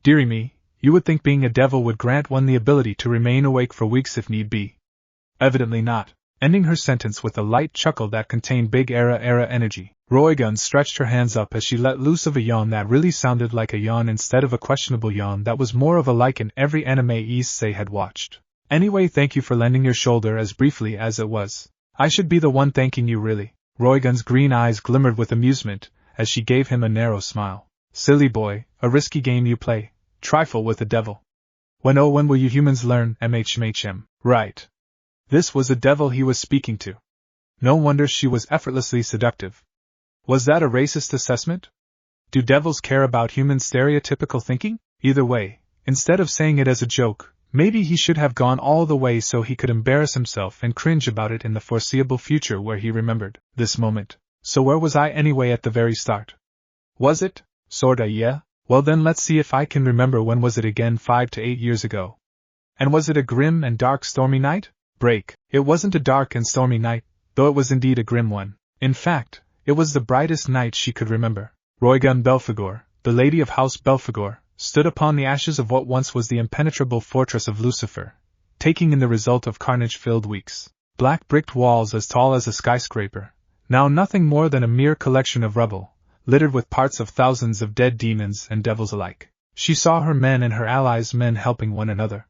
Dearie me, you would think being a devil would grant one the ability to remain awake for weeks if need be. Evidently not. Ending her sentence with a light chuckle that contained big era energy, Roygun stretched her hands up as she let loose of a yawn that really sounded like a yawn instead of a questionable yawn that was more of a like in every anime Issei had watched. Anyway, thank you for lending your shoulder as briefly as it was. I should be the one thanking you, really. Roygun's green eyes glimmered with amusement as she gave him a narrow smile. Silly boy, a risky game you play. Trifle with the devil. When will you humans learn? Right. This was a devil he was speaking to. No wonder she was effortlessly seductive. Was that a racist assessment? Do devils care about human stereotypical thinking? Either way, instead of saying it as a joke, maybe he should have gone all the way so he could embarrass himself and cringe about it in the foreseeable future where he remembered this moment. So where was I anyway at the very start? Was it? Sorta, yeah? Well then let's see if I can remember when was it again, 5 to 8 years ago. And was it a grim and dark stormy night? Break. It wasn't a dark and stormy night, though it was indeed a grim one. In fact, it was the brightest night she could remember. Roygun Belphegor, the lady of House Belphegor, stood upon the ashes of what once was the impenetrable fortress of Lucifer, taking in the result of carnage-filled weeks. Black bricked walls as tall as a skyscraper, now nothing more than a mere collection of rubble, littered with parts of thousands of dead demons and devils alike. She saw her men and her allies' men helping one another.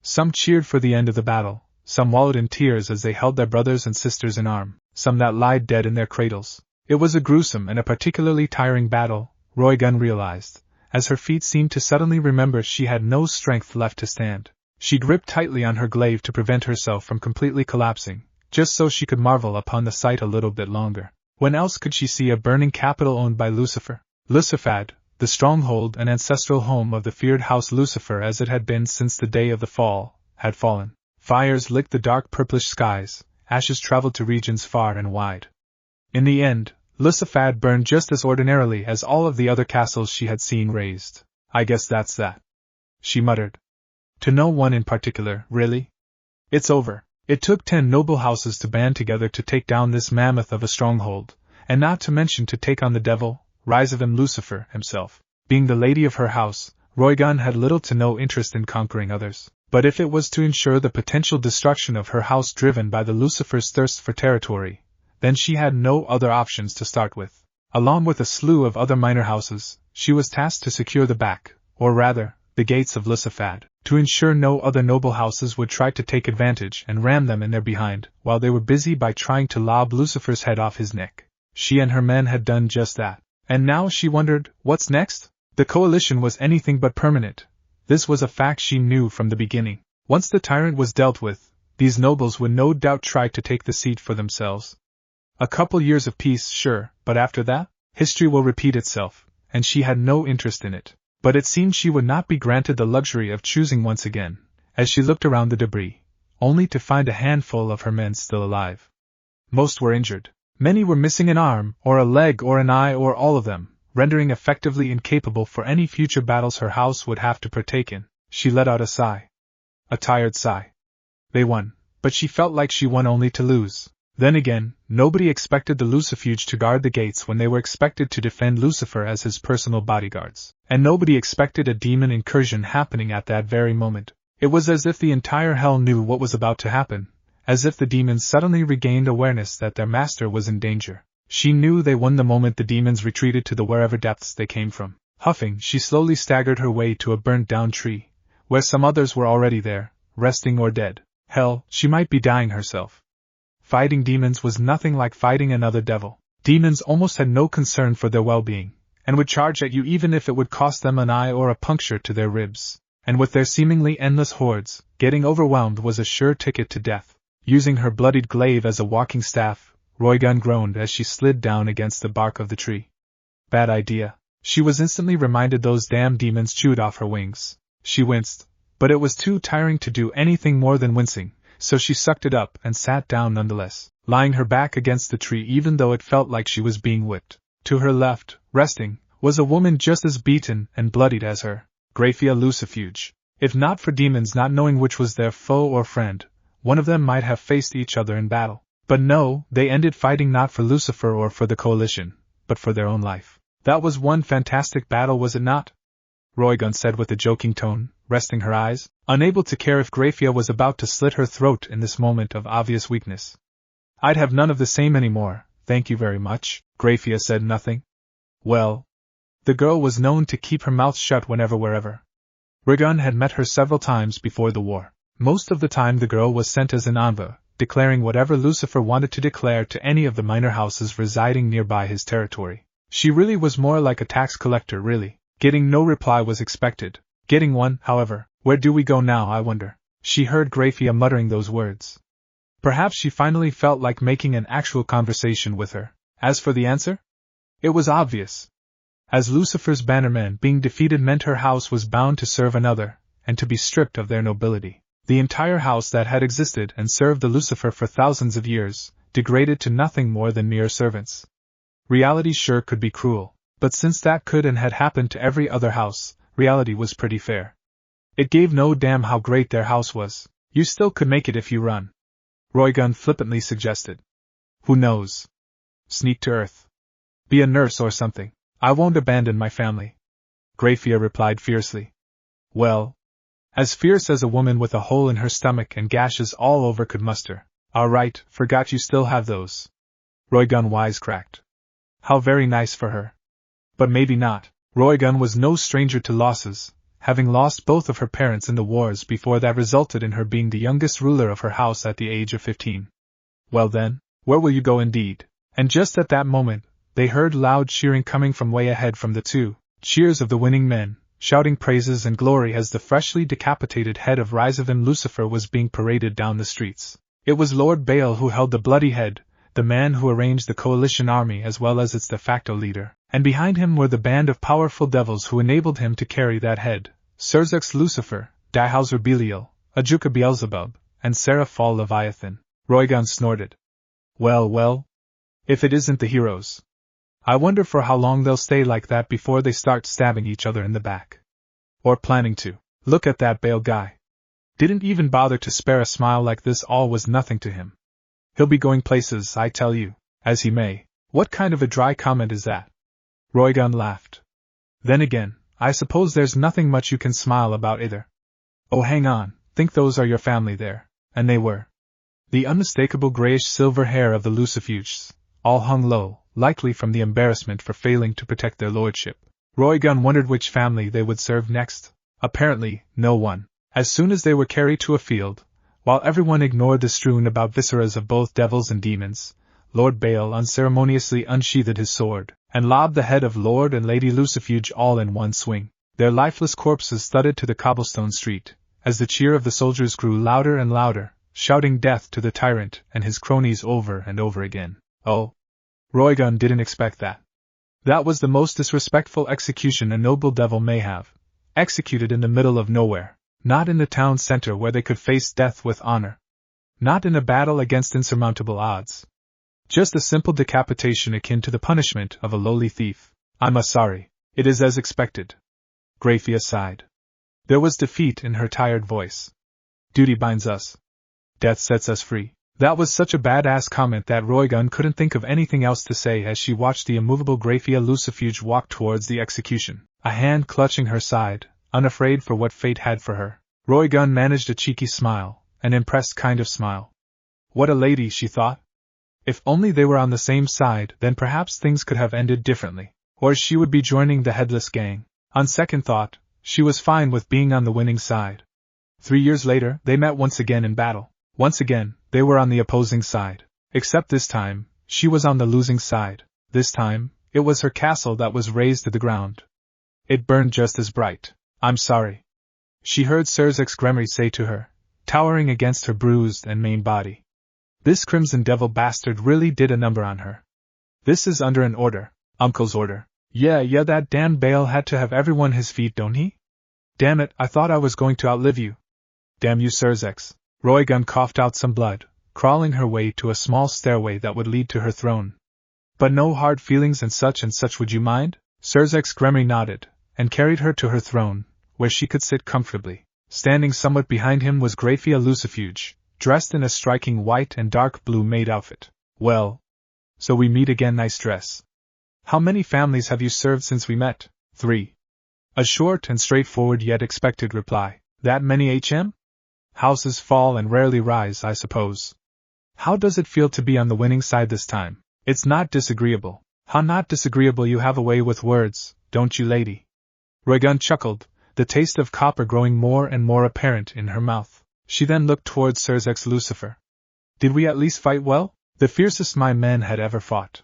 Some cheered for the end of the battle, some wallowed in tears as they held their brothers and sisters in arms, some that lied dead in their cradles. It was a gruesome and a particularly tiring battle, Roygun realized, as her feet seemed to suddenly remember she had no strength left to stand. She gripped tightly on her glaive to prevent herself from completely collapsing, just so she could marvel upon the sight a little bit longer. When else could she see a burning capital owned by Lucifer? Lucifad, the stronghold and ancestral home of the feared House Lucifer as it had been since the day of the fall, had fallen. Fires licked the dark purplish skies, ashes traveled to regions far and wide. In the end, Lucifad burned just as ordinarily as all of the other castles she had seen razed. I guess that's that, she muttered. To no one in particular, really. It's over. It took 10 noble houses to band together to take down this mammoth of a stronghold, and not to mention to take on the devil, rise of him Lucifer himself. Being the lady of her house, Roygun had little to no interest in conquering others. But if it was to ensure the potential destruction of her house driven by the Lucifer's thirst for territory, then she had no other options to start with. Along with a slew of other minor houses, she was tasked to secure the back, or rather, the gates of Lucifad, to ensure no other noble houses would try to take advantage and ram them in their behind, while they were busy by trying to lob Lucifer's head off his neck. She and her men had done just that. And now she wondered, what's next? The coalition was anything but permanent. This was a fact she knew from the beginning. Once the tyrant was dealt with, these nobles would no doubt try to take the seat for themselves. A couple years of peace, sure, but after that, history will repeat itself, and she had no interest in it. But it seemed she would not be granted the luxury of choosing once again, as she looked around the debris, only to find a handful of her men still alive. Most were injured. Many were missing an arm, or a leg, or an eye, or all of them, rendering effectively incapable for any future battles her house would have to partake in. She let out a sigh. A tired sigh. They won, but she felt like she won only to lose. Then again, nobody expected the Lucifuge to guard the gates when they were expected to defend Lucifer as his personal bodyguards. And nobody expected a demon incursion happening at that very moment. It was as if the entire hell knew what was about to happen, as if the demons suddenly regained awareness that their master was in danger. She knew they won the moment the demons retreated to the wherever depths they came from. Huffing, she slowly staggered her way to a burnt-down tree, where some others were already there, resting or dead. Hell, she might be dying herself. Fighting demons was nothing like fighting another devil. Demons almost had no concern for their well-being, and would charge at you even if it would cost them an eye or a puncture to their ribs. And with their seemingly endless hordes, getting overwhelmed was a sure ticket to death. Using her bloodied glaive as a walking staff, Roygun groaned as she slid down against the bark of the tree. Bad idea. She was instantly reminded those damn demons chewed off her wings. She winced, but it was too tiring to do anything more than wincing, so she sucked it up and sat down nonetheless, lying her back against the tree even though it felt like she was being whipped. To her left, resting, was a woman just as beaten and bloodied as her, Graia Lucifuge. If not for demons not knowing which was their foe or friend, one of them might have faced each other in battle. But no, they ended fighting not for Lucifer or for the coalition, but for their own life. That was one fantastic battle, was it not? Roygun said with a joking tone, resting her eyes, unable to care if Graia was about to slit her throat in this moment of obvious weakness. I'd have none of the same anymore, thank you very much. Graia said nothing. Well, the girl was known to keep her mouth shut wherever. Roygun had met her several times before the war. Most of the time the girl was sent as an envoy, declaring whatever Lucifer wanted to declare to any of the minor houses residing nearby his territory. She really was more like a tax collector, really. Getting no reply was expected. Getting one, however. Where do we go now, I wonder? She heard Graia muttering those words. Perhaps she finally felt like making an actual conversation with her. As for the answer? It was obvious. As Lucifer's bannermen being defeated meant her house was bound to serve another, and to be stripped of their nobility. The entire house that had existed and served the Lucifer for thousands of years, degraded to nothing more than mere servants. Reality sure could be cruel, but since that could and had happened to every other house, reality was pretty fair. It gave no damn how great their house was. You still could make it if you run. Roygun flippantly suggested. Who knows? Sneak to Earth. Be a nurse or something. I won't abandon my family. Graia replied fiercely. Well, as fierce as a woman with a hole in her stomach and gashes all over could muster. All right, forgot you still have those. Roygun wisecracked. How very nice for her. But maybe not. Roygun was no stranger to losses, having lost both of her parents in the wars before that resulted in her being the youngest ruler of her house at the age of 15. Well then, where will you go indeed? And just at that moment, they heard loud cheering coming from way ahead from the two, cheers of the winning men, shouting praises and glory as the freshly decapitated head of Rizavim Lucifer was being paraded down the streets. It was Lord Baal who held the bloody head, the man who arranged the coalition army as well as its de facto leader, and behind him were the band of powerful devils who enabled him to carry that head, Surzux Lucifer, Dihauser Belial, Ajuka Beelzebub, and Seraphal Leviathan. Roygun snorted. Well, if it isn't the heroes. I wonder for how long they'll stay like that before they start stabbing each other in the back. Or planning to. Look at that Baal guy. Didn't even bother to spare a smile like this all was nothing to him. He'll be going places, I tell you, as he may. What kind of a dry comment is that? Roygun laughed. Then again, I suppose there's nothing much you can smile about either. Oh, hang on, think those are your family there. And they were. The unmistakable grayish-silver hair of the Lucifuges, all hung low, likely from the embarrassment for failing to protect their lordship. Roygun wondered which family they would serve next. Apparently, no one. As soon as they were carried to a field, while everyone ignored the strewn about visceras of both devils and demons, Lord Baal unceremoniously unsheathed his sword, and lobbed the head of Lord and Lady Lucifuge all in one swing. Their lifeless corpses thudded to the cobblestone street, as the cheer of the soldiers grew louder and louder, shouting death to the tyrant and his cronies over and over again. Oh! Roygun didn't expect that. That was the most disrespectful execution a noble devil may have. Executed in the middle of nowhere. Not in the town center where they could face death with honor. Not in a battle against insurmountable odds. Just a simple decapitation akin to the punishment of a lowly thief. I'm sorry. It is as expected. Graia sighed. There was defeat in her tired voice. Duty binds us. Death sets us free. That was such a badass comment that Roygun couldn't think of anything else to say as she watched the immovable Graia Lucifuge walk towards the execution, a hand clutching her side, unafraid for what fate had for her. Roygun managed a cheeky smile, an impressed kind of smile. What a lady, she thought. If only they were on the same side, then perhaps things could have ended differently. Or she would be joining the headless gang. On second thought, she was fine with being on the winning side. 3 years later, they met once again in battle. Once again, they were on the opposing side. Except this time, she was on the losing side. This time, it was her castle that was razed to the ground. It burned just as bright. I'm sorry, she heard Sirzek's Gremry say to her, towering against her bruised and maimed body. This crimson devil bastard really did a number on her. This is under an order. Uncle's order. Yeah, that damned Baal had to have everyone his feet, don't he? Damn it, I thought I was going to outlive you. Damn you, Sirzeks. Roigun coughed out some blood, crawling her way to a small stairway that would lead to her throne. But no hard feelings and such would you mind? Sirzek's Gremry nodded, and carried her to her throne, where she could sit comfortably. Standing somewhat behind him was Graia Lucifuge, dressed in a striking white and dark blue maid outfit. Well, so we meet again, nice dress. How many families have you served since we met? 3. A short and straightforward yet expected reply. That many, HM? Houses fall and rarely rise, I suppose. How does it feel to be on the winning side this time? It's not disagreeable. How not disagreeable? You have a way with words, don't you, lady? Roigun chuckled, the taste of copper growing more and more apparent in her mouth. She then looked towards Sirzek's Lucifer. Did we at least fight well? The fiercest my men had ever fought.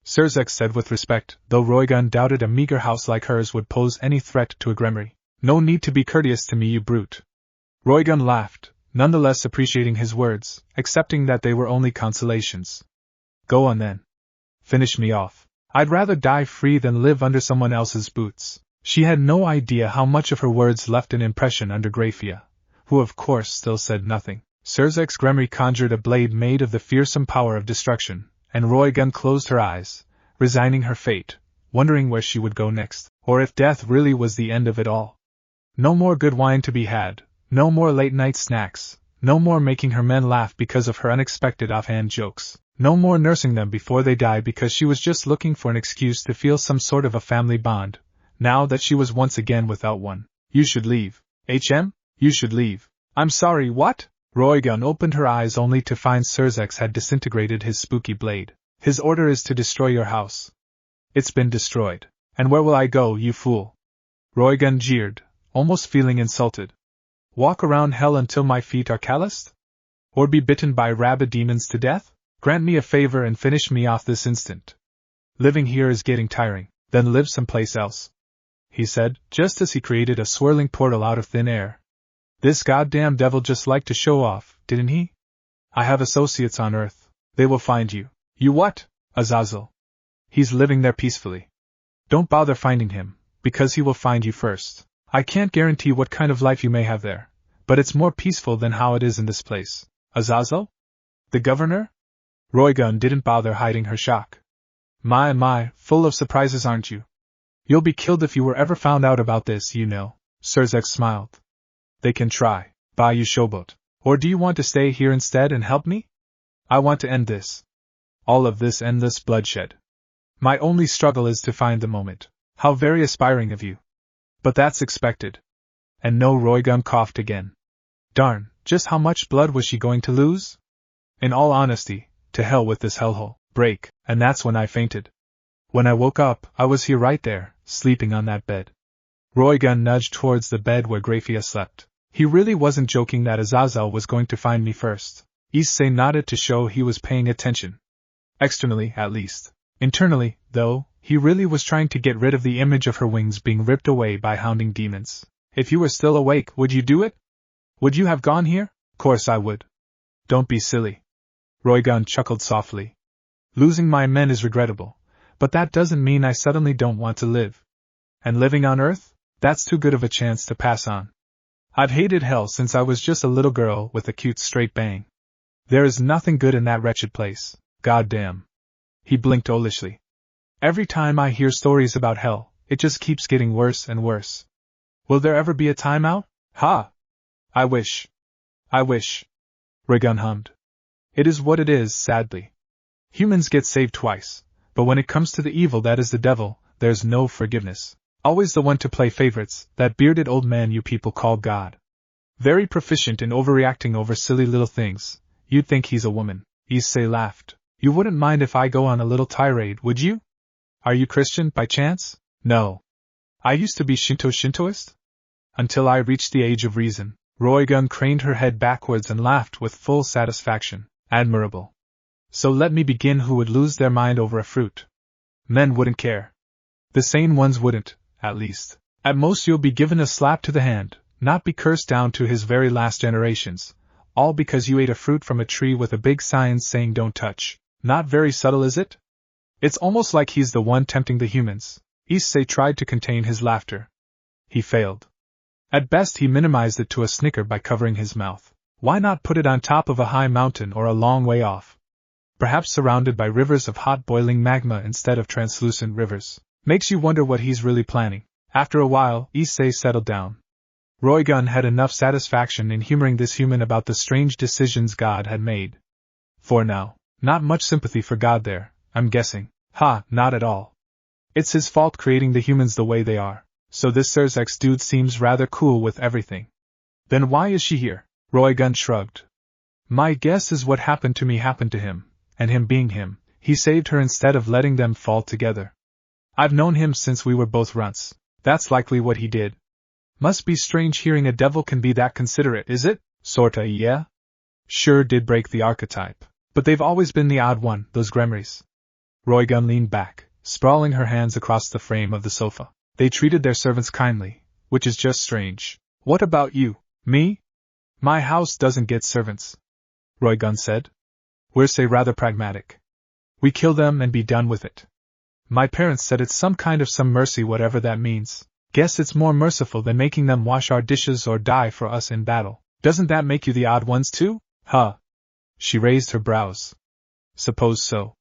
Sirzek said with respect, though Roigun doubted a meager house like hers would pose any threat to a Gremry. No need to be courteous to me, you brute. Roigun laughed, nonetheless appreciating his words, accepting that they were only consolations. Go on then. Finish me off. I'd rather die free than live under someone else's boots. She had no idea how much of her words left an impression under Graia, who of course still said nothing. Sirzek's Gremry conjured a blade made of the fearsome power of destruction, and Roigun closed her eyes, resigning her fate, wondering where she would go next, or if death really was the end of it all. No more good wine to be had, no more late-night snacks, no more making her men laugh because of her unexpected offhand jokes, no more nursing them before they die because she was just looking for an excuse to feel some sort of a family bond, now that she was once again without one. You should leave. HM? You should leave. I'm sorry, what? Roigun opened her eyes only to find Sirzek had disintegrated his spooky blade. His order is to destroy your house. It's been destroyed. And where will I go, you fool? Roigun jeered, almost feeling insulted. Walk around hell until my feet are calloused? Or be bitten by rabid demons to death? Grant me a favor and finish me off this instant. Living here is getting tiring. Then live someplace else, he said, just as he created a swirling portal out of thin air. This goddamn devil just liked to show off, didn't he? I have associates on Earth. They will find you. You what? Azazel. He's living there peacefully. Don't bother finding him, because he will find you first. I can't guarantee what kind of life you may have there, but it's more peaceful than how it is in this place. Azazel? The governor? Roigun didn't bother hiding her shock. My, full of surprises, aren't you? You'll be killed if you were ever found out about this, you know. Sirzek smiled. They can try. Buy you showboat. Or do you want to stay here instead and help me? I want to end this. All of this endless bloodshed. My only struggle is to find the moment. How very aspiring of you. But that's expected. And no, Roigun coughed again. Darn, just how much blood was she going to lose? In all honesty, to hell with this hellhole. Break, and that's when I fainted. When I woke up, I was here right there, sleeping on that bed. Roigun nudged towards the bed where Graia slept. He really wasn't joking that Azazel was going to find me first. Issei nodded to show he was paying attention. Externally, at least. Internally, though, he really was trying to get rid of the image of her wings being ripped away by hounding demons. If you were still awake, would you do it? Would you have gone here? Course I would. Don't be silly. Roigun chuckled softly. Losing my men is regrettable, but that doesn't mean I suddenly don't want to live. And living on Earth? That's too good of a chance to pass on. I've hated hell since I was just a little girl with a cute straight bang. There is nothing good in that wretched place, goddamn. He blinked owlishly. Every time I hear stories about hell, it just keeps getting worse and worse. Will there ever be a timeout? Ha! I wish. Roigun hummed. It is what it is, sadly. Humans get saved twice, but when it comes to the evil that is the devil, there's no forgiveness. Always the one to play favorites, that bearded old man you people call God. Very proficient in overreacting over silly little things. You'd think he's a woman. Issei laughed. You wouldn't mind if I go on a little tirade, would you? Are you Christian, by chance? No. I used to be Shintoist. Until I reached the age of reason. Roigun craned her head backwards and laughed with full satisfaction. Admirable. So let me begin. Who would lose their mind over a fruit? Men wouldn't care. The sane ones wouldn't, at least. At most you'll be given a slap to the hand, not be cursed down to his very last generations, all because you ate a fruit from a tree with a big sign saying don't touch. Not very subtle, is it? It's almost like he's the one tempting the humans. Issei tried to contain his laughter. He failed. At best he minimized it to a snicker by covering his mouth. Why not put it on top of a high mountain or a long way off? Perhaps surrounded by rivers of hot boiling magma instead of translucent rivers. Makes you wonder what he's really planning. After a while, Issei settled down. Roygun had enough satisfaction in humoring this human about the strange decisions God had made. For now, not much sympathy for God there, I'm guessing. Ha, not at all. It's his fault creating the humans the way they are, so this Sirzek's dude seems rather cool with everything. Then why is she here? Roygun shrugged. My guess is what happened to me happened to him, and him being him, he saved her instead of letting them fall together. I've known him since we were both runts. That's likely what he did. Must be strange hearing a devil can be that considerate, is it? Sorta, yeah? Sure did break the archetype. But they've always been the odd one, those Gremries. Roygun leaned back, sprawling her hands across the frame of the sofa. They treated their servants kindly, which is just strange. What about you? Me? My house doesn't get servants, Roygun said. We're say rather pragmatic. We kill them and be done with it. My parents said it's some kind of some mercy, whatever that means. Guess it's more merciful than making them wash our dishes or die for us in battle. Doesn't that make you the odd ones too? Huh. She raised her brows. Suppose so.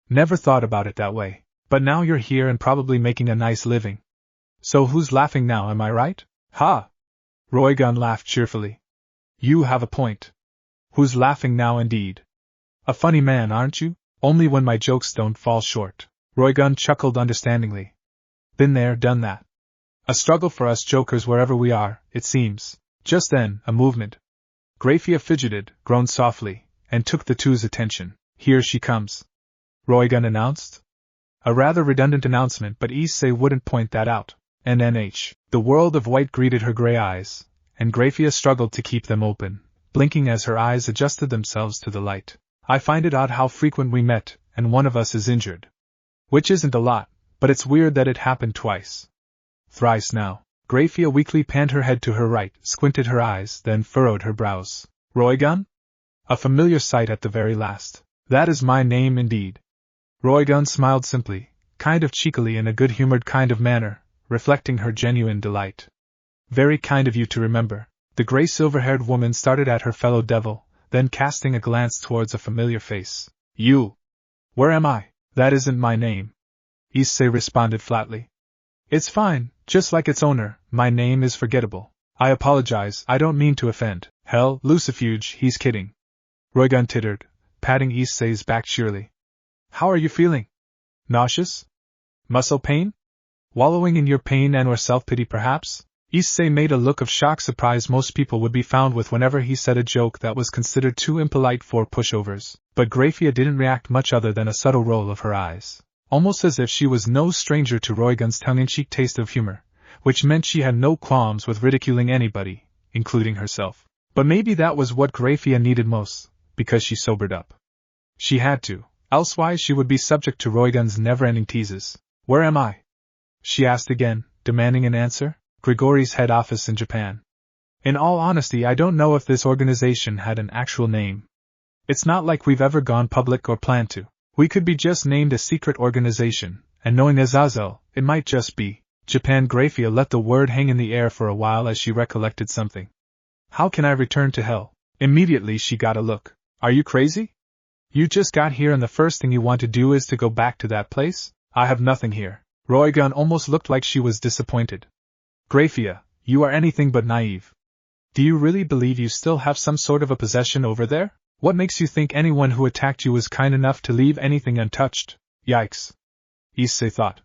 Never thought about it that way. But now you're here and probably making a nice living. So who's laughing now, am I right? Ha! Roygun laughed cheerfully. You have a point. Who's laughing now indeed? A funny man, aren't you? Only when my jokes don't fall short. Roygun chuckled understandingly. Been there, done that. A struggle for us jokers wherever we are, it seems. Just then, a movement. Graia fidgeted, groaned softly, and took the two's attention. Here she comes, Roygun announced. A rather redundant announcement, but Issei wouldn't point that out. NNH. The world of white greeted her gray eyes, and Graia struggled to keep them open, blinking as her eyes adjusted themselves to the light. I find it odd how frequent we met, and one of us is injured. Which isn't a lot, but it's weird that it happened twice. Thrice now. Graia weakly panned her head to her right, squinted her eyes, then furrowed her brows. Roygun? A familiar sight at the very last. That is my name indeed. Roygun smiled simply, kind of cheekily in a good-humored kind of manner, reflecting her genuine delight. Very kind of you to remember. The gray silver-haired woman started at her fellow devil, then casting a glance towards a familiar face. You! Where am I? That isn't my name. Issei responded flatly. It's fine, just like its owner, my name is forgettable. I apologize, I don't mean to offend. Hell, Lucifuge, he's kidding. Roygun tittered, patting Issei's back cheerily. How are you feeling? Nauseous? Muscle pain? Wallowing in your pain and or self-pity perhaps? Issei made a look of shocked surprise most people would be found with whenever he said a joke that was considered too impolite for pushovers, but Graia didn't react much other than a subtle roll of her eyes. Almost as if she was no stranger to Roygun's tongue-in-cheek taste of humor, which meant she had no qualms with ridiculing anybody, including herself. But maybe that was what Graia needed most, because she sobered up. She had to, elsewise she would be subject to Roygun's never-ending teases. Where am I? She asked again, demanding an answer. Grigori's head office in Japan. In all honesty, I don't know if this organization had an actual name. It's not like we've ever gone public or planned to. We could be just named a secret organization, and knowing Azazel, it might just be Japan. Graia let the word hang in the air for a while as she recollected something. How can I return to hell? Immediately she got a look. Are you crazy? You just got here and the first thing you want to do is to go back to that place? I have nothing here. Roygun almost looked like she was disappointed. Graia, you are anything but naive. Do you really believe you still have some sort of a possession over there? What makes you think anyone who attacked you was kind enough to leave anything untouched? Yikes. Issei thought.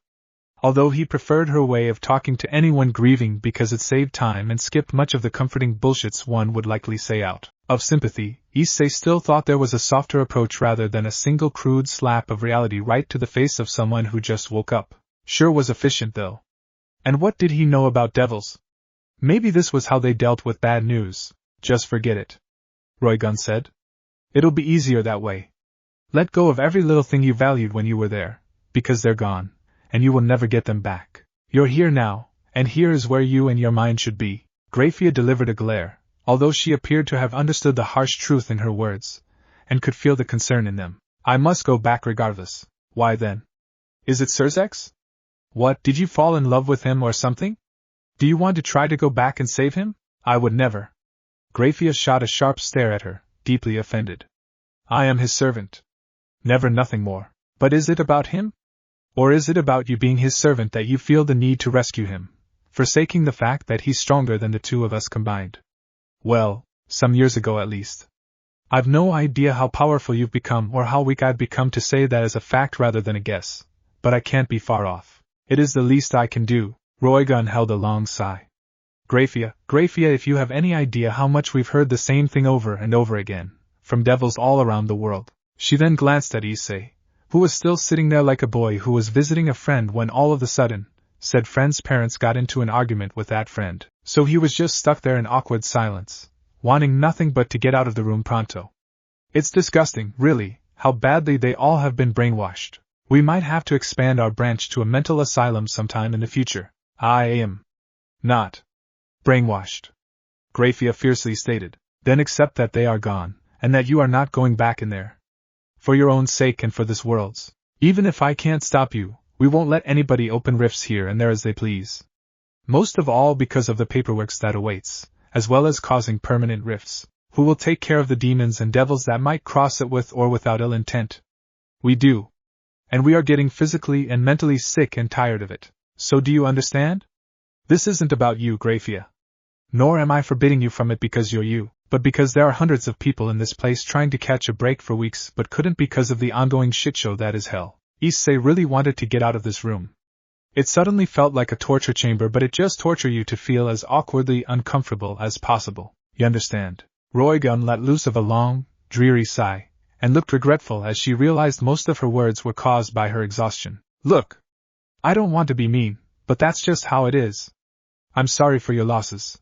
Although he preferred her way of talking to anyone grieving because it saved time and skipped much of the comforting bullshits one would likely say out of sympathy, Issei still thought there was a softer approach rather than a single crude slap of reality right to the face of someone who just woke up. Sure was efficient though. And what did he know about devils? Maybe this was how they dealt with bad news. Just forget it, Roygun said. It'll be easier that way. Let go of every little thing you valued when you were there, because they're gone, and you will never get them back. You're here now, and here is where you and your mind should be. Graia delivered a glare, although she appeared to have understood the harsh truth in her words, and could feel the concern in them. I must go back regardless. Why then? Is it Sirzex? What, did you fall in love with him or something? Do you want to try to go back and save him? I would never. Graia shot a sharp stare at her, deeply offended. I am his servant. Never, nothing more. But is it about him? Or is it about you being his servant that you feel the need to rescue him, forsaking the fact that he's stronger than the two of us combined? Well, some years ago at least. I've no idea how powerful you've become or how weak I've become to say that as a fact rather than a guess, but I can't be far off. It is the least I can do. Roigun held a long sigh. Graia, if you have any idea how much we've heard the same thing over and over again, from devils all around the world. She then glanced at Issei, who was still sitting there like a boy who was visiting a friend when all of a sudden, said friend's parents got into an argument with that friend, so he was just stuck there in awkward silence, wanting nothing but to get out of the room pronto. It's disgusting, really, how badly they all have been brainwashed. We might have to expand our branch to a mental asylum sometime in the future. I am not brainwashed, Graia fiercely stated. Then accept that they are gone, and that you are not going back in there. For your own sake and for this world's. Even if I can't stop you, we won't let anybody open rifts here and there as they please. Most of all because of the paperwork that awaits, as well as causing permanent rifts. Who will take care of the demons and devils that might cross it with or without ill intent? We do. And we are getting physically and mentally sick and tired of it. So do you understand? This isn't about you, Graia. Nor am I forbidding you from it because you're you, but because there are hundreds of people in this place trying to catch a break for weeks but couldn't because of the ongoing shitshow that is hell. Issei really wanted to get out of this room. It suddenly felt like a torture chamber, but it just tortured you to feel as awkwardly uncomfortable as possible. You understand? Roigun let loose of a long, dreary sigh, and looked regretful as she realized most of her words were caused by her exhaustion. Look! I don't want to be mean, but that's just how it is. I'm sorry for your losses.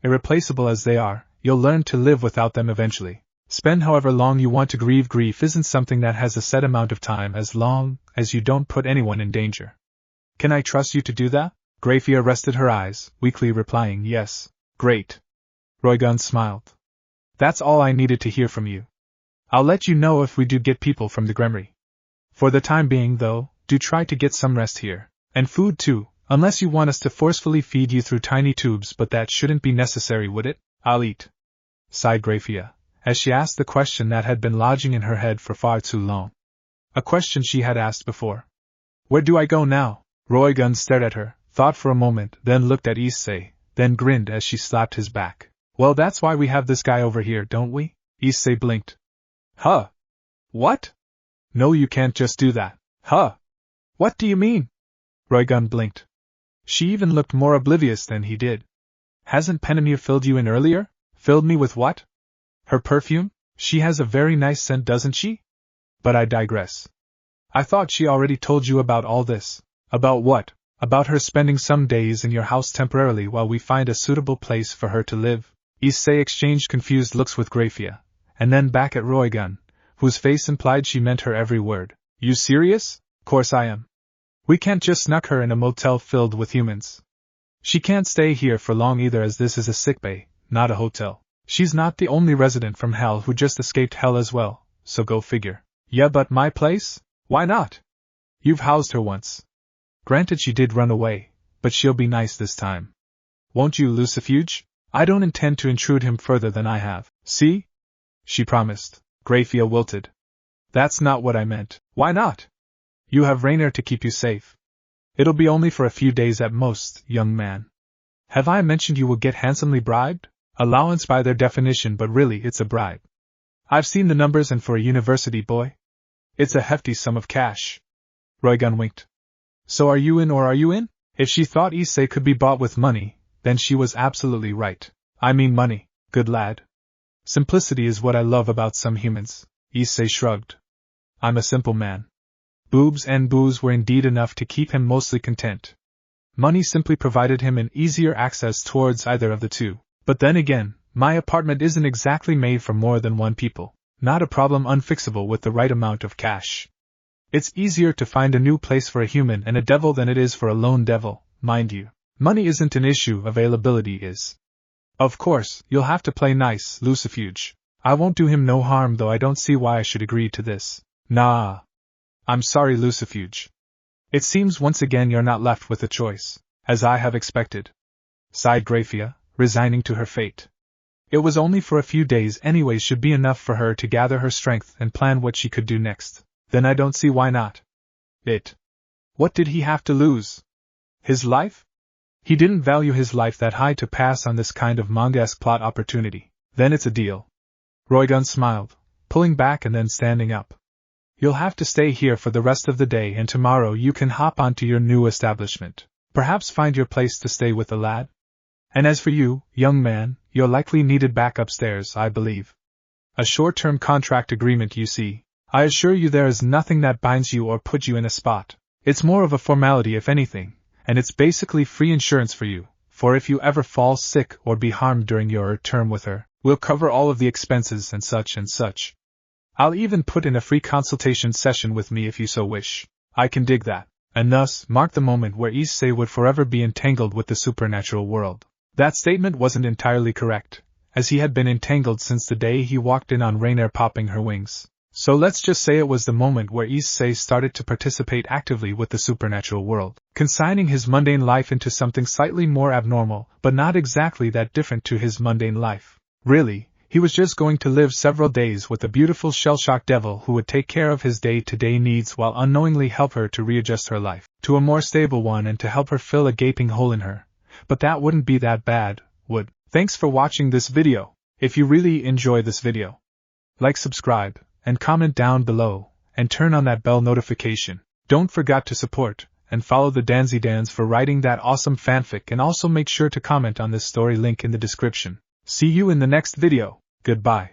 Irreplaceable as they are, you'll learn to live without them eventually. Spend however long you want to grieve. Grief isn't something that has a set amount of time as long as you don't put anyone in danger. Can I trust you to do that? Graia rested her eyes, weakly replying yes. Great. Roigun smiled. That's all I needed to hear from you. I'll let you know if we do get people from the Gremry. For the time being, though, do try to get some rest here. And food too, unless you want us to forcefully feed you through tiny tubes, but that shouldn't be necessary, would it? I'll eat. Sighed Graia, as she asked the question that had been lodging in her head for far too long. A question she had asked before. Where do I go now? Roigun stared at her, thought for a moment, then looked at Issei, then grinned as she slapped his back. Well, that's why we have this guy over here, don't we? Issei blinked. Huh? What? No, you can't just do that. Huh? What do you mean? Roigun blinked. She even looked more oblivious than he did. Hasn't Penamir filled you in earlier? Filled me with what? Her perfume? She has a very nice scent, doesn't she? But I digress. I thought she already told you about all this. About what? About her spending some days in your house temporarily while we find a suitable place for her to live? Issei exchanged confused looks with Graia, and then back at Roigun, whose face implied she meant her every word. You serious? Course I am. We can't just snuck her in a motel filled with humans. She can't stay here for long either, as this is a sickbay, not a hotel. She's not the only resident from hell who just escaped hell as well, so go figure. Yeah, but my place? Why not? You've housed her once. Granted she did run away, but she'll be nice this time. Won't you, Lucifuge? I don't intend to intrude him further than I have. See? She promised. Graia wilted. That's not what I meant. Why not? You have Rainer to keep you safe. It'll be only for a few days at most, young man. Have I mentioned you will get handsomely bribed? Allowance by their definition, but really it's a bribe. I've seen the numbers, and for a university boy, it's a hefty sum of cash. Roigun winked. So are you in or are you in? If she thought Issei could be bought with money, then she was absolutely right. I mean money, good lad. Simplicity is what I love about some humans. Issei shrugged. I'm a simple man. Boobs and booze were indeed enough to keep him mostly content. Money simply provided him an easier access towards either of the two. But then again, my apartment isn't exactly made for more than one people. Not a problem unfixable with the right amount of cash. It's easier to find a new place for a human and a devil than it is for a lone devil, mind you. Money isn't an issue, availability is. Of course, you'll have to play nice, Lucifuge. I won't do him no harm, though I don't see why I should agree to this. Nah. I'm sorry, Lucifuge. It seems once again you're not left with a choice, as I have expected, sighed Graia, resigning to her fate. It was only for a few days anyways, should be enough for her to gather her strength and plan what she could do next. Then I don't see why not. What did he have to lose? His life? He didn't value his life that high to pass on this kind of manga-esque plot opportunity. Then it's a deal. Roygun smiled, pulling back and then standing up. You'll have to stay here for the rest of the day, and tomorrow you can hop onto your new establishment. Perhaps find your place to stay with the lad? And as for you, young man, you're likely needed back upstairs, I believe. A short-term contract agreement, you see. I assure you there is nothing that binds you or puts you in a spot. It's more of a formality if anything, and it's basically free insurance for you, for if you ever fall sick or be harmed during your term with her, we'll cover all of the expenses and such and such. I'll even put in a free consultation session with me if you so wish. I can dig that. And thus mark the moment where Issei would forever be entangled with the supernatural world. That statement wasn't entirely correct, as he had been entangled since the day he walked in on Rainier popping her wings. So let's just say it was the moment where Issei started to participate actively with the supernatural world, consigning his mundane life into something slightly more abnormal, but not exactly that different to his mundane life. Really, he was just going to live several days with a beautiful shell-shocked devil who would take care of his day-to-day needs while unknowingly help her to readjust her life to a more stable one and to help her fill a gaping hole in her. But that wouldn't be that bad, would? Thanks for watching this video. If you really enjoy this video, like, subscribe, and comment down below, and turn on that bell notification. Don't forget to support and follow the DanzyDanz for writing that awesome fanfic, and also make sure to comment on this story, link in the description. See you in the next video. Goodbye.